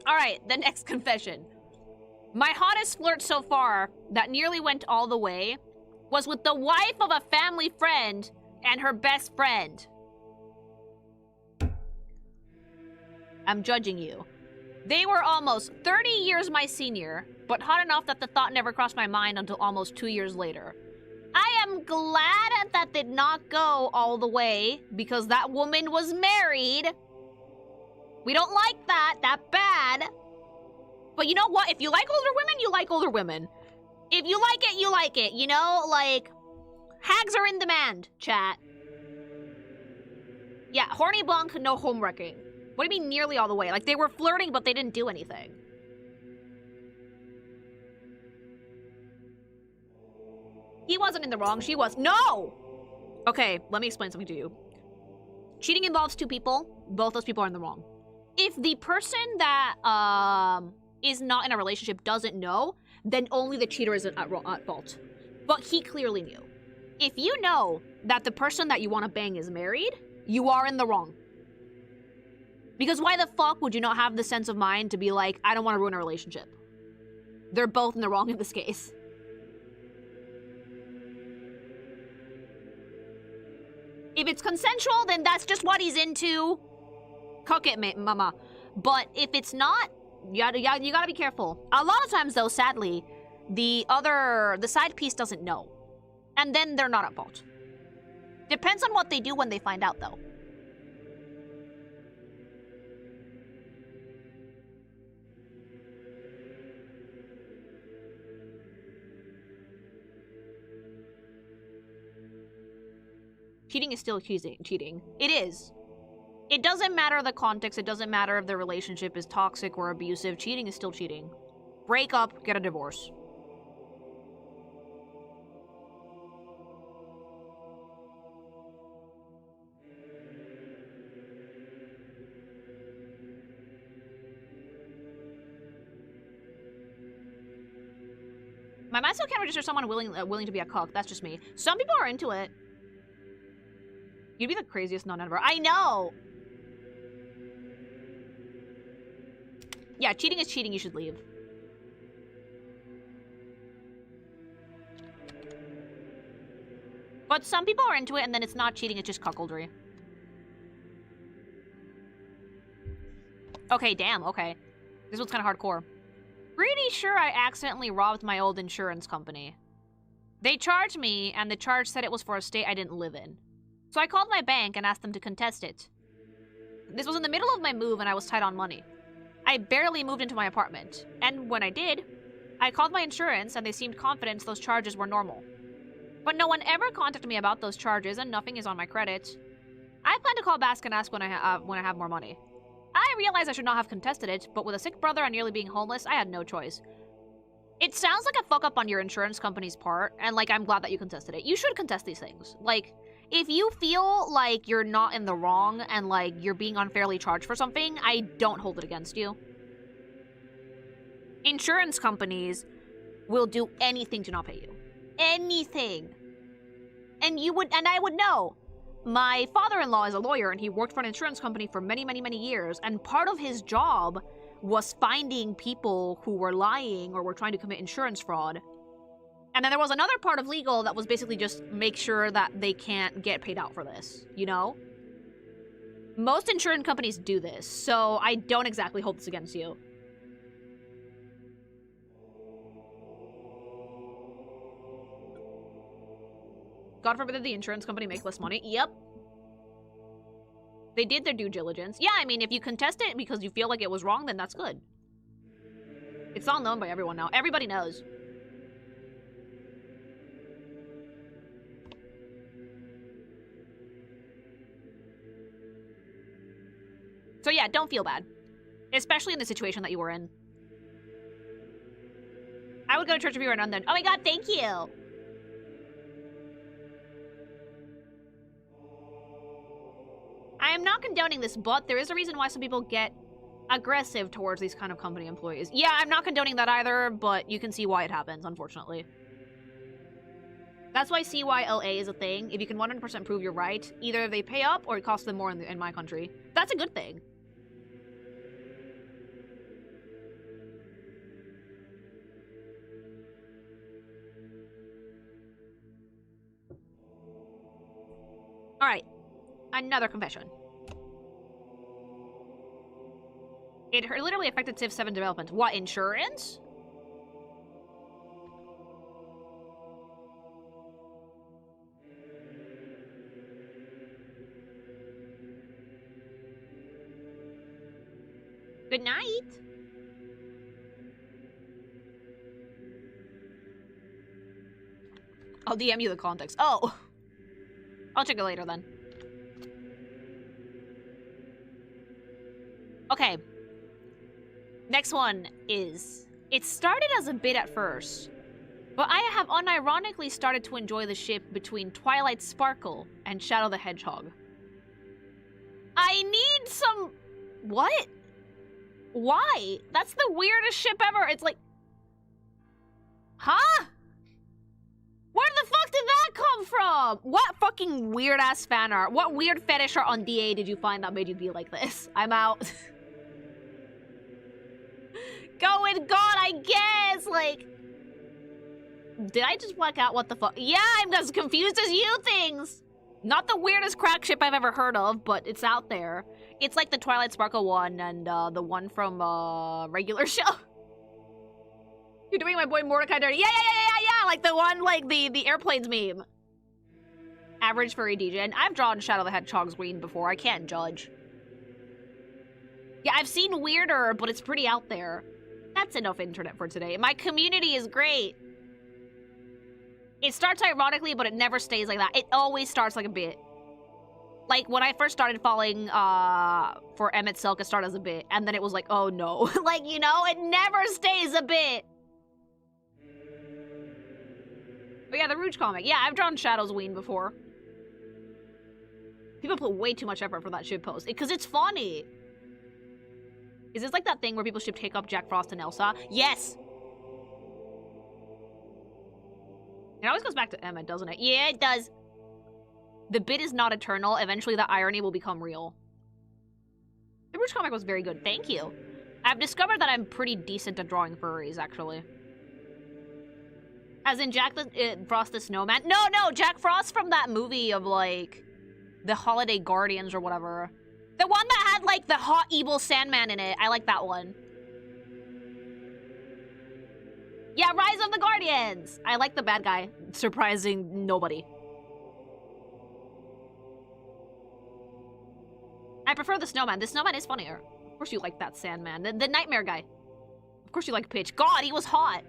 Alright, the next confession. My hottest flirt so far, that nearly went all the way, was with the wife of a family friend and her best friend. I'm judging you. They were almost 30 years my senior, but hot enough that the thought never crossed my mind until almost 2 years later. I am glad that did not go all the way, because that woman was married. We don't like that bad. But you know what? If you like older women, you like older women. If you like it, you like it. You know, like, hags are in demand, chat. Yeah, horny bunk, no home wrecking. What do you mean nearly all the way? Like, they were flirting, but they didn't do anything. He wasn't in the wrong, she was. No! Okay, let me explain something to you. Cheating involves two people. Both those people are in the wrong. If the person that is not in a relationship doesn't know, then only the cheater is at fault. But he clearly knew. If you know that the person that you want to bang is married, you are in the wrong. Because why the fuck would you not have the sense of mind to be like, I don't want to ruin a relationship? They're both in the wrong in this case. If it's consensual, then that's just what he's into. Cook it, mama. But if it's not, you gotta be careful. A lot of times, though, sadly, the side piece doesn't know. And then they're not at fault. Depends on what they do when they find out, though. Cheating is still cheating. It is. It doesn't matter the context, it doesn't matter if the relationship is toxic or abusive, cheating is still cheating. Break up, get a divorce. My mind still can't register someone willing to be a cook. That's just me. Some people are into it. You'd be the craziest nun ever. I know! Yeah, cheating is cheating. You should leave. But some people are into it, and then it's not cheating, it's just cuckoldry. Okay, damn, okay. This one's kind of hardcore. Pretty sure I accidentally robbed my old insurance company. They charged me, and the charge said it was for a state I didn't live in. So I called my bank and asked them to contest it. This was in the middle of my move, and I was tight on money. I barely moved into my apartment, and when I did, I called my insurance, and they seemed confident those charges were normal. But no one ever contacted me about those charges, and nothing is on my credit. I plan to call back and ask when I have more money. I realize I should not have contested it, but with a sick brother and nearly being homeless, I had no choice. It sounds like a fuck up on your insurance company's part, and like I'm glad that you contested it. You should contest these things. Like, if you feel like you're not in the wrong and like you're being unfairly charged for something, I don't hold it against you. Insurance companies will do anything to not pay you. Anything. And I would know. My father-in-law is a lawyer, and he worked for an insurance company for many, many, many years, and part of his job was finding people who were lying or were trying to commit insurance fraud. And then there was another part of legal that was basically just make sure that they can't get paid out for this, you know? Most insurance companies do this, so I don't exactly hold this against you. God forbid that the insurance company make less money. Yep. They did their due diligence. Yeah, I mean, if you contest it because you feel like it was wrong, then that's good. It's all known by everyone now. Everybody knows. So yeah, don't feel bad. Especially in the situation that you were in. I would go to church if you were a nun then. Oh my god, thank you! I am not condoning this, but there is a reason why some people get aggressive towards these kind of company employees. Yeah, I'm not condoning that either, but you can see why it happens, unfortunately. That's why CYLA is a thing. If you can 100% prove you're right, either they pay up or it costs them more in my country. That's a good thing. Alright. Another confession. It literally affected Civ 7 development. What, insurance? Good night. I'll DM you the context. Oh. I'll check it later then. Okay. Next one is... It started as a bit at first, but I have unironically started to enjoy the ship between Twilight Sparkle and Shadow the Hedgehog. I need some... What? Why? That's the weirdest ship ever. It's like... Huh? Where the fuck did that come from? What fucking weird-ass fan art? What weird fetish art on DA did you find that made you be like this? I'm out. Go with God, I guess! Like... Did I just black out? What the fuck? Yeah, I'm as confused as you things! Not the weirdest crack ship I've ever heard of, but it's out there. It's like the Twilight Sparkle one and the one from regular show. You're doing my boy Mordecai dirty. Yeah! Like the one, like the airplanes meme. Average furry DJ. And I've drawn Shadow the Hedgehog's ween before. I can't judge. Yeah, I've seen weirder, but it's pretty out there. That's enough internet for today. My community is great. It starts ironically, but it never stays like that. It always starts like a bit. Like, when I first started following, for Emmett Silk, it started as a bit. And then it was like, oh no. Like, you know, it never stays a bit. But yeah, the Rouge comic. Yeah, I've drawn Shadow's ween before. People put way too much effort for that ship post. Because it's funny. Is this like that thing where people ship take up Jack Frost and Elsa? Yes! It always goes back to Emma, doesn't it? Yeah, it does. The bit is not eternal. Eventually, the irony will become real. The Rouge comic was very good. Thank you. I've discovered that I'm pretty decent at drawing furries, actually. As in Jack Frost the Snowman. No, Jack Frost from that movie of, like, the Holiday Guardians or whatever. The one that had, like, the hot, evil Sandman in it. I like that one. Yeah, Rise of the Guardians! I like the bad guy. Surprising nobody. I prefer the Snowman. The Snowman is funnier. Of course you like that Sandman. The Nightmare guy. Of course you like Pitch. God, he was hot.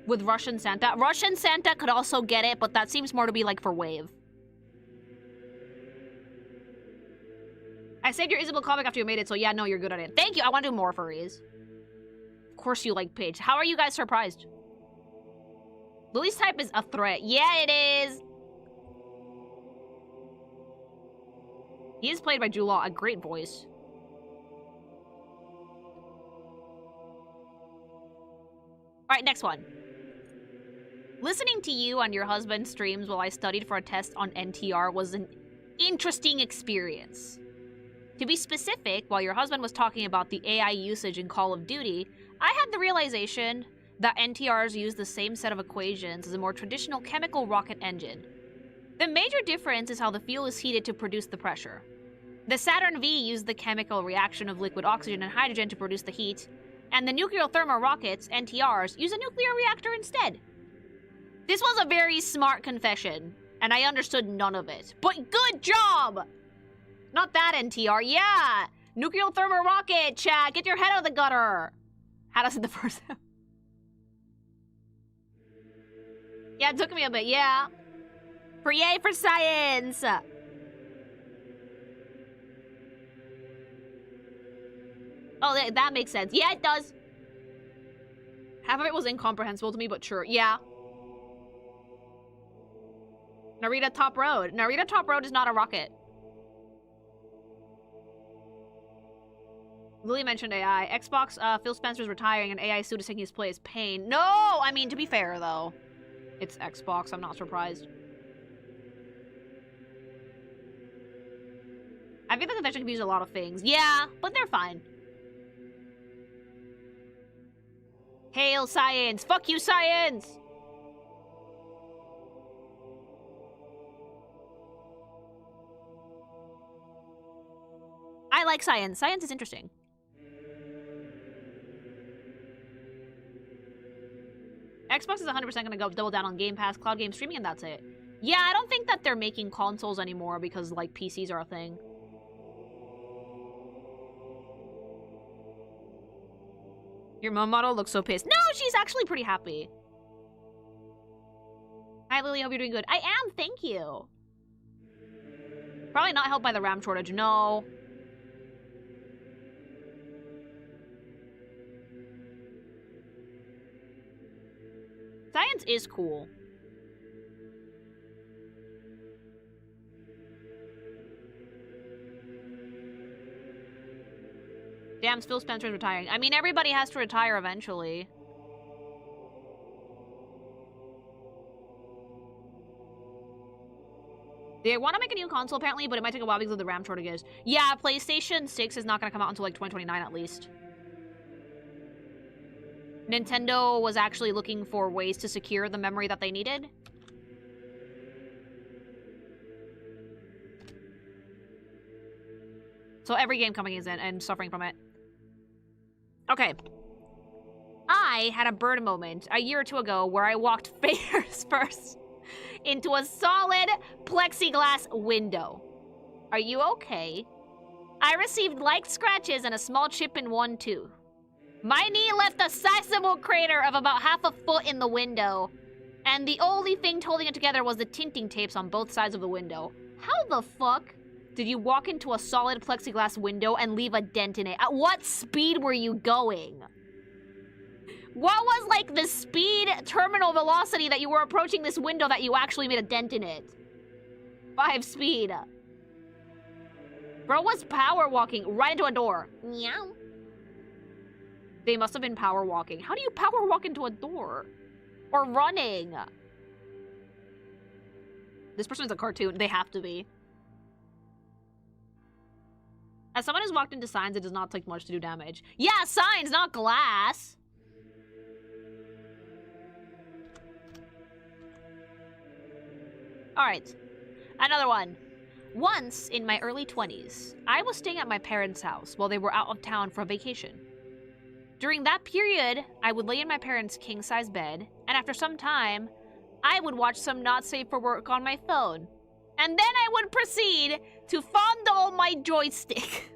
With Russian Santa. Russian Santa could also get it, but that seems more to be like for Wave. I saved your Isabel comic after you made it, so yeah, no, you're good at it. Thank you. I want to do more furries. Of course you like Pitch. How are you guys surprised? Lily's type is a threat. Yeah, it is. He is played by Jude Law, a great voice. Alright, next one. Listening to you on your husband's streams while I studied for a test on NTR was an interesting experience. To be specific, while your husband was talking about the AI usage in Call of Duty, I had the realization that NTRs use the same set of equations as a more traditional chemical rocket engine. The major difference is how the fuel is heated to produce the pressure. The Saturn V used the chemical reaction of liquid oxygen and hydrogen to produce the heat, and the nuclear thermal rockets, NTRs, use a nuclear reactor instead. This was a very smart confession, and I understood none of it. But good job! Not that NTR, yeah! Nuclear thermal rocket, chat, get your head out of the gutter! How does it the first time? Yeah, it took me a bit, yeah. For yay for science! Oh, that makes sense. Yeah, it does. Half of it was incomprehensible to me, but sure. Yeah. Narita Top Road. Narita Top Road is not a rocket. Lily mentioned AI. Xbox, Phil Spencer's retiring and AI suit is taking his place. Pain. No! I mean, to be fair, though. It's Xbox. I'm not surprised. I feel the confession can use a lot of things. Yeah, but they're fine. Hail science! Fuck you, science! I like science. Science is interesting. Xbox is 100% gonna go double down on Game Pass, cloud game streaming, and that's it. Yeah, I don't think that they're making consoles anymore because, like, PCs are a thing. Your mom model looks so pissed. No, she's actually pretty happy. Hi, Lily. Hope you're doing good. I am. Thank you. Probably not helped by the RAM shortage. No. Science is cool. Damn, Phil Spencer's retiring. I mean, everybody has to retire eventually. They want to make a new console, apparently, but it might take a while because of the RAM shortages. Yeah, PlayStation 6 is not going to come out until, like, 2029 at least. Nintendo was actually looking for ways to secure the memory that they needed. So every game coming is in and suffering from it. Okay. I had a bird moment a year or two ago where I walked face first into a solid plexiglass window. Are you okay? I received light scratches and a small chip in one tooth. My knee left a sizable crater of about half a foot in the window, and the only thing holding it together was the tinting tapes on both sides of the window. How the fuck did you walk into a solid plexiglass window and leave a dent in it? At what speed were you going? What was, like, the speed terminal velocity that you were approaching this window that you actually made a dent in it? 5 speed. Bro was power walking right into a door. Meow. They must have been power walking. How do you power walk into a door? Or running. This person's a cartoon. They have to be. As someone who's walked into signs, it does not take much to do damage. Yeah, signs, not glass. Alright. Another one. Once, in my early 20s, I was staying at my parents' house while they were out of town for a vacation. During that period, I would lay in my parents' king-size bed, and after some time, I would watch some not safe for work on my phone. And then I would proceed to fondle my joystick.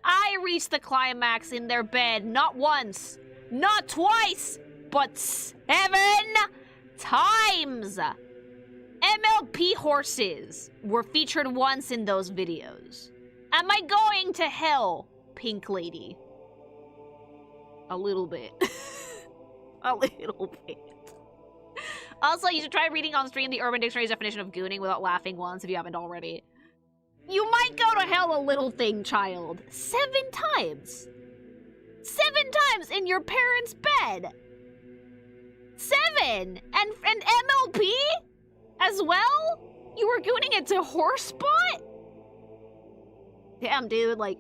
I reached the climax in their bed not once, not twice, but 7 times. MLP horses were featured once in those videos. Am I going to hell, Pink Lady? A little bit. A little bit. Also, you should try reading on stream the Urban Dictionary's definition of gooning without laughing once if you haven't already. You might go to hell, a little thing, child. 7 times. 7 times in your parents' bed. 7! And MLP? As well? You were gooning it to horse spot? Damn, dude, like...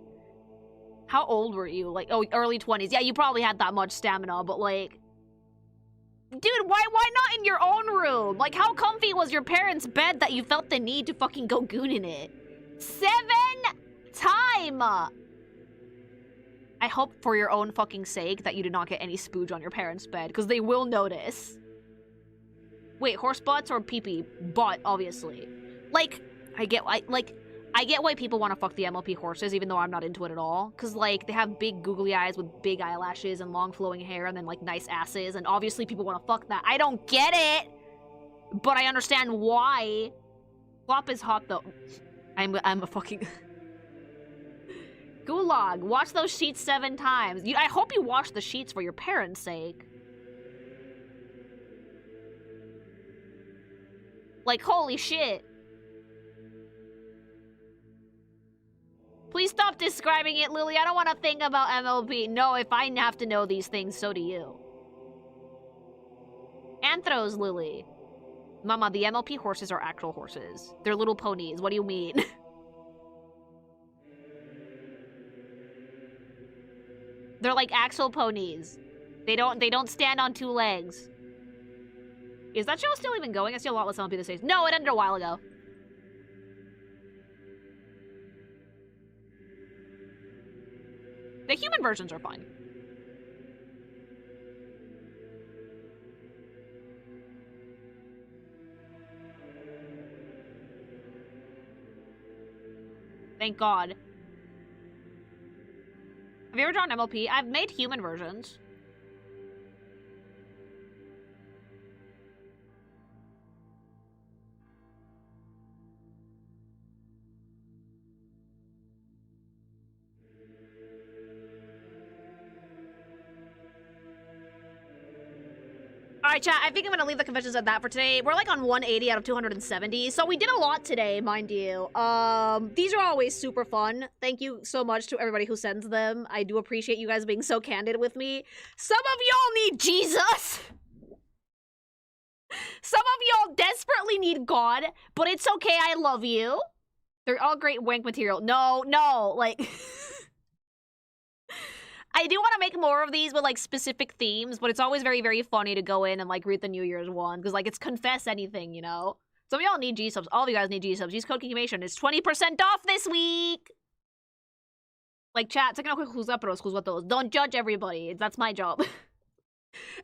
How old were you? Like, oh, early 20s. Yeah, you probably had that much stamina, but like... Dude, why not in your own room? Like, how comfy was your parents' bed that you felt the need to fucking go goon in it? 7 time! I hope for your own fucking sake that you did not get any spooge on your parents' bed, because they will notice. Wait, horse butts or pee-pee? Butt, obviously. Like, I get why people want to fuck the MLP horses, even though I'm not into it at all. Because, like, they have big googly eyes with big eyelashes and long flowing hair and then, like, nice asses. And obviously people want to fuck that. I don't get it! But I understand why. Flop is hot, though. I'm a fucking... Gulag, watch those sheets 7 times. I hope you wash the sheets for your parents' sake. Like, holy shit. Please stop describing it, Lily. I don't want to think about MLP. No, if I have to know these things, so do you. Anthros, Lily. Mama, the MLP horses are actual horses. They're little ponies. What do you mean? They're like actual ponies. They don't stand on 2 legs. Is that show still even going? I see a lot less MLP these days. No, it ended a while ago. The human versions are fine. Thank God. Have you ever drawn MLP? I've made human versions. Alright, chat, I think I'm gonna leave the confessions at that for today. We're like on 180 out of 270, so we did a lot today, mind you. These are always super fun. Thank you so much to everybody who sends them. I do appreciate you guys being so candid with me. Some of y'all need Jesus! Some of y'all desperately need God, but it's okay, I love you. They're all great wank material. No, like... I do want to make more of these with, like, specific themes, but it's always very, very funny to go in and, like, read the New Year's one, because, like, it's confess anything, you know? Some of y'all need gsupps. All of you guys need gsupps. Use code KINKIMATION. It's 20% off this week! Like, chat, don't judge everybody. That's my job. And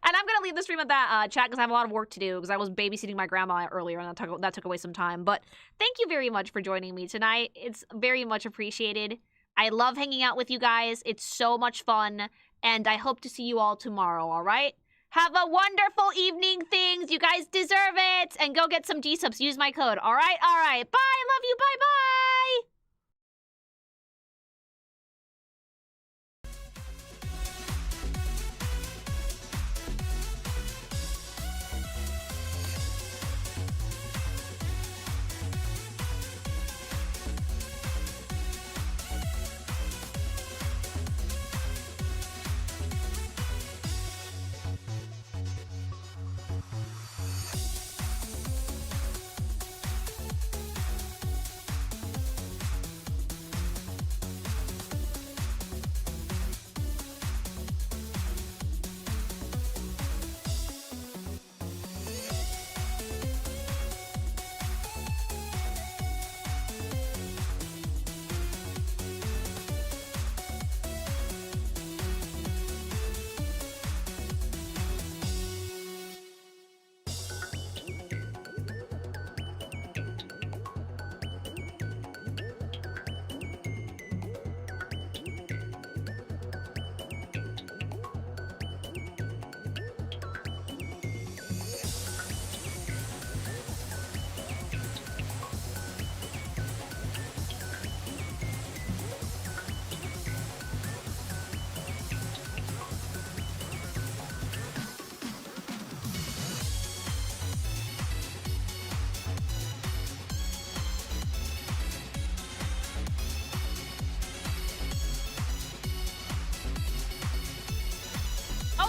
I'm gonna leave the stream at that, chat, because I have a lot of work to do, because I was babysitting my grandma earlier, and that took away some time. But thank you very much for joining me tonight. It's very much appreciated. I love hanging out with you guys. It's so much fun. And I hope to see you all tomorrow, all right? Have a wonderful evening, things. You guys deserve it. And go get some gsupps. Use my code, all right? All right. Bye. Love you. Bye-bye.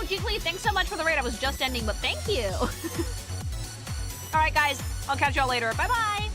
Oh, Jiggly, thanks so much for the raid. I was just ending, but thank you. All right, guys. I'll catch y'all later. Bye-bye.